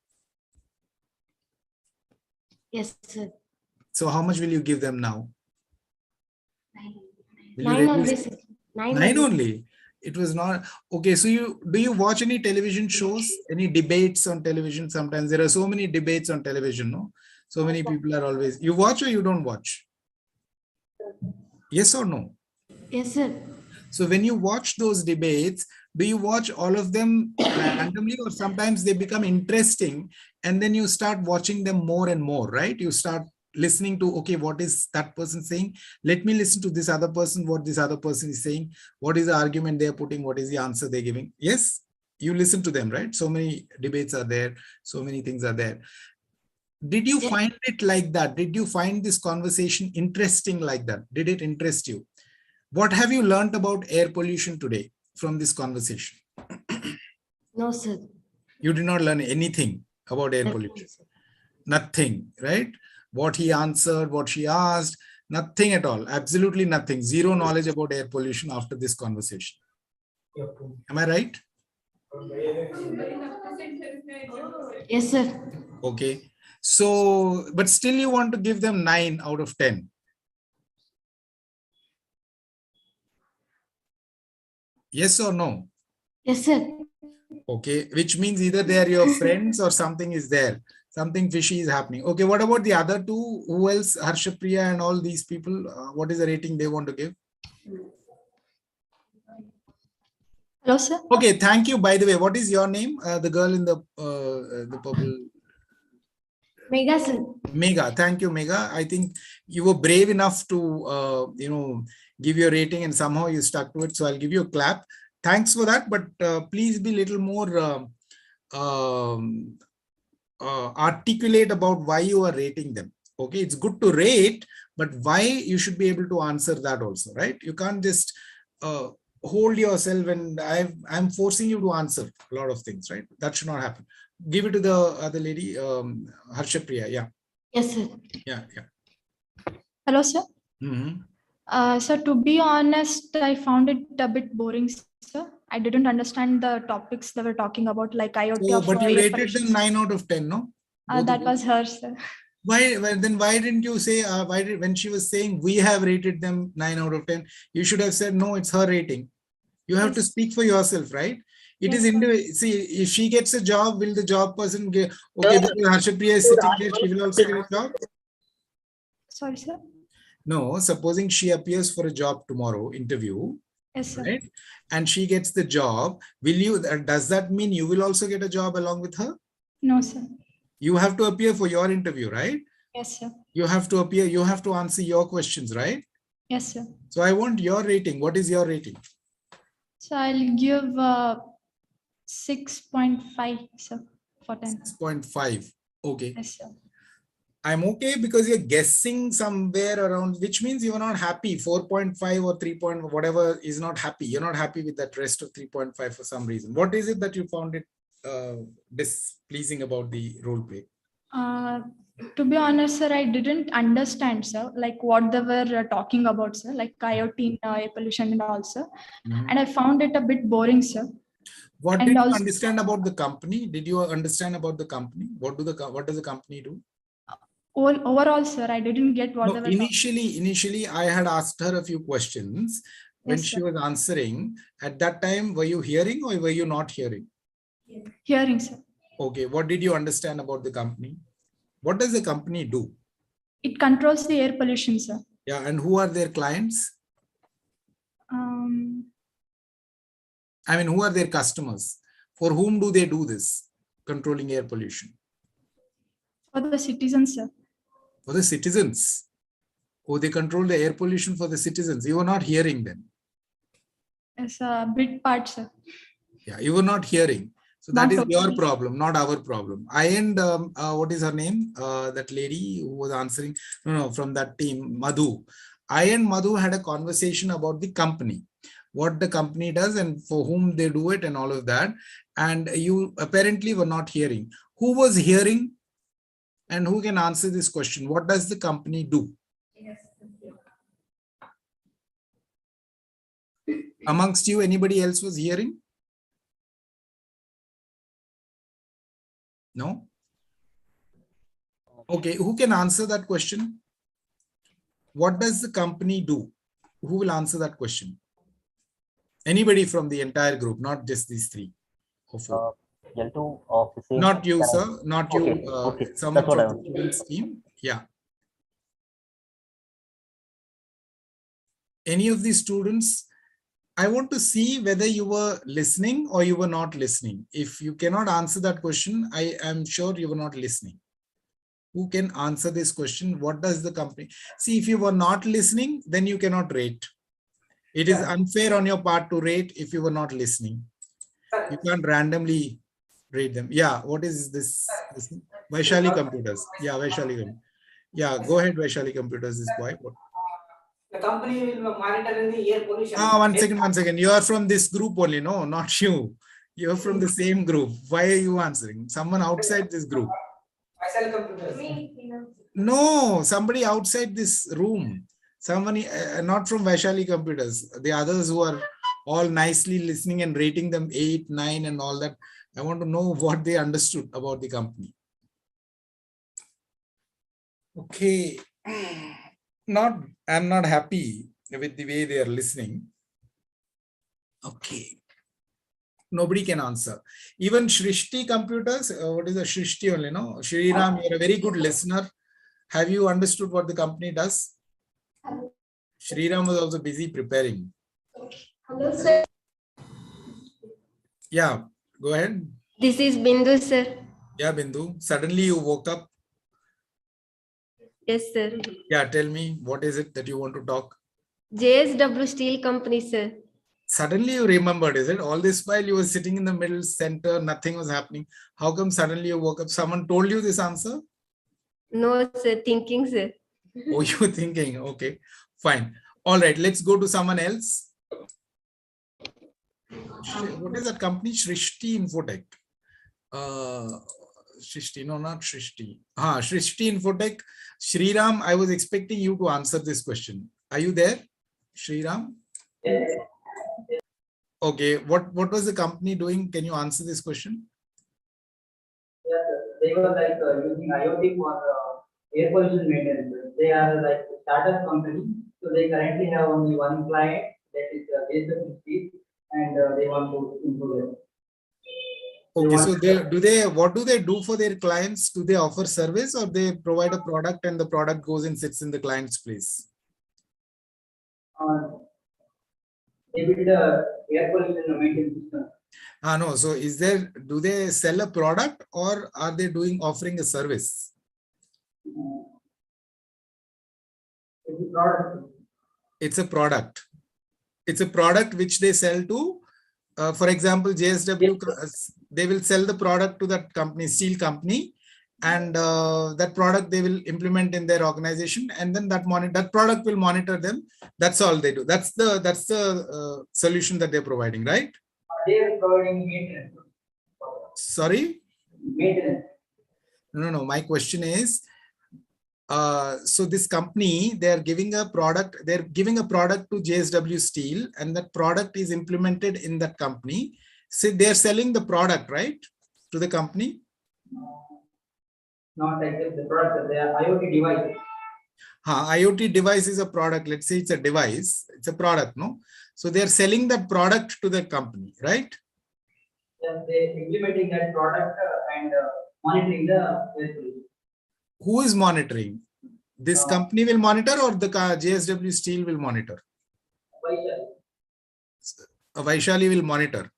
S13: Yes, sir.
S3: So how much will you give them now?
S13: 9 only, sir.
S3: 9 only. It was not okay. So do you watch any television shows, any debates on television? Sometimes there are so many debates on television, no? So many people are always, you watch or you don't watch? Yes or no?
S13: Yes, sir.
S3: So when you watch those debates, do you watch all of them randomly, or sometimes they become interesting and then you start watching them more and more, right? You start listening to, okay, what is that person saying? Let me listen to this other person, what this other person is saying. What is the argument they're putting? What is the answer they're giving? Yes? You listen to them, right? So many debates are there. So many things are there. Did you find it like that? Did you find this conversation interesting like that? Did it interest you? What have you learned about air pollution today from this conversation?
S1: No, sir.
S3: You did not learn anything about air pollution. Nothing, right? What he answered, what she asked, nothing at all. Absolutely nothing. Zero knowledge about air pollution after this conversation. Am I right?
S1: Yes, sir.
S3: Okay. So, but still you want to give them 9 out of 10. Yes or no?
S1: Yes, sir.
S3: Okay, which means either they are your friends or something is there. Something fishy is happening. Okay, what about the other two? Who else? Harshapriya and all these people. What is the rating they want to give?
S4: Hello, sir.
S3: Okay, thank you. By the way, what is your name? The girl in the purple.
S1: Mega, sir.
S3: Mega. Thank you, Mega. I think you were brave enough to, give your rating and somehow you stuck to it. So I'll give you a clap. Thanks for that. But please be a little more articulate about why you are rating them. Okay, it's good to rate, but why you should be able to answer that also, right? You can't just hold yourself and I'm forcing you to answer a lot of things, right? That should not happen. Give it to the other lady, Harshapriya. Yeah.
S1: Yes, sir.
S3: Yeah.
S4: Hello, sir. So to be honest, I found it a bit boring, sir. I didn't understand the topics they were talking about, like IoT.
S3: So, but you rated them 9 out of 10, no?
S4: That was her, sir.
S3: Why didn't you say, when she was saying we have rated them 9 out of 10, you should have said, no, it's her rating. You have to speak for yourself, right? It is see, if she gets a job, will the job person get, okay, because Harshapriya is sitting there, she will also get a job?
S4: Sorry, sir.
S3: No, supposing she appears for a job tomorrow, interview,
S4: yes, sir.
S3: Right? And she gets the job, will you, does that mean you will also get a job along with her?
S4: No, sir.
S3: You have to appear for your interview, right?
S4: Yes, sir.
S3: You have to appear, you have to answer your questions, right?
S4: Yes, sir.
S3: So I want your rating. What is your rating?
S4: So I'll give 6.5, sir, for 10.
S3: 6.5. Okay.
S4: Yes, sir.
S3: I'm okay because you're guessing somewhere around, which means you're not happy. 4.5 or 3. Whatever is not happy. You're not happy with that rest of 3.5 for some reason. What is it that you found it displeasing about the role play?
S4: To be honest, sir, I didn't understand, sir, like what they were talking about, sir, like IoT, air pollution and all, sir. And I found it a bit boring, sir.
S3: What did you understand about the company? Did you understand about the company? What does the company do?
S4: Overall, sir, I didn't get what they were
S3: initially, I had asked her a few questions. When she was answering, at that time, were you hearing or were you not hearing?
S4: Hearing, sir.
S3: Okay, what did you understand about the company? What does the company do?
S4: It controls the air pollution, sir.
S3: Yeah, and who are their clients? I mean, who are their customers? For whom do they do this, controlling air pollution?
S4: For the citizens, sir.
S3: For the citizens. Oh, they control the air pollution for the citizens. You were not hearing them.
S4: It's a bit part, sir.
S3: Yeah, you were not hearing. So that is your problem, not our problem. What is her name? That lady who was answering, no, from that team, Madhu. I and Madhu had a conversation about the company, what the company does and for whom they do it and all of that. And you apparently were not hearing. Who was hearing and who can answer this question? What does the company do? Amongst you, anybody else was hearing? No? Okay, who can answer that question? What does the company do? Who will answer that question? Anybody from the entire group, not just these three or four. Not you, sir. Not you. Someone from the students team. Yeah. Any of these students? I want to see whether you were listening or you were not listening. If you cannot answer that question, I am sure you were not listening. Who can answer this question? What does the company? See, if you were not listening, then you cannot rate. It is unfair on your part to rate if you were not listening. You can't randomly rate them. Yeah, what is this? Vaishali Computers. Yeah, Vaishali. Yeah, go ahead, Vaishali Computers. This boy. What?
S15: The company will monitor the air pollution.
S3: One second. You are from this group only, no, not you. You're from the same group. Why are you answering? Someone outside this group.
S15: Vaishali Computers.
S3: No, somebody outside this room. Somebody not from Vaishali Computers. The others who are all nicely listening and rating them 8, 9 and all that. I want to know what they understood about the company. Okay. I'm not happy with the way they are listening. Okay. Nobody can answer. Even Shrishti Computers, what is a Shrishti only, no? Shriram, you're a very good listener. Have you understood what the company does? Shriram was also busy preparing.
S18: Hello, sir.
S3: Yeah, go ahead.
S18: This is Bindu, sir.
S3: Yeah, Bindu. Suddenly you woke up.
S18: Yes, sir.
S3: Yeah, tell me, what is it that you want to talk?
S18: JSW Steel Company, sir.
S3: Suddenly you remembered, is it? All this while you were sitting in the middle center, nothing was happening. How come suddenly you woke up? Someone told you this answer?
S18: No, sir. Thinking, sir.
S3: Oh, you were thinking. Okay, fine. All right, let's go to someone else. What is that company? Shrishti Infotech. Shrishti, no, not Shrishti. Shrishti Infotech. Shriram, I was expecting you to answer this question. Are you there, Shriram?
S15: Yes.
S3: Okay, what was the company doing? Can you answer this question?
S15: Yes, they were like using IoT for air pollution maintenance. They are like a startup company, so they currently have only one client, that is JSW Steel, and they want to improve it.
S3: Okay, so what do they do for their clients? Do they offer service or they provide a product and the product goes and sits in the client's place?
S15: They build a air pollution maintenance system.
S3: No. So do they sell a product or are they offering a service?
S15: It's a product.
S3: It's a product. It's a product which they sell to, for example, JSW, they will sell the product to that company, steel company, and that product they will implement in their organization, and then that product will monitor them. That's all they do. That's the solution that they're providing, right?
S15: They are providing maintenance.
S3: Sorry?
S15: Maintenance.
S3: No. My question is, so this company, they're giving a product to JSW Steel, and that product is implemented in that company. So they're selling the product, right, to the company?
S15: Not like the product, they are IoT device.
S3: IoT device is a product. Let's say it's a device. It's a product, no? So they're selling that product to the company, right?
S15: Yes, they're implementing that product and monitoring the air pollution.
S3: Who is monitoring? This company will monitor or the JSW Steel will monitor? Vaishali will monitor.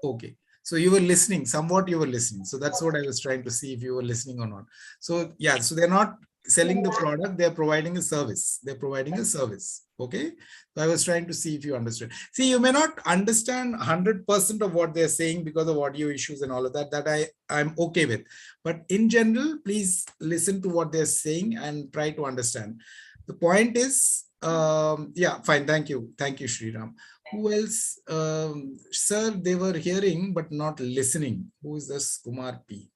S3: Okay. So you were listening, somewhat you were listening. So that's what I was trying to see if you were listening or not. So yeah, so they're not selling the product, they're providing a service. They're providing a service. Okay. So I was trying to see if you understood. See, you may not understand 100% of what they're saying because of audio issues and all of that, I'm okay with. But in general, please listen to what they're saying and try to understand. The point is, yeah, fine. Thank you. Thank you, Shriram. Who else? Sir, they were hearing but not listening. Who is this? Kumar P.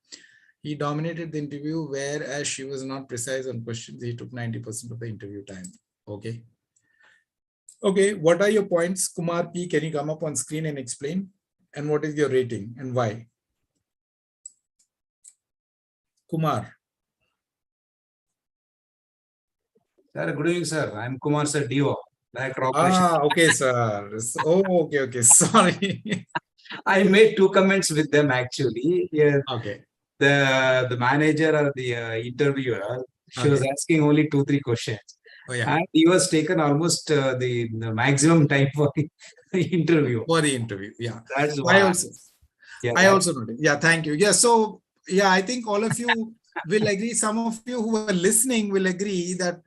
S3: He dominated the interview, whereas she was not precise on questions. He took 90% of the interview time. Okay. Okay, what are your points? Kumar P, can you come up on screen and explain? And what is your rating and why? Kumar.
S19: Sir, good evening, sir. I'm Kumar, sir, DO, Director Operations.
S3: Okay, sir. Oh, okay. Sorry.
S19: I made 2 comments with them actually. Yeah.
S3: Okay.
S19: The manager or the interviewer, she was asking only 2-3 questions.
S3: Oh, yeah.
S19: And he was taken almost the maximum time for the interview.
S3: For the interview, yeah.
S19: That's why.
S3: I also noticed. Yeah, thank you. Yeah, so yeah, I think all of you will agree. Some of you who are listening will agree that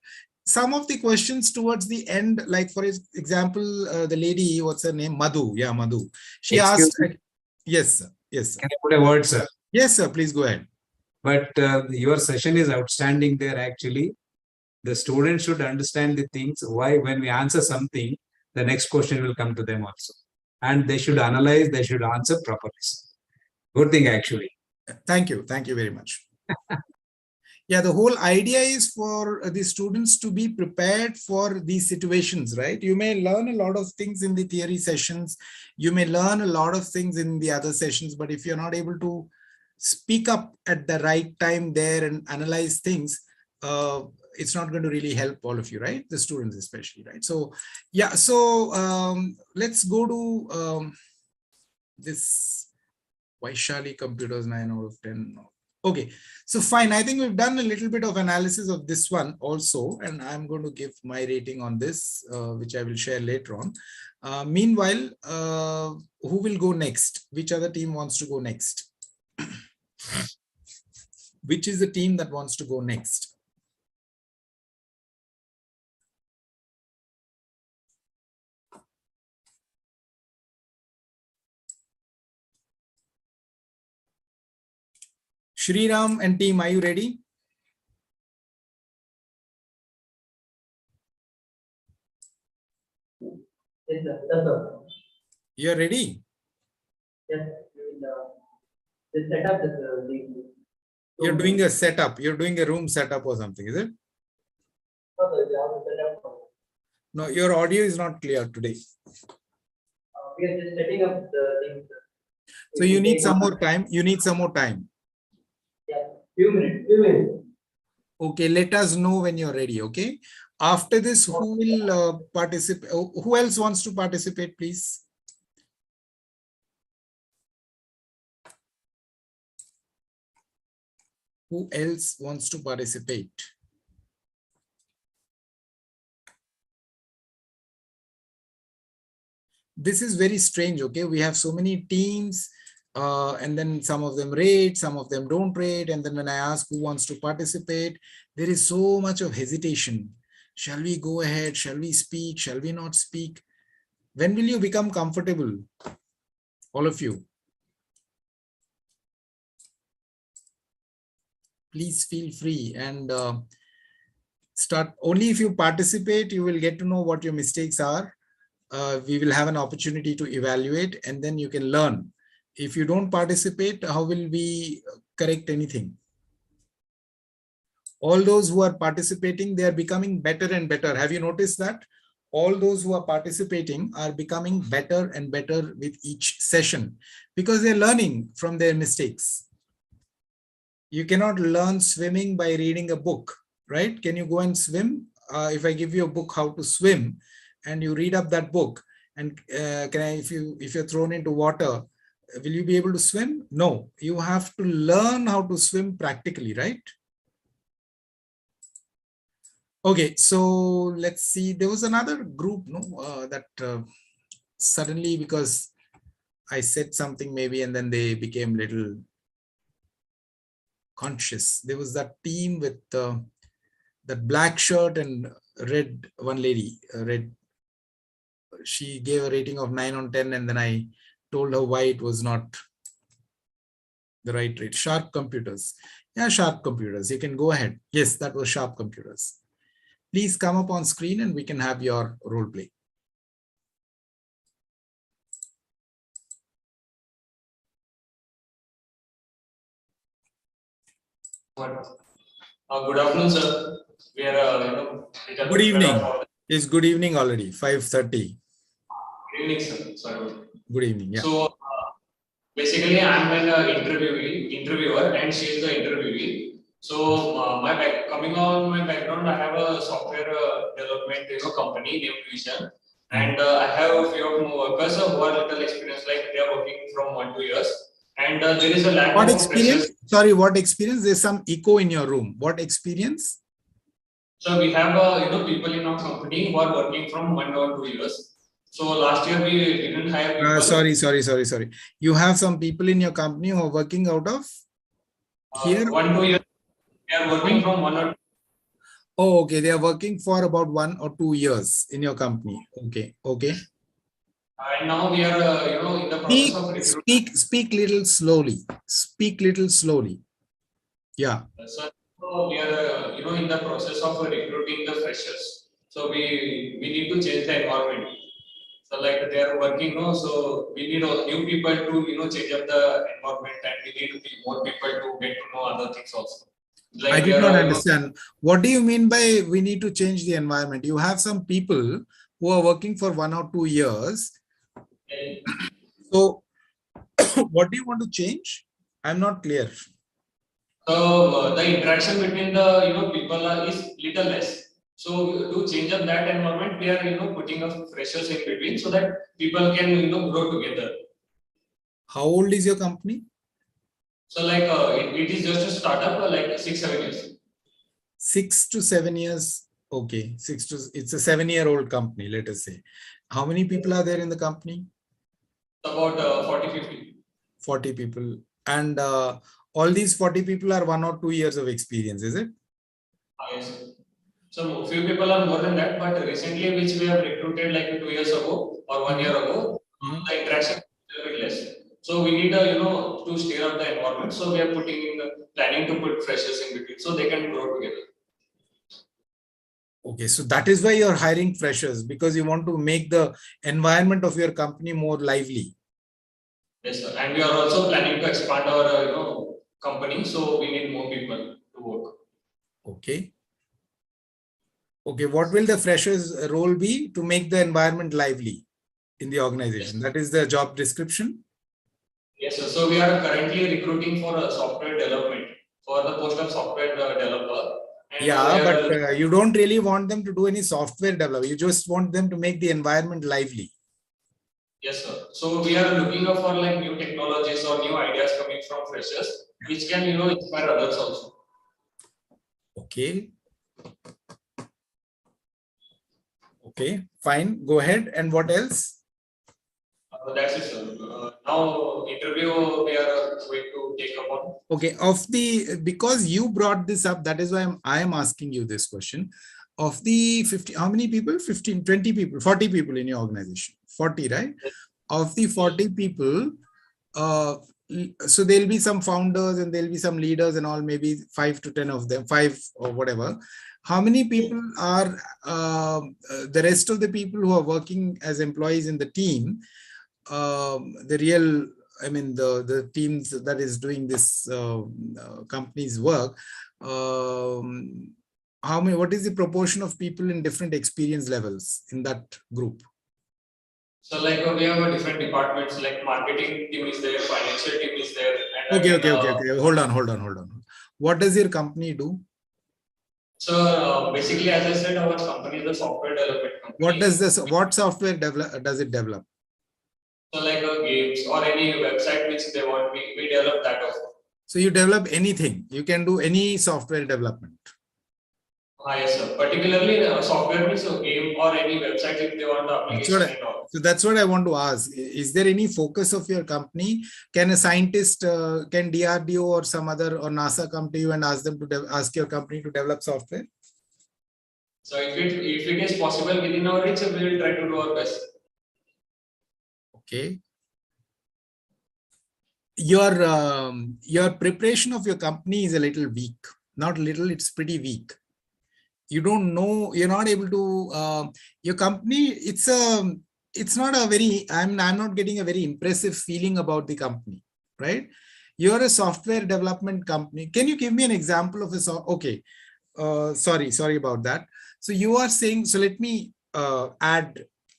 S3: some of the questions towards the end, like for example, the lady, what's her name? Madhu. Yeah, Madhu. She
S19: Excuse
S3: asked,
S19: me?
S3: yes, sir. Yes, sir.
S19: Can I put a word, sir?
S3: Yes, sir. Please go ahead.
S19: But your session is outstanding there, actually. The students should understand the things, why when we answer something, the next question will come to them also. And they should analyze, they should answer properly. Good thing, actually.
S3: Thank you. Thank you very much. Yeah, the whole idea is for the students to be prepared for these situations, right? You may learn a lot of things in the theory sessions. You may learn a lot of things in the other sessions, but if you're not able to speak up at the right time there and analyze things, it's not going to really help all of you, right? The students especially, right? So, yeah, so let's go to this Vaishali Computers 9 out of 10. Okay, so fine. I think we've done a little bit of analysis of this one also, and I'm going to give my rating on this, which I will share later on. Meanwhile, who will go next? Which other team wants to go next? Which is the team that wants to go next? Shriram and team, are you ready?
S2: Yes, sir.
S3: You're ready?
S2: Yes, the setup is
S3: You're doing a setup. You're doing a room setup or something, is it? No, your audio is not clear today.
S2: We are just setting up the things.
S3: So you need some more time. You need some more time.
S2: Yeah, few minutes.
S3: Okay, let us know when you're ready. Okay. After this, who will participate? Who else wants to participate, please? Who else wants to participate? This is very strange. Okay, we have so many teams, and then some of them rate, some of them don't rate, and then when I ask who wants to participate, there is so much of hesitation. Shall we go ahead? Shall we speak? Shall we not speak? When will you become comfortable? All of you. Please feel free and start. Only if you participate, you will get to know what your mistakes are. We will have an opportunity to evaluate, and then you can learn. If you don't participate, how will we correct anything? All those who are participating, they are becoming better and better. Have you noticed that? All those who are participating are becoming better and better with each session because they're learning from their mistakes. You cannot learn swimming by reading a book, right? Can you go and swim? If I give you a book how to swim and you read up that book, and if you're thrown into water, will you be able to swim? No, you have to learn how to swim practically, right? Okay, so let's see. There was another group, that suddenly, because I said something maybe, and then they became little conscious. There was that team with that black shirt and red, one lady, red. She gave a rating of 9 on 10, and then I told her why it was not the right rate. Sharp Computers. Yeah, Sharp Computers. You can go ahead. Yes, that was Sharp Computers. Please come up on screen and we can have your role play.
S7: Good afternoon, sir. We are,
S3: Good evening. It's good evening already, 5:30.
S7: Good evening, sir. Sorry.
S3: Good evening. Yeah.
S7: So basically, I'm an interviewer, and she is the interviewee. So coming on my background, I have a software development company named Vision, and I have a few of my workers who are little experienced, like they are working from 1 to 2 years, and there is a lack
S3: What
S7: of
S3: experience?
S7: freshers.
S3: Sorry, what experience? There's some echo in your room. What experience?
S7: So we have people in our company who are working from 1 or 2 years. So last year we didn't hire people.
S3: Sorry. You have some people in your company who are working out of here?
S7: 1 2 years. They are working from 1 or 2.
S3: Oh, okay. They are working for about 1 or 2 years in your company. Okay. Okay.
S7: And now we are, in the process of recruiting.
S3: Speak little slowly. Speak little slowly. Yeah.
S7: So we are, in the process of recruiting the freshers. So we need to change the environment. So like they are working, no, so we need new people to, change up the environment, and we need more people to get to know other things also. Like
S3: I
S7: we
S3: did
S7: are,
S3: not understand. What do you mean by we need to change the environment? You have some people who are working for 1 or 2 years. So what do you want to change? I'm not clear.
S7: So the interaction between the people is little less. So to change up that environment, we are putting up freshers in between so that people can grow together.
S3: How old is your company?
S7: So like it is just a startup, like 6-7 years.
S3: 6 to 7 years. Okay, it's a 7-year-old company, let us say. How many people are there in the company?
S7: About 40-50.
S3: 40 people. And all these 40 people are 1 or 2 years of experience, is it?
S7: Yes. So few people are more than that, but recently which we have recruited like 2 years ago or 1 year ago, the interaction is a bit less. So we need to stir up the environment. So we are planning to put freshers in between so they can grow together.
S3: Okay, so that is why you're hiring freshers, because you want to make the environment of your company more lively.
S7: Yes, sir. And we are also planning to expand our company, so we need more people to work.
S3: Okay. Okay, what will the freshers role be to make the environment lively in the organization? Yes. That is the job description?
S7: Yes, sir. So we are currently recruiting for software development for the post of software developer. And
S3: yeah, but you don't really want them to do any software development. You just want them to make the environment lively.
S7: Yes, sir. So we are looking for like new technologies or new ideas coming from freshers, which can inspire others also.
S3: Okay. Okay, fine. Go ahead. And what else?
S7: That's it, sir. Now interview we are going to take upon.
S3: Okay, because you brought this up, that is why I am asking you this question. Of the 50, how many people? 15, 20 people, 40 people in your organization. 40, right? Yes. Of the 40 people, so there'll be some founders and there'll be some leaders and all, maybe 5 to 10 of them, 5 or whatever. How many people are the rest of the people who are working as employees in the team? The real, I mean, the teams that is doing this company's work. What is the proportion of people in different experience levels in that group?
S7: So like we have different departments, like marketing team is there, financial team is there. And
S3: okay. Hold on. What does your company do?
S7: So basically, as I said, our company is a software development company.
S3: What software does it develop?
S7: So like games or any website which they want, we develop that also.
S3: So you develop anything. You can do any software development.
S7: Yes, sir. Particularly software means a game or any website if they want the application and all.
S3: So that's what I want to ask. Is there any focus of your company? Can a scientist, can DRDO or some other or NASA come to you and ask them to ask your company to develop software?
S7: So if it is possible within our reach, we will try to do our best.
S3: Okay. Your preparation of your company is a little weak. Not little, it's pretty weak. You don't know, you're not able to, your company, it's not a very, I'm not getting a very impressive feeling about the company, right? You're a software development company. Can you give me an example of okay. Sorry about that. So you are saying, so let me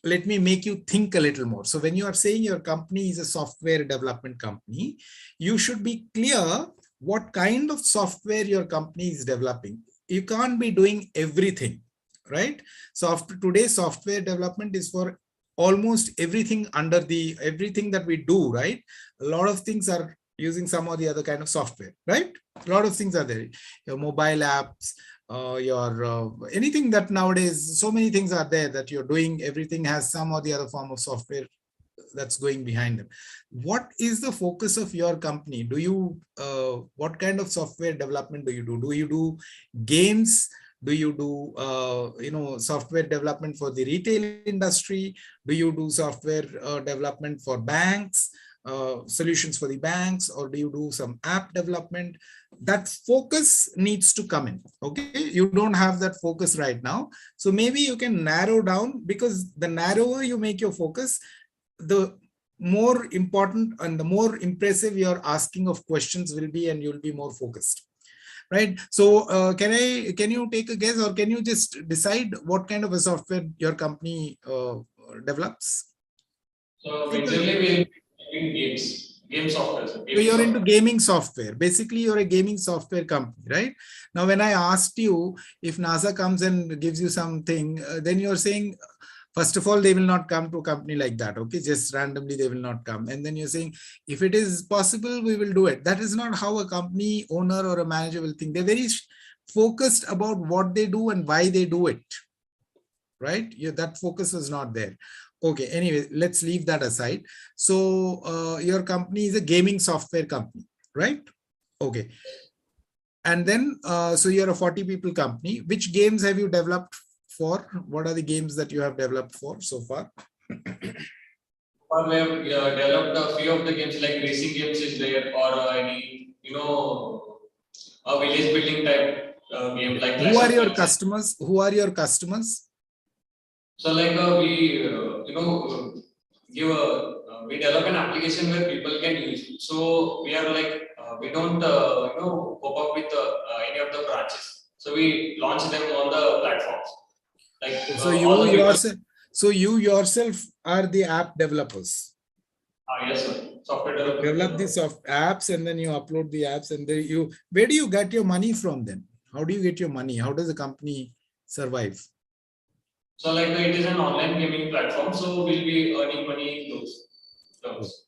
S3: let me make you think a little more. So when you are saying your company is a software development company, you should be clear what kind of software your company is developing. You can't be doing everything, right? So today's software development is for almost everything everything that we do, right? A lot of things are using some or the other kind of software, right? A lot of things are there. Your mobile apps, anything that nowadays, so many things are there that you're doing, everything has some or the other form of software that's going behind them. What is the focus of your company? Do you, what kind of software development do you do? Do you do games? Do you do, software development for the retail industry? Do you do software development for banks, solutions for the banks, or do you do some app development? That focus needs to come in. Okay, you don't have that focus right now. So maybe you can narrow down, because the narrower you make your focus, the more important and the more impressive your asking of questions will be, and you'll be more focused. Right. So can you take a guess, or can you just decide what kind of a software your company develops?
S7: So majorly we'll be in game software.
S3: So you're into gaming software. Basically, you're a gaming software company, right? Now, when I asked you if NASA comes and gives you something, then you're saying, first of all, they will not come to a company like that. Okay, just randomly they will not come. And then you're saying, if it is possible, we will do it. That is not how a company owner or a manager will think. They're very focused about what they do and why they do it. Right? That focus is not there. Okay, anyway, let's leave that aside. So your company is a gaming software company, right? Okay. And then, so you're a 40 people company. Which games have you developed for? What are the games that you have developed for so far?
S7: We have developed a few of the games, like racing games is there, or any, a village building type game like
S3: Who are your customers? Who are your customers?
S7: So like we we develop an application where people can use. So we are like we don't pop up with any of the branches. So we launch them on the platforms. Like
S3: so you yourself are the app developers.
S7: Yes, sir. Software developers.
S3: Develop the soft apps, and then you upload the apps, and then where do you get your money from then? How do you get your money? How does the company survive?
S7: So like it is an online gaming platform, so we'll be earning money in those terms.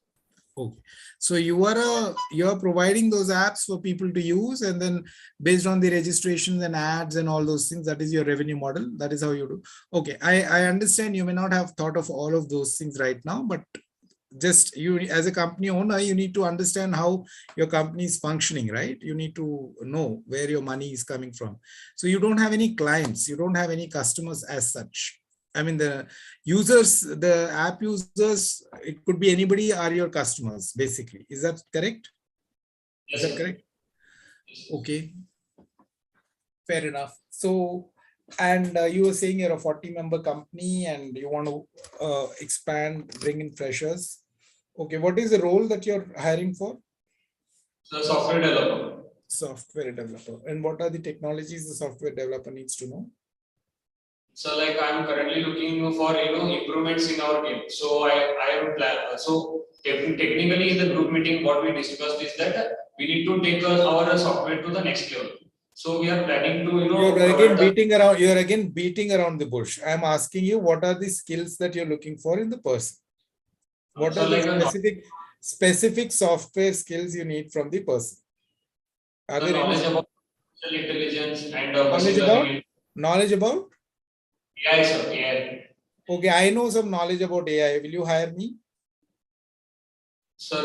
S3: Okay. So you are providing those apps for people to use, and then based on the registrations and ads and all those things, that is your revenue model. That is how you do. Okay, I understand you may not have thought of all of those things right now, but just you as a company owner, you need to understand how your company is functioning, right? You need to know where your money is coming from. So you don't have any clients, you don't have any customers as such. I mean, the users, the app users, it could be anybody, are your customers, basically. Is that correct?
S7: Yes,
S3: is that correct? Okay. Fair enough. So, and you were saying you're a 40-member company and you want to expand, bring in freshers. Okay, what is the role that you're hiring for?
S7: So software developer.
S3: Software developer. And what are the technologies the software developer needs to know?
S7: So like I'm currently looking for improvements in our game. So I have plan. So technically in the group meeting, what we discussed is that we need to take our software to the next level. So we are planning to
S3: You're again beating around the bush. I'm asking you, what are the skills that you're looking for in the person? What are the specific software skills you need from the person? Are there
S7: knowledge
S3: any?
S7: about artificial intelligence and
S3: knowledge about
S7: AI, sir. AI.
S3: Okay, I know some knowledge about AI. Will you hire me?
S7: Sir,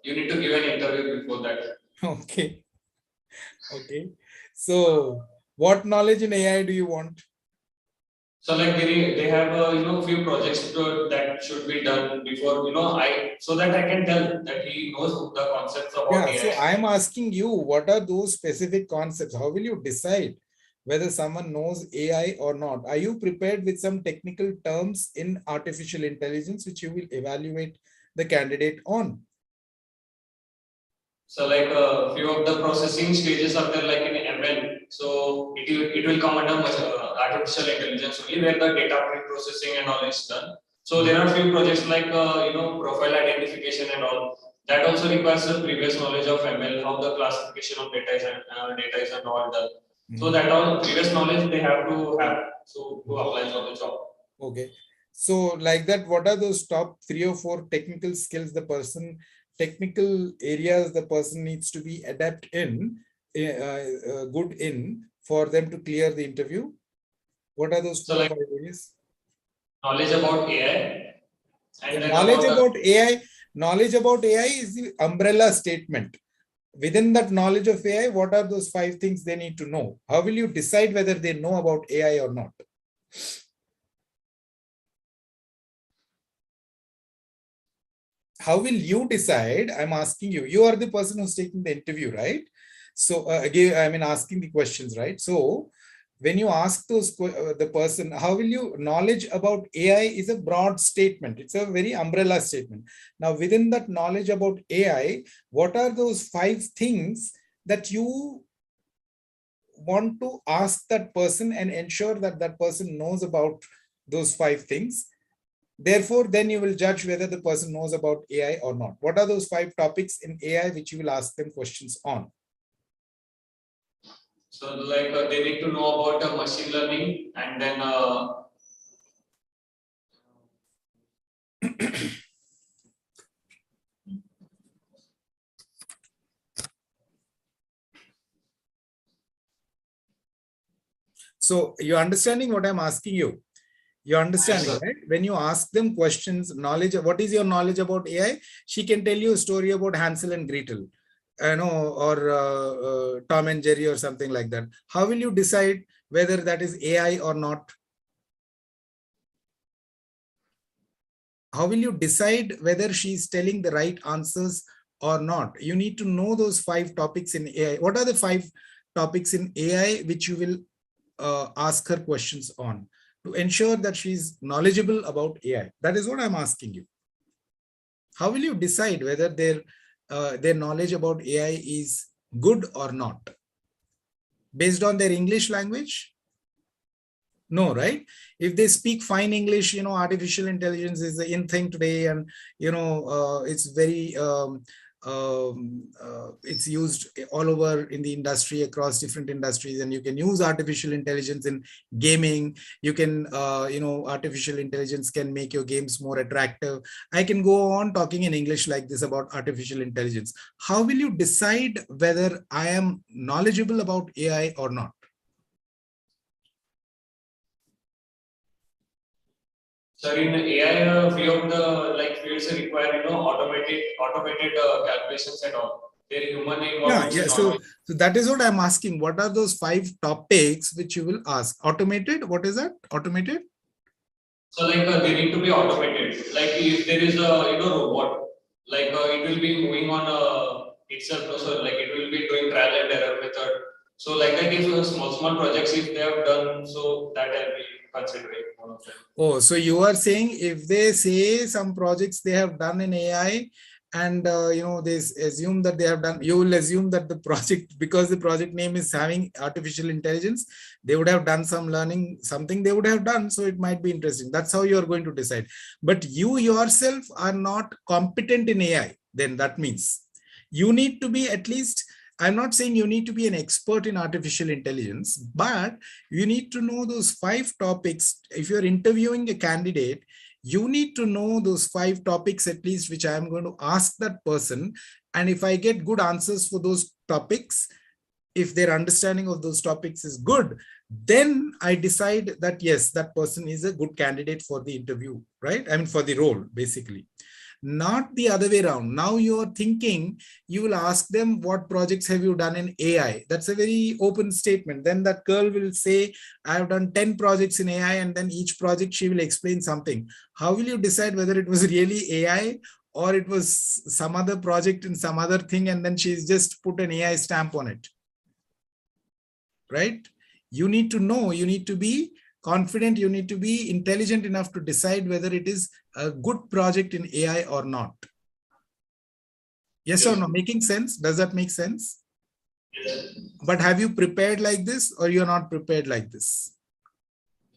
S7: you need to give an interview before that.
S3: Okay. Okay. So, what knowledge in AI do you want?
S7: So, like they have few projects that should be done before so that I can tell that he knows the concepts about AI.
S3: So I am asking you, what are those specific concepts? How will you decide whether someone knows AI or not? Are you prepared with some technical terms in artificial intelligence which you will evaluate the candidate on?
S7: So like a few of the processing stages are there, like in ML. So it will come under artificial intelligence only, where the data pre-processing and all is done. So there are few projects like profile identification and all. That also requires a previous knowledge of ML, how the classification of data is and all done. So that all previous knowledge they have to have to apply for the job.
S3: Okay. So like that, what are those top 3 or 4 technical skills technical areas the person needs to be adept in, good in, for them to clear the interview? What are those 4 or 5 areas?
S7: Knowledge about AI.
S3: And knowledge about AI is the umbrella statement. within that knowledge of AI, what are those 5 things they need to know? How will you decide whether they know about AI or not? How will you decide? I'm asking you. You are the person who's taking the interview, right? So again, I mean, asking the questions, right? So when you ask the person, how will you knowledge about AI is a broad statement. It's a very umbrella statement. Now, within that knowledge about AI, what are those 5 things that you want to ask that person and ensure that that person knows about those 5 things? Therefore, then you will judge whether the person knows about AI or not. What are those 5 topics in AI which you will ask them questions on?
S7: So like they need to know about machine learning, and then
S3: so you're understanding what I'm asking you? You're understanding,
S7: yes,
S3: right? When you ask them questions, knowledge, what is your knowledge about AI? She can tell you a story about Hansel and Gretel, or Tom and Jerry or something like that. How will you decide whether that is AI or not? How will you decide whether she's telling the right answers or not? You need to know those 5 topics in AI. What are the 5 topics in AI which you will ask her questions on to ensure that she's knowledgeable about AI? That is what I'm asking you. How will you decide whether their knowledge about AI is good or not? Based on their English language? No, right? If they speak fine English, artificial intelligence is the in thing today, and it's very it's used all over in the industry, across different industries, and you can use artificial intelligence in gaming. You can artificial intelligence can make your games more attractive. I can go on talking in English like this about artificial intelligence. How will you decide whether I am knowledgeable about AI or not?
S7: so in AI, few of the fields require automated calculations and all. There human involvement.
S3: Yeah. So that is what I'm asking. What are those 5 topics which you will ask? Automated? What is that? Automated?
S7: So they need to be automated. Like if there is a robot, it will be moving on itself. So it will be doing trial and error method. So like that, if small projects if they have done, so that I'll be considering one of them.
S3: Oh, so you are saying if they say some projects they have done in AI, and they assume that they have done, you will assume that the project, because the project name is having artificial intelligence, they would have done some learning, something they would have done, so it might be interesting. That's how you are going to decide. But you yourself are not competent in AI. Then that means you need to be at least, I'm not saying you need to be an expert in artificial intelligence, but you need to know those 5 topics. If you're interviewing a candidate, you need to know those 5 topics at least, which I'm going to ask that person. And if I get good answers for those topics, if their understanding of those topics is good, then I decide that yes, that person is a good candidate for the interview, right? I mean, for the role, basically. Not the other way around. Now you're thinking, you will ask them, what projects have you done in AI? That's a very open statement. Then that girl will say, I have done 10 projects in AI, and then each project she will explain something. How will you decide whether it was really AI or it was some other project in some other thing, and then she's just put an AI stamp on it? Right? You need to know, you need to be confident, you need to be intelligent enough to decide whether it is a good project in AI or not. Yes or no? Making sense? Does that make sense?
S7: Yes.
S3: But have you prepared like this, or you're not prepared like this?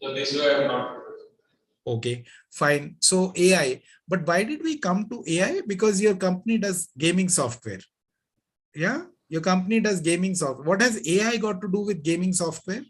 S7: So this way I am not prepared.
S3: Okay, fine. So AI, but why did we come to AI? Because your company does gaming software. Yeah, your company does gaming software. What has AI got to do with gaming software?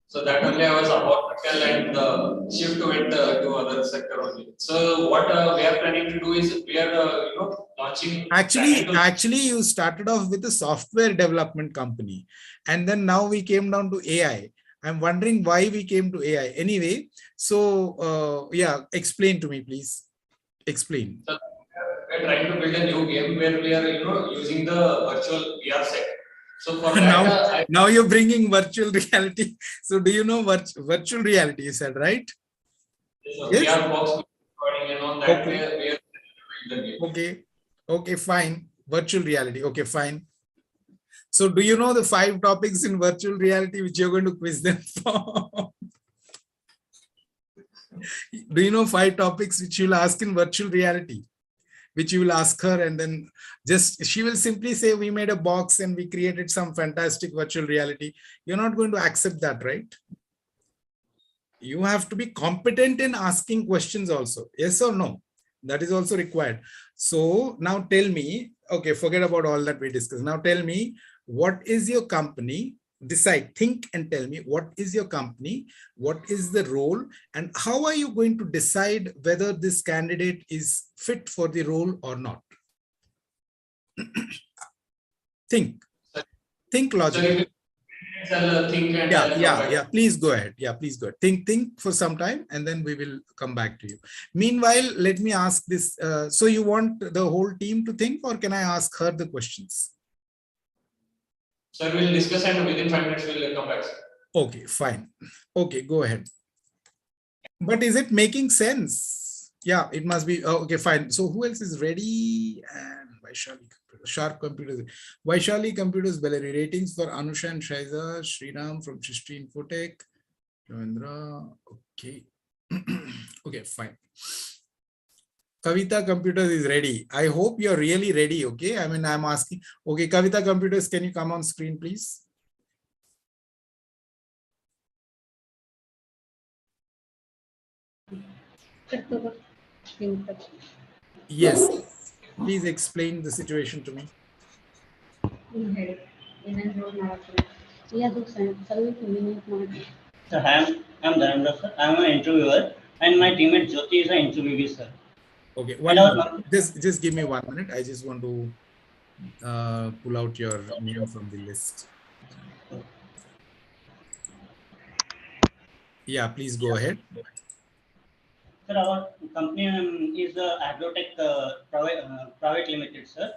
S7: So that only I was about to tell, and the shift went to other sector only. So what we are planning to do is we are launching.
S3: Actually, you started off with a software development company, and then now we came down to AI. I'm wondering why we came to AI. Anyway, so yeah, explain to me, please. Explain.
S7: So, we're trying to build a new game where we are, using the virtual VR set. So for
S3: now,
S7: that,
S3: now you're bringing virtual reality. So do you know virtual reality? You said, right? Yes.
S7: VR box recording and all that
S3: Okay.
S7: we are the game.
S3: Okay. Okay, fine. Virtual reality. Okay, fine. So do you know the 5 topics in virtual reality which you're going to quiz them for? Do you know 5 topics which you'll ask in virtual reality? Which you will ask her, and then she will simply say, we made a box and we created some fantastic virtual reality. You're not going to accept that, right? You have to be competent in asking questions also. Yes or no? That is also required. So now tell me, okay, forget about all that we discussed. Now tell me, what is your company? Decide, think and tell me, what is your company? What is the role? And how are you going to decide whether this candidate is fit for the role or not? Think logically. Yeah. Please go ahead. Yeah, please go ahead. Think for some time, and then we will come back to you. Meanwhile, let me ask this. So you want the whole team to think, or can I ask her the questions?
S7: Sir, we'll discuss and within 5 minutes we'll come back.
S3: Okay, fine. Okay, go ahead. But is it making sense? Yeah, it must be. Okay, fine. So who else is ready? And Vaishali, Sharp Computers. Vaishali Computers, Bellary. Ratings for Anusha and Shaiza, Sriram from Chishti Infotech, Ravindra. Okay. Okay, fine. Kavita Computers is ready. I hope you're really ready. Okay. I mean, I'm asking. Okay, Kavita Computers, can you come on screen, please? Yes. Please explain the situation to me.
S20: So I'm Dharendra, sir. I'm an interviewer, and my teammate Jyoti is an interviewee, sir.
S3: Okay, 1 minute. Just give me 1 minute. I just want to pull out your name from the list. Yeah, please go ahead.
S20: Sir, our company is Agrotech Private Limited, sir.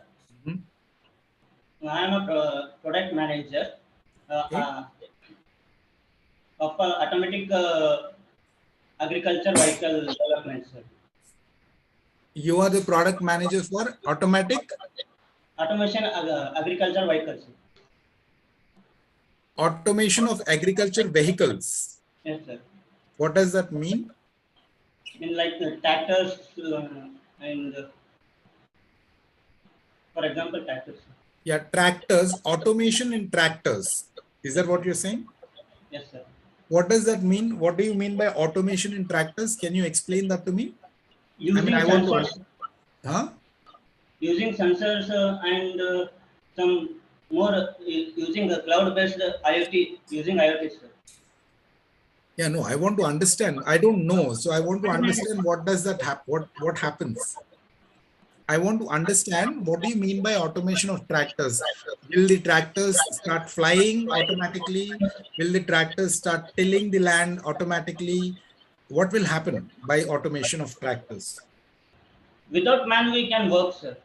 S20: I am a product manager of automatic agriculture vehicle development, sir.
S3: You are the product manager for automatic?
S20: Automation agriculture vehicles.
S3: Automation of agriculture vehicles.
S20: Yes, sir.
S3: What does that mean?
S20: In like tractors and for example tractors.
S3: Yeah, tractors, automation in tractors. Is that what you're saying?
S20: Yes, sir.
S3: What does that mean? What do you mean by automation in tractors? Can you explain that to me?
S20: Using sensors.
S3: Huh?
S20: Using sensors and some more using the cloud-based IoT, using IoT, sir.
S3: Yeah, no, I want to understand. I don't know. So I want to understand what does that happen? What happens? I want to understand what do you mean by automation of tractors? Will the tractors start flying automatically? Will the tractors start tilling the land automatically? What will happen by automation of tractors?
S20: Without man, we can work, sir.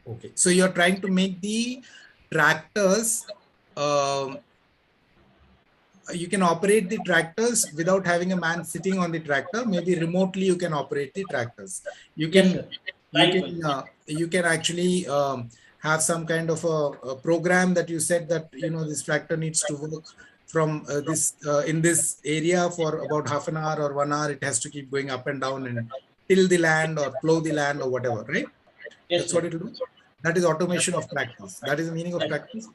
S3: Okay, so you're trying to make the tractors, you can operate the tractors without having a man sitting on the tractor. Maybe remotely you can operate the tractors. You can,
S20: yes,
S3: you can actually have some kind of a program that you said that, you know, this tractor needs to work from in this area for about half an hour or 1 hour. It has to keep going up and down and till the land or plow the land or whatever, right?
S20: Yes,
S3: that's what it will do. That is automation of tractors. That is the meaning of tractors.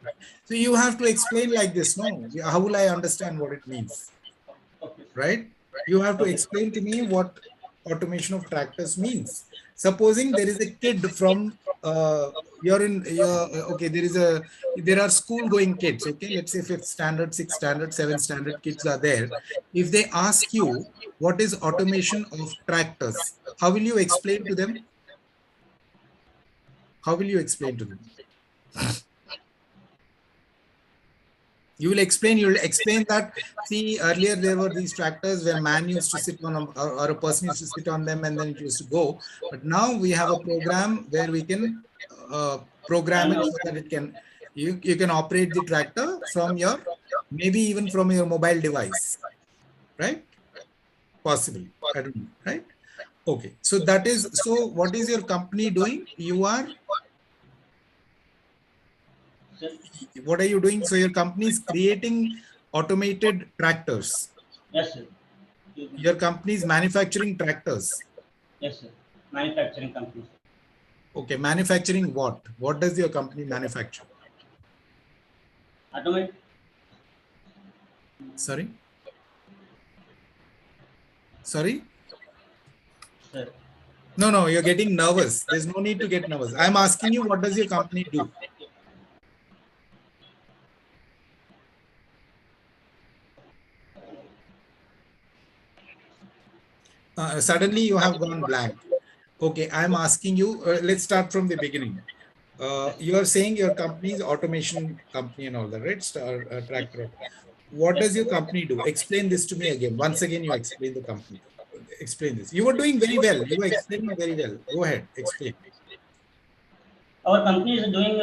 S3: So you have to explain like this, no? How will I understand what it means? Right? You have to explain to me what automation of tractors means. Supposing there is a kid from okay, there are school going kids, okay, let's say 5th standard, 6th standard, 7th standard kids are there. If they ask you what is automation of tractors, how will you explain to them? How will you explain to them? You'll explain that. See, earlier there were these tractors where man used to sit on or a person used to sit on them and then it used to go. But now we have a program where we can program it so that it can, you can operate the tractor from your, maybe even from your mobile device, right? Possibly, I don't know, right? Okay, so that is, so what is your company doing? You are, what are you doing? So your company is creating automated tractors.
S20: Yes, sir.
S3: Your company is manufacturing tractors.
S20: Yes, sir. Manufacturing company.
S3: Okay, manufacturing what? What does your company manufacture?
S20: Automate.
S3: Sorry? Sorry?
S20: Sir.
S3: No, you're getting nervous. There's no need to get nervous. I'm asking you, what does your company do? Suddenly you have gone blank. Okay, I'm asking you, let's start from the beginning. You are saying your company is automation company and all that, right? Tractor. What does your company do? Explain this to me again. Once again, you explain the company. Explain this. You were doing very well. You were explaining very well. Go ahead, explain.
S20: Our company is doing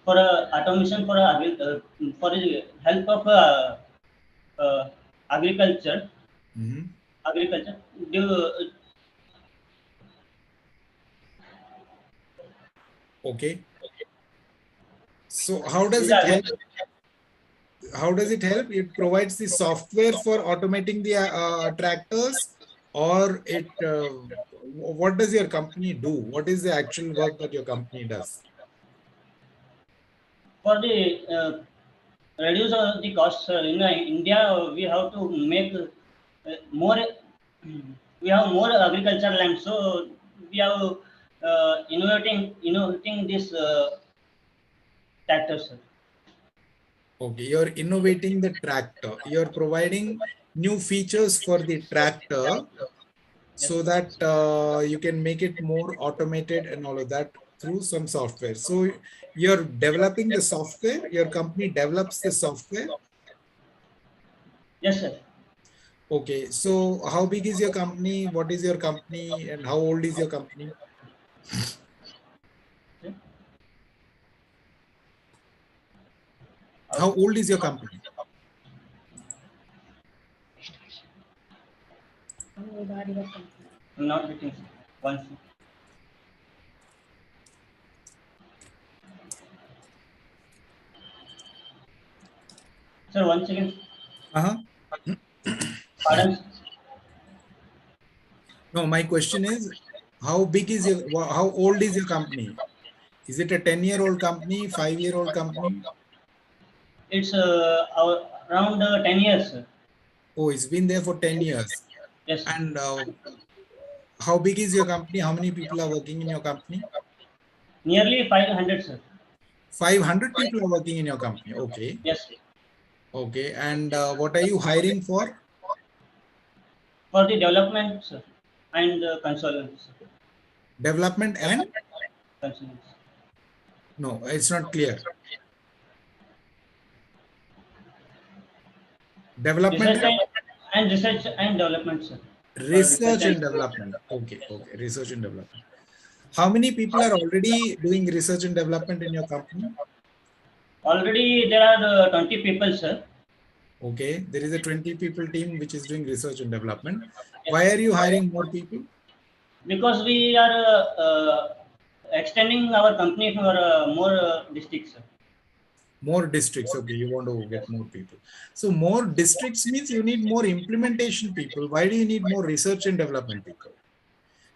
S20: for automation for the help of agriculture. Agriculture.
S3: Okay. So how does it help? How does it help? It provides the software for automating the tractors, or it. What does your company do? What is the actual work that your company does?
S20: For the reduce the costs in India, we have to make more. We have more agricultural land, so we have innovating this tractors.
S3: Okay, you're innovating the tractor. You're providing new features for the tractor so that you can make it more automated and all of that through some software. So you're developing the software, your company develops the software.
S20: Yes, sir.
S3: Okay, so how big is your company? What is your company and how old is your company? How old is your company?
S20: I'm not getting one. Sir, once again. Pardon?
S3: No, my question is, how big is your, how old is your company? Is it a 10-year-old company, 5-year-old company?
S20: It's around 10 years, sir.
S3: Oh, it's been there for 10 years.
S20: Yes.
S3: And how big is your company? How many people are working in your company?
S20: Nearly 500, sir.
S3: 500 people are working in your company. Okay.
S20: Yes.
S3: Okay. And what are you hiring for?
S20: For the development, sir, and consultants.
S3: Development and?
S20: Consultants.
S3: No, it's not clear. Development
S20: research and development, sir.
S3: Research and development. Okay. Okay. Research and development. How many people are already doing research and development in your company?
S20: Already there are 20 people, sir.
S3: Okay. There is a 20 people team which is doing research and development. Why are you hiring more people?
S20: Because we are extending our company for more districts, sir.
S3: More districts. Okay, you want to get more people. So more districts means you need more implementation people. Why do you need more research and development people?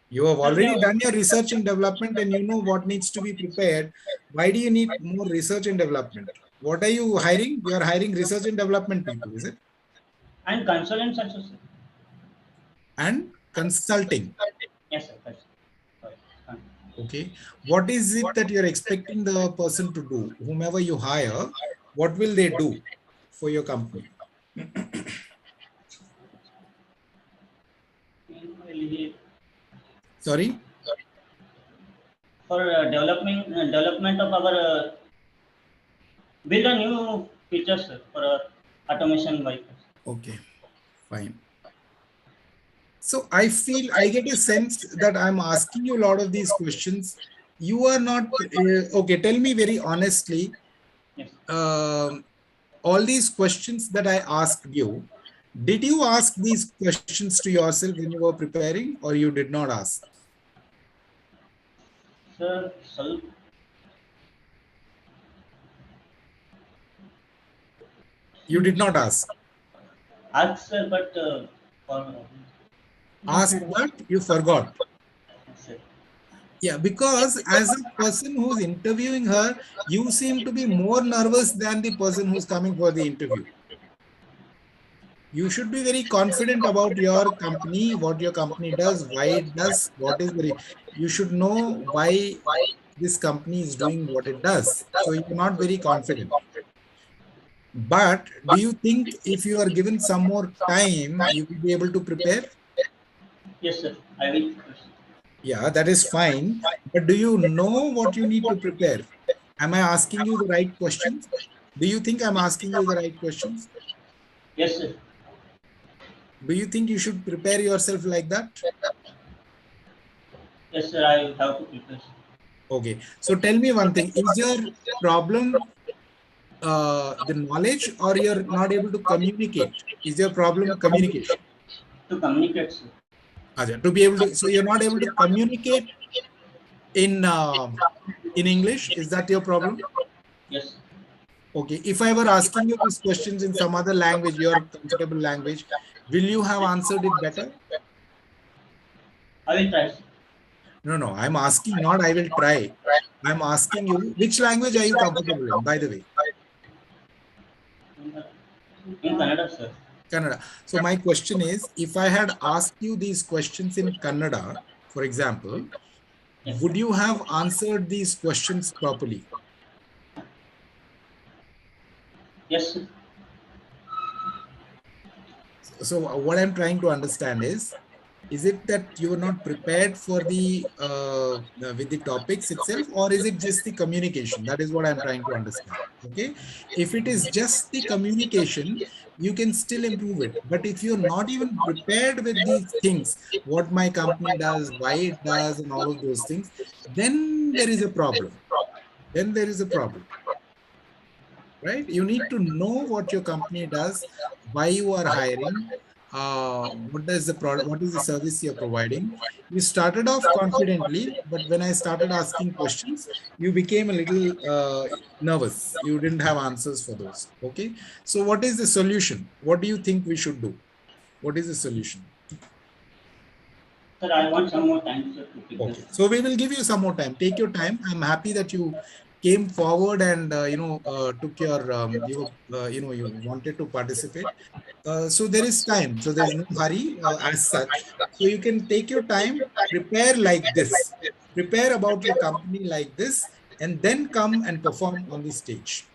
S3: You have already done your research and development and you know what needs to be prepared. Why do you need more research and development? What are you hiring? You are hiring research and development people, is it?
S20: And consultants also, sir.
S3: And consulting.
S20: Yes, sir.
S3: Okay. What is it that you're expecting the person to do? Whomever you hire, what will they do for your company? Sorry?
S20: For development of our build a new features, sir, for automation vehicles.
S3: Okay, fine. So I feel I get a sense that I'm asking you a lot of these questions. You are not okay. Tell me very honestly.
S20: Yes.
S3: All these questions that I asked you, did you ask these questions to yourself when you were preparing, or you did not ask?
S20: Sir,
S3: You did not ask.
S20: ask, sir, but
S3: Ask, but you forgot.
S20: sir.
S3: Yeah, because as a person who's interviewing her, you seem to be more nervous than the person who's coming for the interview. You should be very confident about your company, what your company does, why it does, what is the, you should know why this company is doing what it does. So you're not very confident. But do you think if you are given some more time, you will be able to prepare?
S20: Yes, sir. I will.
S3: Yeah, that is fine. But do you know what you need to prepare? Am I asking you the right questions? Do you think I'm asking you the right questions?
S20: Yes, sir.
S3: Do you think you should prepare yourself like that?
S20: Yes, sir. I will have to prepare.
S3: Okay. So tell me one thing. Is your problem the knowledge, or you're not able to communicate? Is your problem communication?
S20: To communicate, sir.
S3: Ajay, to be able to, so you're not able to communicate in English. Is that your problem?
S20: Yes.
S3: Okay. If I were asking you these questions in some other language, your comfortable language, will you have answered it better?
S20: I will try, sir.
S3: No, no. I'm asking not I will try. I'm asking you, which language are you comfortable in, by the way?
S20: In Kannada, sir.
S3: Kannada. So my question is, if I had asked you these questions in Kannada, for example,
S20: Yes.
S3: would you have answered these questions properly?
S20: Yes, sir.
S3: So what I'm trying to understand is it that you are not prepared for the with the topics itself, or is it just the communication? That is what I'm trying to understand. Okay, if it is just the communication, you can still improve it. But if you're not even prepared with these things, what my company does, why it does, and all of those things, then there is a problem. Then there is a problem. Right? You need to know what your company does, why you are hiring, what does the product, what is the service you're providing. You started off confidently, but when I started asking questions, you became a little nervous. You didn't have answers for those. Okay. So what is the solution? What do you think we should do? What is the solution?
S20: Sir, I want some more time, sir, to prepare.
S3: Okay, so we will give you some more time. Take your time. I'm happy that you came forward and took your you wanted to participate. So there is time. So there is no hurry as such. So you can take your time, prepare like this, prepare about your company like this, and then come and perform on the stage.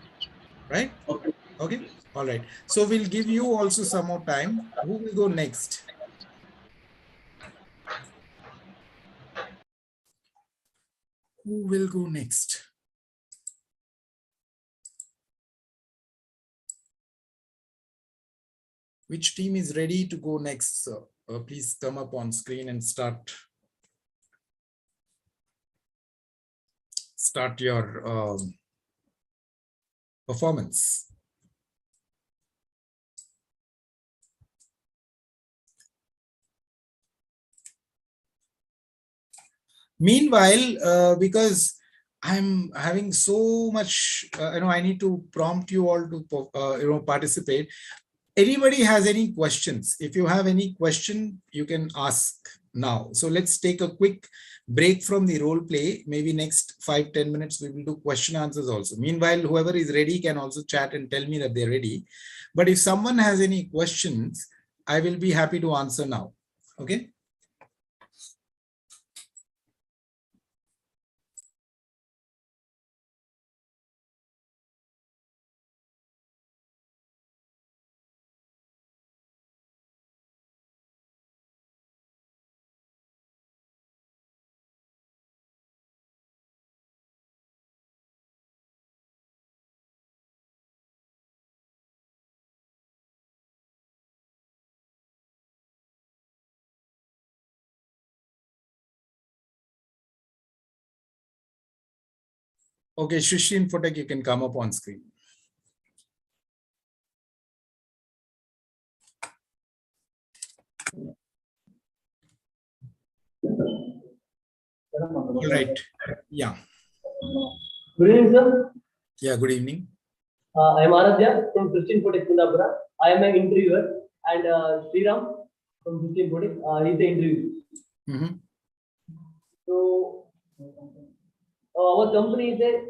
S3: Right?
S20: Okay.
S3: Okay. All right. So we'll give you also some more time. Who will go next? Who will go next? Which team is ready to go next, sir? Please come up on screen and start your performance. Meanwhile, because I'm having so much, I need to prompt you all to, participate. Anybody has any questions? If you have any question, you can ask now. So let's take a quick break from the role play. Maybe next 5-10 minutes, we will do question answers also. Meanwhile, whoever is ready can also chat and tell me that they're ready. But if someone has any questions, I will be happy to answer now. Okay. Okay, Sristi Infotech, you can come up on screen. All right. Yeah.
S21: Good evening, sir.
S3: Yeah, good evening.
S21: I am Aradhya from Sristi Infotech Kundapura. I am an interviewer, and Sriram from Sristi Infotech, he is the interviewer. So, our company is a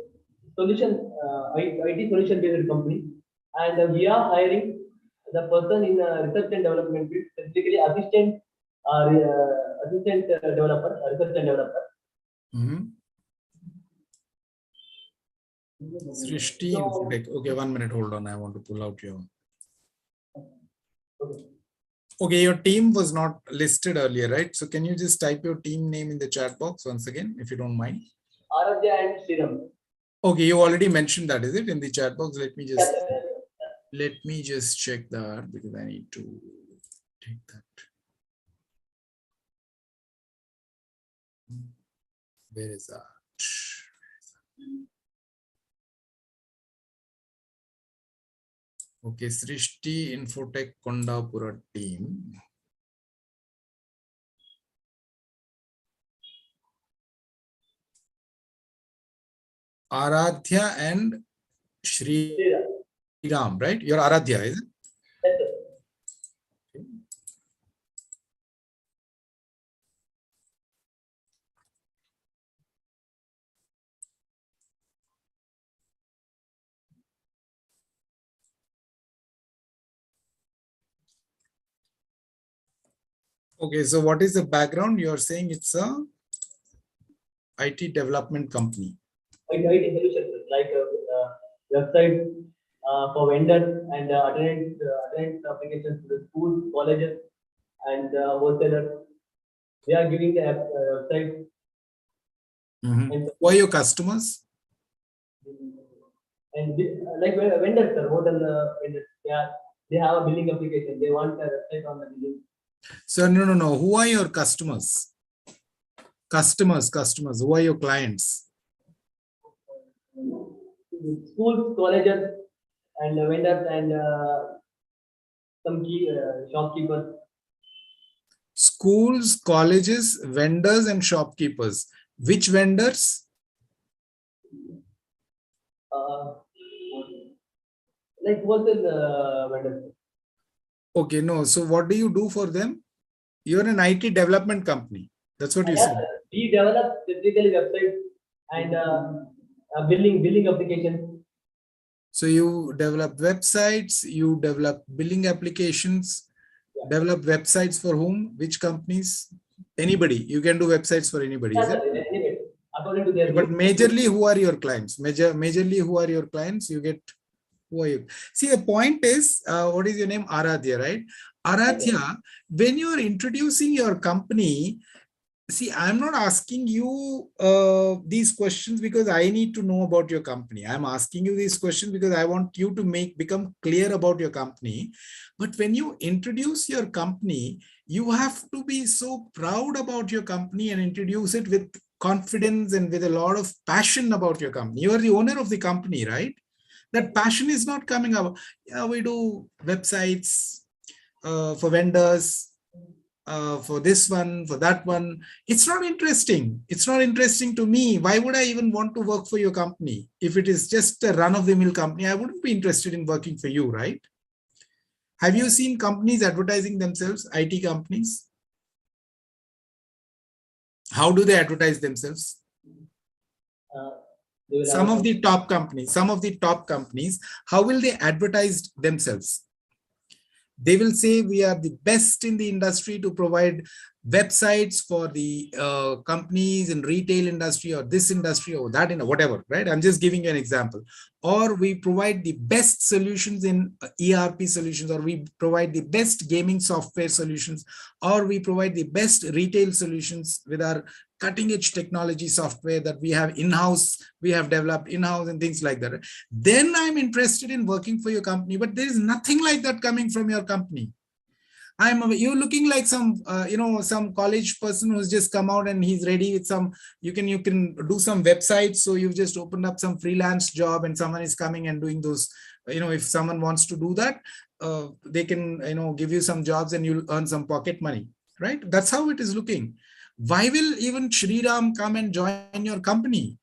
S21: solution, IT solution based company, and we are hiring the person in research and development field, specifically assistant developer, research and developer.
S3: Sristi Infotech. Okay, 1 minute. Hold on. I want to pull out your. Okay, your team was not listed earlier, right? So can you just type your team name in the chat box once again, if you don't mind?
S21: Aradhya and Sriram.
S3: Okay, you already mentioned that, is it, in the chat box? Let me just check that because I need to take that. Where is that? Okay, Sristi Infotech Kondapura team. Aradhya and Shri Ram, right? You're Aradhya, is it? Okay, so what is the background? You're saying it's a IT development company.
S21: IT solutions like website for vendors and attendance applications to the schools, colleges, and wholesalers. They are giving the website.
S3: Who are your customers?
S21: And like vendors, sir, hotel vendors, they have a billing application. They want a website on the billing.
S3: So no. Who are your customers? Customers. Who are your clients?
S21: Schools, colleges, and vendors, and some key shopkeepers.
S3: Schools, colleges, vendors, and shopkeepers. Which vendors?
S21: Like wholesale vendors.
S3: Okay, no. So what do you do for them? You're an IT development company. That's what you said.
S21: We develop specifically websites and billing applications.
S3: So you develop websites, you develop billing applications, develop websites for whom? Which companies? Anybody. You can do websites for anybody. Is it?
S21: Anybody. According to their
S3: But majorly, who are your clients? Majorly, who are your clients? You get, who are you? See, the point is, what is your name? Aradhya, right? Aradhya, when you are introducing your company, see, I'm not asking you these questions because I need to know about your company. I'm asking you these questions because I want you to become clear about your company. But when you introduce your company, you have to be so proud about your company and introduce it with confidence and with a lot of passion about your company. You are the owner of the company, right? That passion is not coming up. Yeah, we do websites for vendors, for this one, for that one. It's not interesting. It's not interesting to me. Why would I even want to work for your company? If it is just a run-of-the-mill company, I wouldn't be interested in working for you, right? Have you seen companies advertising themselves, IT companies? How do they advertise themselves? Some of the top companies, how will they advertise themselves? They will say we are the best in the industry to provide websites for the companies in retail industry or this industry or that, whatever, right? I'm just giving you an example. Or we provide the best solutions in ERP solutions, or we provide the best gaming software solutions, or we provide the best retail solutions with our cutting edge technology software that we have in-house, we have developed in-house and things like that. Then I'm interested in working for your company, but there is nothing like that coming from your company. You're looking like some, some college person who's just come out and he's ready with some, you can do some websites. So you've just opened up some freelance job and someone is coming and doing those, if someone wants to do that, they can, give you some jobs and you'll earn some pocket money, right? That's how it is looking. Why will even Shriram come and join your company?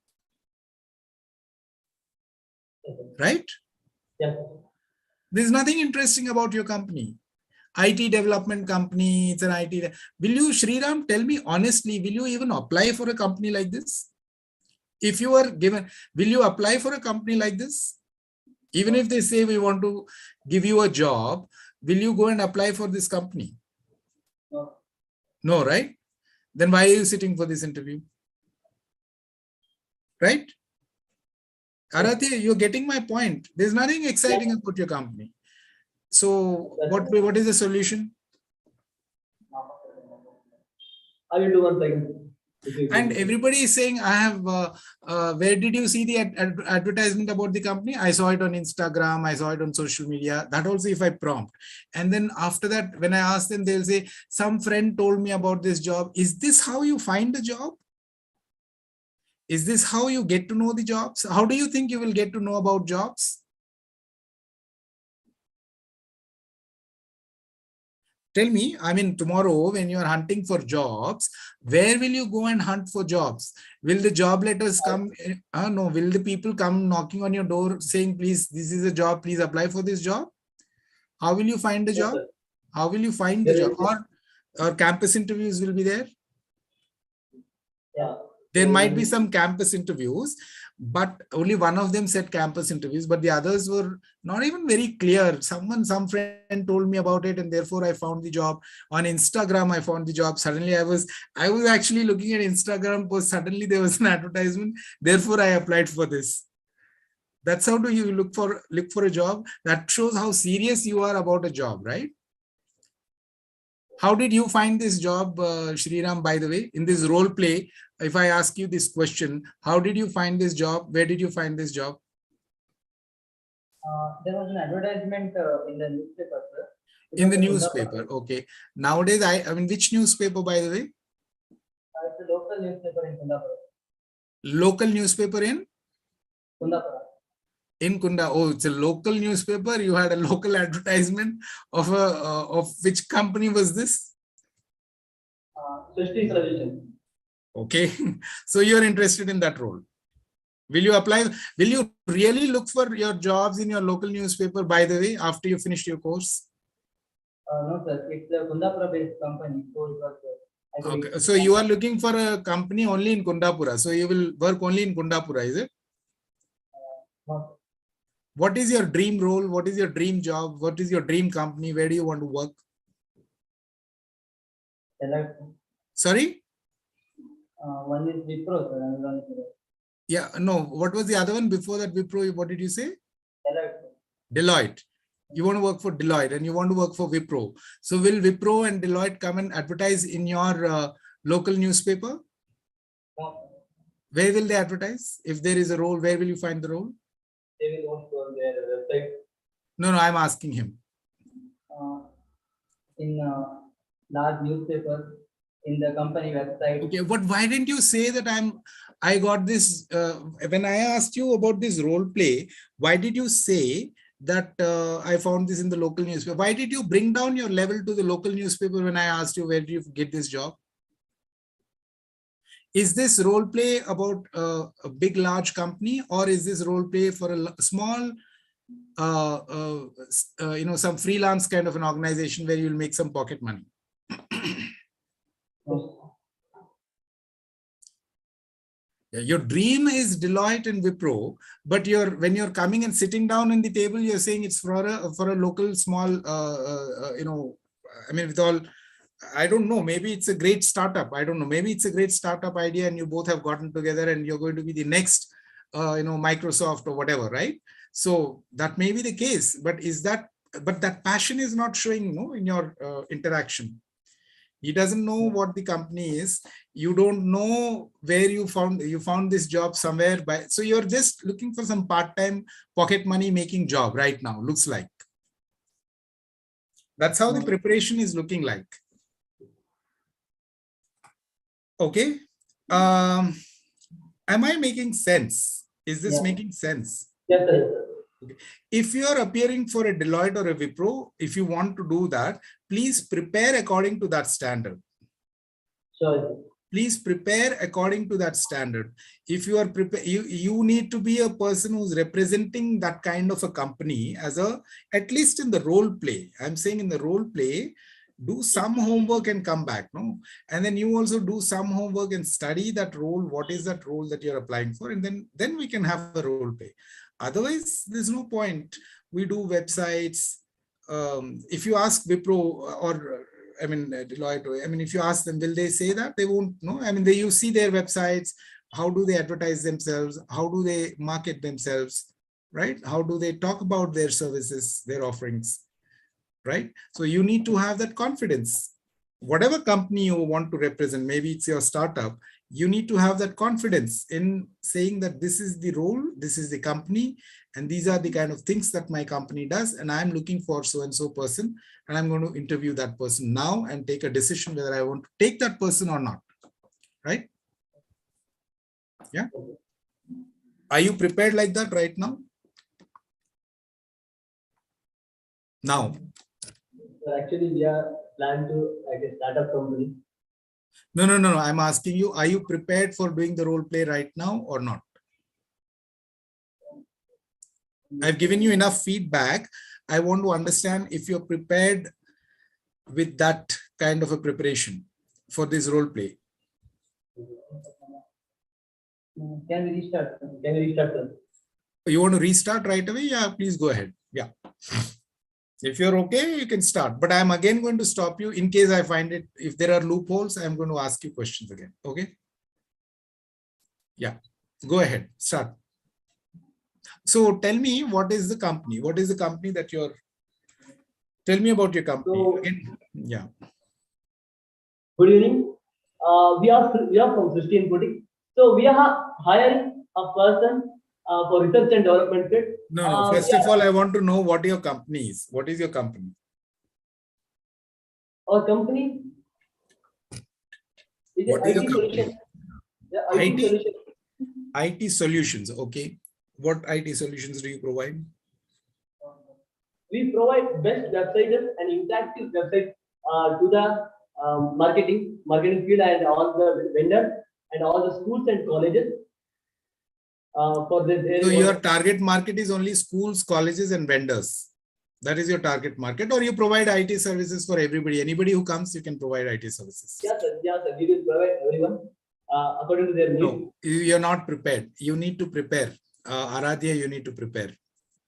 S3: Right?
S21: Yeah.
S3: There's nothing interesting about your company. IT development company, it's an IT. Will you, Shriram, tell me honestly, will you even apply for a company like this? If you are given, will you apply for a company like this? Even if they say we want to give you a job, will you go and apply for this company?
S21: No.
S3: No, right? Then why are you sitting for this interview? Right? Arathi, you're getting my point. There's nothing exciting about your company. So what is the solution?
S21: I will do one thing.
S3: And everybody is saying, I have, where did you see the advertisement about the company? I saw it on Instagram. I saw it on social media. That also if I prompt. And then after that, when I ask them, they'll say, some friend told me about this job. Is this how you find a job? Is this how you get to know the jobs? How do you think you will get to know about jobs? Tell me, I mean, tomorrow when you are hunting for jobs, where will you go and hunt for jobs? Will the job letters come? No, will the people come knocking on your door saying, please, this is a job, please apply for this job? How will you find the job? How will you find the job? Or campus interviews will be there?
S21: Yeah.
S3: There might be some campus interviews, but only one of them said campus interviews, but the others were not even very clear. Some friend told me about it and therefore I found the job. On Instagram, I found the job. Suddenly I was actually looking at Instagram post. Suddenly there was an advertisement. Therefore I applied for this. That's how do you look for a job. That shows how serious you are about a job, right? How did you find this job, Shriram, by the way, in this role play? If I ask you this question, how did you find this job? Where did you find this job?
S21: There was an advertisement in the newspaper, sir.
S3: In the newspaper, okay. Nowadays, I mean, which newspaper, by the way?
S21: It's a local newspaper in Kundapura.
S3: Local newspaper in?
S21: Kundapura.
S3: In Kunda. Oh, it's a local newspaper. You had a local advertisement of which company was this?
S21: Srishti Television.
S3: Okay, so you're interested in that role. Will you apply? Will you really look for your jobs in your local newspaper, by the way, after you finished your course?
S21: No, sir. It's a Kundapura-based company. So it was,
S3: okay, so you are looking for a company only in Kundapura. So you will work only in Kundapura, is it?
S21: No.
S3: What is your dream role? What is your dream job? What is your dream company? Where do you want to work? Sorry?
S21: One is Wipro, sir.
S3: Yeah, no. What was the other one before that Wipro? What did you say?
S21: Deloitte.
S3: You want to work for Deloitte and you want to work for Wipro. So will Wipro and Deloitte come and advertise in your local newspaper?
S21: No.
S3: Where will they advertise? If there is a role, where will you find the role?
S21: They will go to their website.
S3: No, I'm asking him.
S21: In large newspapers, in the company website.
S3: Okay, but why didn't you say that I got this, when I asked you about this role play, why did you say that I found this in the local newspaper? Why did you bring down your level to the local newspaper when I asked you where did you get this job? Is this role play about a big, large company, or is this role play for a small, some freelance kind of an organization where you'll make some pocket money? Yeah, your dream is Deloitte and Wipro, but when you're coming and sitting down on the table, you're saying it's for a local small, I mean, with all, I don't know, maybe it's a great startup. I don't know, maybe it's a great startup idea and you both have gotten together and you're going to be the next, Microsoft or whatever, right? So that may be the case, but that passion is not showing, in your interaction. He doesn't know what the company is. You don't know where you found this job somewhere so you're just looking for some part-time pocket money making job right now, looks like. That's how the preparation is looking like. Okay. Am I making sense? Is this making sense?
S21: Yes, sir.
S3: Okay. If you are appearing for a Deloitte or a Wipro, if you want to do that, please prepare according to that standard.
S21: Sure.
S3: Please prepare according to that standard. If you are prepared, you need to be a person who's representing that kind of a company as at least in the role play. I'm saying in the role play, do some homework and come back, no? And then you also do some homework and study that role. What is that role that you're applying for? And then we can have a role play. Otherwise, there's no point. We do websites. If you ask Wipro or Deloitte, if you ask them, will they say that? They won't know. You see their websites. How do they advertise themselves? How do they market themselves? Right? How do they talk about their services, their offerings? Right? So you need to have that confidence. Whatever company you want to represent, maybe it's your startup, you need to have that confidence in saying that this is the role, this is the company, and these are the kind of things that my company does, and I'm looking for so-and-so person, and I'm going to interview that person now and take a decision whether I want to take that person or not. Right? Yeah. Are you prepared like that right now? Now.
S21: Actually, we are planning to like a startup company.
S3: No. I'm asking you, are you prepared for doing the role play right now or not? I've given you enough feedback. I want to understand if you're prepared with that kind of a preparation for this role play.
S21: Can we restart? Can we restart, sir?
S3: You want to restart right away? Yeah, please go ahead. Yeah. If you're okay, you can start. But I'm again going to stop you in case I find it. If there are loopholes, I'm going to ask you questions again. Okay? Yeah. Go ahead. Start. So tell me, what is the company? What is the company that you're... Tell me about your company.
S21: So,
S3: again. Yeah.
S21: Good evening. We are from Christian Boutique. So we are hiring a person for research and development kit.
S3: No. First of all, I want to know what your company is. What is your company?
S21: Our company is
S3: what is
S21: IT solution.
S3: IT, IT solutions. Okay. What IT solutions do you provide?
S21: We provide best websites and interactive websites to the marketing field and all the vendors and all the schools and colleges. For this area.
S3: So your target market is only schools, colleges, and vendors. That is your target market, or you provide IT services for everybody. Anybody who comes, you can provide IT services.
S21: Yes, sir. Yes, sir. We will provide everyone according to their needs.
S3: No, you're not prepared. You need to prepare. Aradhya, you need to prepare.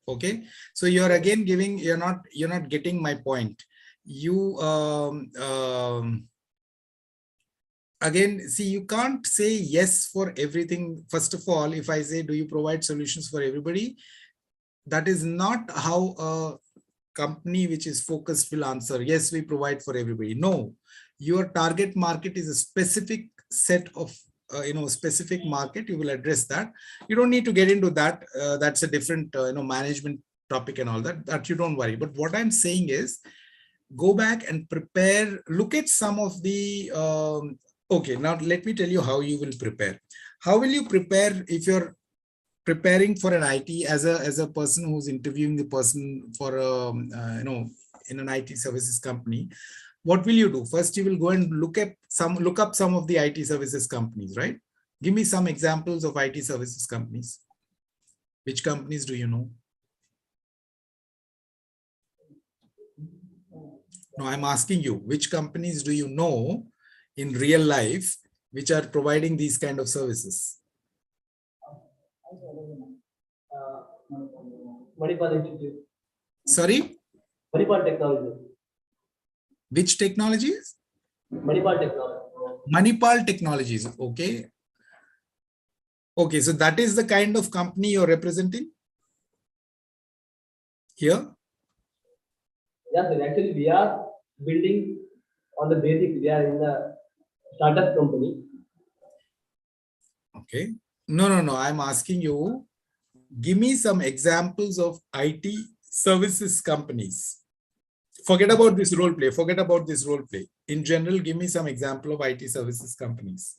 S3: Okay. So you're again giving. You're not getting my point. You again, see, you can't say yes for everything. First of all, if I say, do you provide solutions for everybody? That is not how a company which is focused will answer. Yes, we provide for everybody. No, your target market is a specific set of, specific market. You will address that. You don't need to get into that. That's a different, management topic and all that. That you don't worry. But what I'm saying is, go back and prepare. Look at some of the okay, now let me tell you how you will prepare. How will you prepare if you're preparing for an IT as a person who's interviewing the person for in an IT services company? What will you do? First, you will go and look up some of the IT services companies, right? Give me some examples of IT services companies. Which companies do you know? No, I'm asking you, which companies do you know in real life which are providing these kind of services?
S21: Manipal Institute.
S3: Sorry?
S21: Manipal Technology.
S3: Which technologies?
S21: Manipal Technology.
S3: Manipal Technologies. Okay. Okay, so that is the kind of company you're representing here?
S21: Yes, sir. Actually, we are building on the basics. We are in the startup company.
S3: Okay. No. I'm asking you, give me some examples of IT services companies. Forget about this role play. Forget about this role play. In general, give me some example of IT services companies.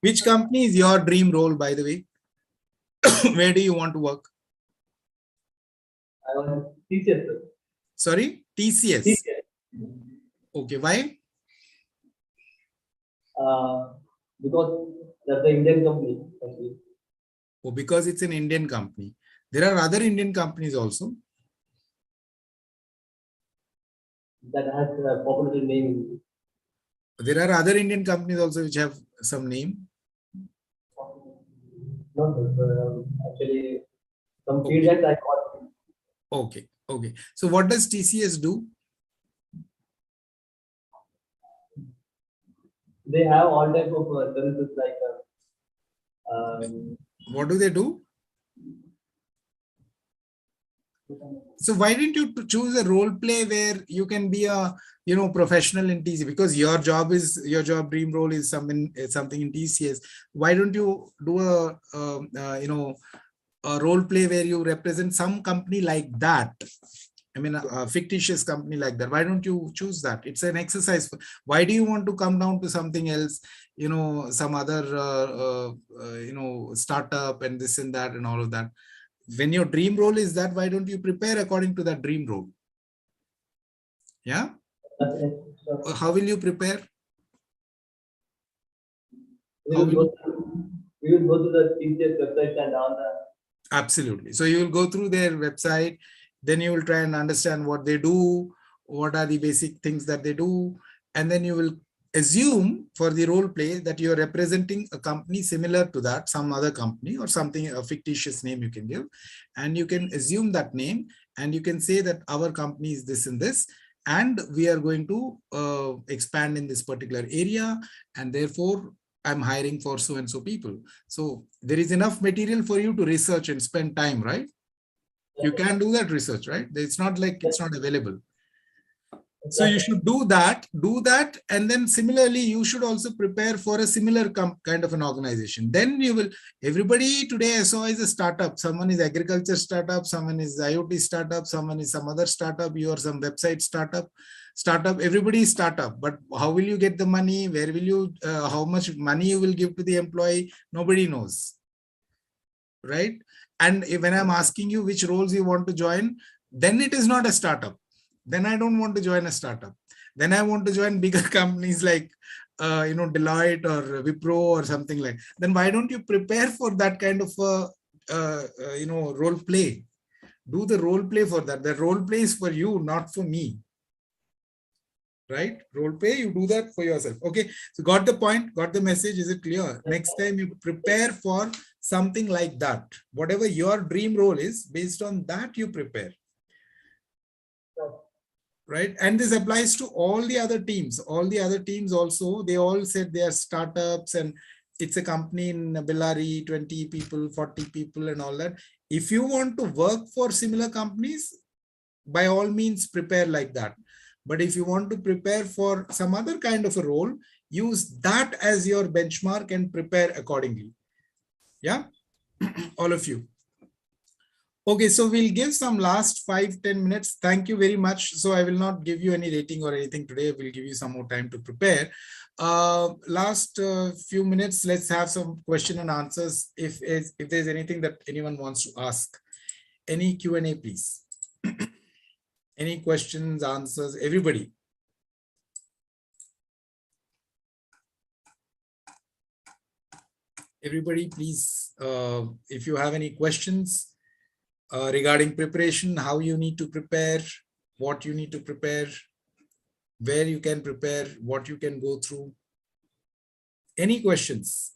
S3: Which company is your dream role, by the way? Where do you want to work?
S21: I want TCS. Sir.
S3: Sorry? TCS.
S21: TCS.
S3: Okay, why?
S21: Because that's the Indian company. Actually.
S3: Oh, because it's an Indian company. There are other Indian companies also.
S21: That has a popular name.
S3: There are other Indian companies also which have some name.
S21: No, actually, some feedback I got.
S3: Okay, okay. So what does TCS do?
S21: They have all type of services like.
S3: What do they do? So why didn't you choose a role play where you can be a professional in TCS? Because your job dream role is something in TCS. Why don't you do a role play where you represent some company like that? I mean, a fictitious company like that. Why don't you choose that? It's an exercise. Why do you want to come down to something else? Some other startup and this and that and all of that. When your dream role is that, why don't you prepare according to that dream role? Yeah. How will you prepare?
S21: We will go to the TCS website and all that.
S3: Absolutely. So you will go through their website, then you will try and understand what they do, what are the basic things that they do, and then you will assume for the role play that you're representing a company similar to that, some other company or something, a fictitious name you can give, and you can assume that name and you can say that our company is this and this, and we are going to expand in this particular area, and therefore I'm hiring for so and so people. So there is enough material for you to research and spend time, right? You can do that research, right? It's not like it's not available. So you should do that, and then similarly, you should also prepare for a similar kind of an organization. Then you will, everybody today I saw is a startup. Someone is agriculture startup, someone is IoT startup, someone is some other startup, you are some website startup, everybody is startup. But how will you get the money? Where will you, how much money you will give to the employee? Nobody knows, right? And when I'm asking you which roles you want to join, then it is not a startup. Then I don't want to join a startup. Then I want to join bigger companies like, Deloitte or Wipro or something like. Then why don't you prepare for that kind of role play? Do the role play for that. The role play is for you, not for me. Right? Role play, you do that for yourself. Okay. So got the point, got the message. Is it clear? Next time you prepare for something like that. Whatever your dream role is, based on that you prepare. Right? And this applies to all the other teams. All the other teams also, they all said they are startups and it's a company in Bellary, 20 people, 40 people and all that. If you want to work for similar companies, by all means prepare like that. But if you want to prepare for some other kind of a role, use that as your benchmark and prepare accordingly. Yeah, all of you. Okay, so we'll give some last 5-10 minutes. Thank you very much. So I will not give you any rating or anything today. We'll give you some more time to prepare. Last few minutes, let's have some question and answers. If there's anything that anyone wants to ask, any Q&A, please. Any questions, answers, everybody. Everybody, please, if you have any questions regarding preparation, how you need to prepare, what you need to prepare, where you can prepare, what you can go through. Any questions?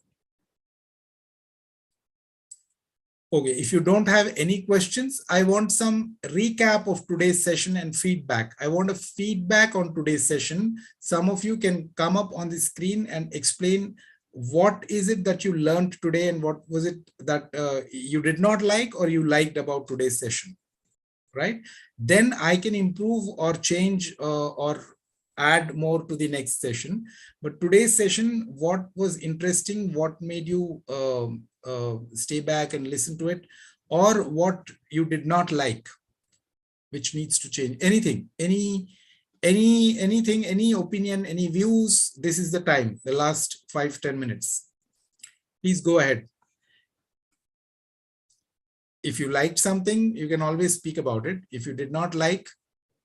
S3: Okay, if you don't have any questions, I want some recap of today's session and feedback. I want a feedback on today's session. Some of you can come up on the screen and explain what is it that you learned today and what was it that you did not like or you liked about today's session, right? Then I can improve or change or add more to the next session. But today's session, what was interesting, what made you stay back and listen to it, or what you did not like, which needs to change? Anything, anything, any opinion, any views? This is the time, the last 5-10 minutes. Please go ahead. If you liked something, you can always speak about it. If you did not like,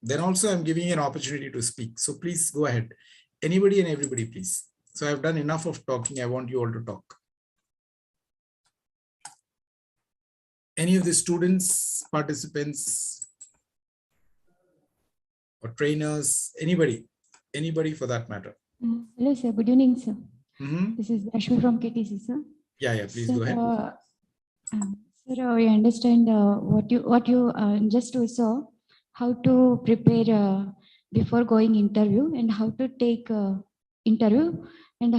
S3: then also I'm giving you an opportunity to speak. So please go ahead. Anybody and everybody, please. So I've done enough of talking. I want you all to talk. Any of the students, participants, or trainers, anybody for that matter.
S9: Hello, sir. Good evening, sir.
S3: Mm-hmm.
S9: This is Ashmi from KTC, sir.
S3: Yeah, please
S9: sir,
S3: go ahead.
S9: Sir, I understand what you just saw, how to prepare before going interview and how to take interview and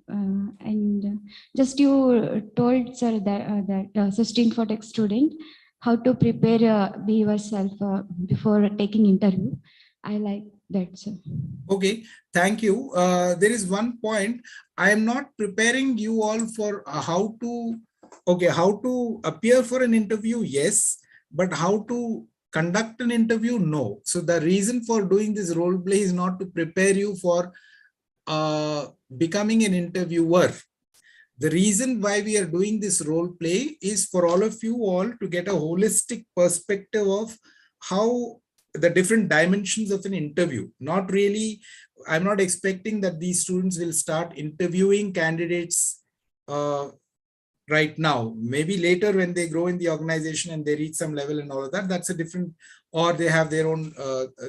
S9: and just you told, sir, that 16 for tech student how to prepare be yourself before taking interview. I like that, sir.
S3: Okay, thank you. There is one point. I am not preparing you all for how to appear for an interview, yes, but how to conduct an interview, no. So the reason for doing this role play is not to prepare you for becoming an interviewer. The reason why we are doing this role play is for all of you all to get a holistic perspective of how the different dimensions of an interview. Not really, I'm not expecting that these students will start interviewing candidates right now. Maybe later when they grow in the organization and they reach some level and all of that, that's a different, or they have their own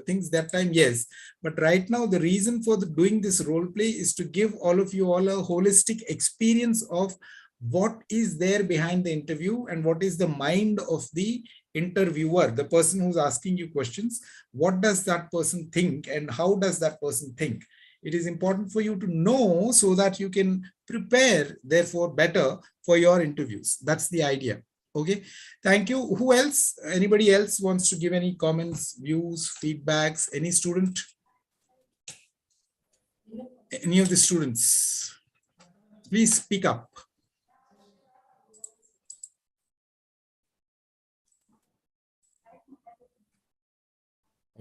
S3: things that time, yes. But right now, the reason for doing this role play is to give all of you all a holistic experience of what is there behind the interview and what is the mind of the interviewer, the person who's asking you questions. What does that person think and how does that person think? It is important for you to know so that you can prepare, therefore, better for your interviews. That's the idea. Okay, thank you. Who else? Anybody else wants to give any comments, views, feedbacks? Any student? Any of the students? Please speak up.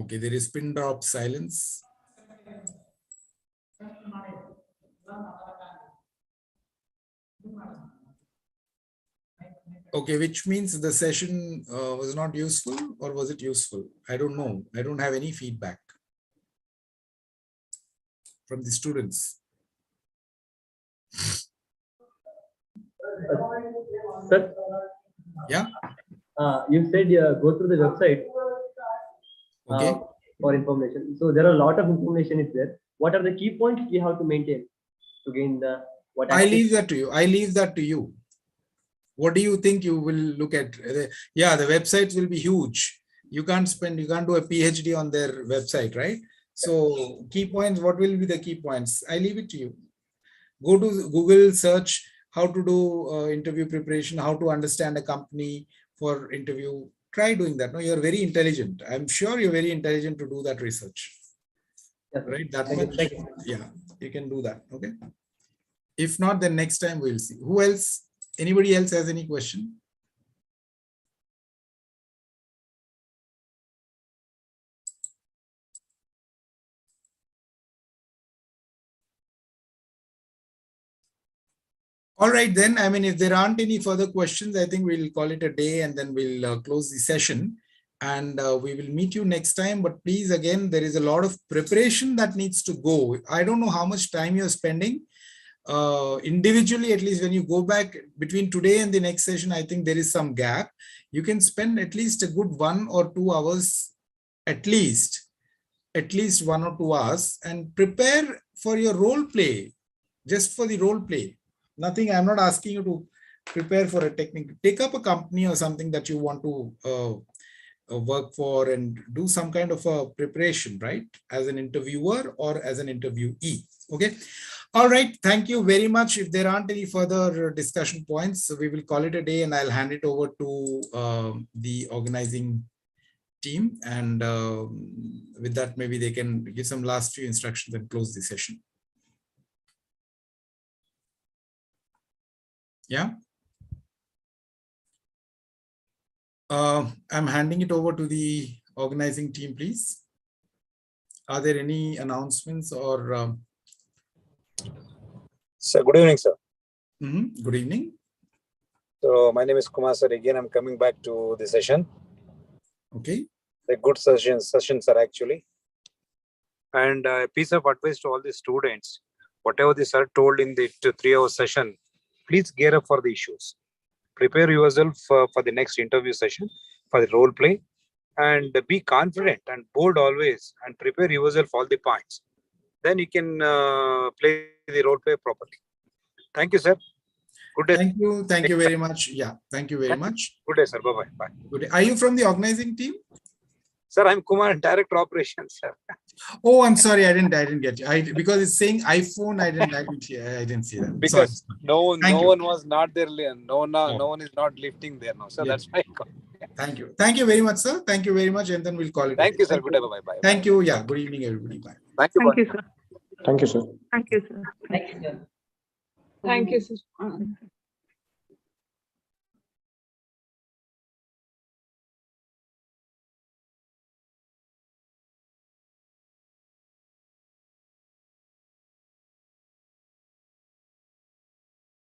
S3: Okay, there is pin drop silence. Okay, which means the session was not useful, or was it useful? I don't know. I don't have any feedback from the students.
S21: Sir?
S3: Yeah?
S21: You said go through the website for information. So there are a lot of information is there. What are the key points we have to maintain to gain the what?
S3: I leave that to you. I leave that to you. What do you think you will look at? Yeah, the websites will be huge. You can't do a PhD on their website, right? So key points, what will be the key points? I leave it to you. Go to Google, search how to do interview preparation, how to understand a company for interview. Try doing that. No, you're very intelligent. I'm sure you're very intelligent to do that research. Yes, right? That much. Yeah, you can do that. Okay. If not, then next time we'll see. Who else? Anybody else has any question? All right, then. I mean, if there aren't any further questions, I think we'll call it a day and then we'll close the session. And we will meet you next time. But please, again, there is a lot of preparation that needs to go. I don't know how much time you're spending. Individually, at least when you go back between today and the next session, I think there is some gap. You can spend at least a good 1 or 2 hours, at least 1 or 2 hours, and prepare for your role play, just for the role play. Nothing, I'm not asking you to prepare for a technique. Take up a company or something that you want to work for and do some kind of a preparation, right? As an interviewer or as an interviewee. Okay. All right. Thank you very much. If there aren't any further discussion points, we will call it a day and I'll hand it over to the organizing team. And with that, maybe they can give some last few instructions and close the session. Yeah. I'm handing it over to the organizing team, please. Are there any announcements or?
S5: Sir, good evening, sir.
S3: Good evening.
S5: So my name is Kumar, sir. Again, I'm coming back to the session.
S3: Okay.
S5: The good sessions are actually. And a piece of advice to all the students, whatever the sir told in the 3-hour session, please gear up for the issues. Prepare yourself for the next interview session, for the role play, and be confident and bold always, and prepare yourself all the points. Then you can play the role play properly. Thank you, sir. Good day.
S3: Thank you. Thank you very much. Yeah. Thank you very much.
S5: Good day, sir. Bye-bye. Bye.
S3: Good day. Are you from the organizing team?
S5: Sir, I'm Kumar, Director Operations, sir.
S3: Oh, I'm sorry. I didn't get you. Because it's saying iPhone. I didn't see that.
S5: Because
S3: sorry.
S5: no one was not there. No one is not lifting there now. So
S3: Yeah.
S5: that's why.
S3: Thank you. Thank you very much, sir. Thank you very much. And then we'll call it.
S5: Thank you, sir. Good day. Bye-bye.
S3: Thank you. Yeah. Good evening, everybody. Bye.
S5: Thank you.
S10: Thank you, sir.
S21: Thank you, sir.
S10: Thank you, sir. Thank you, sir.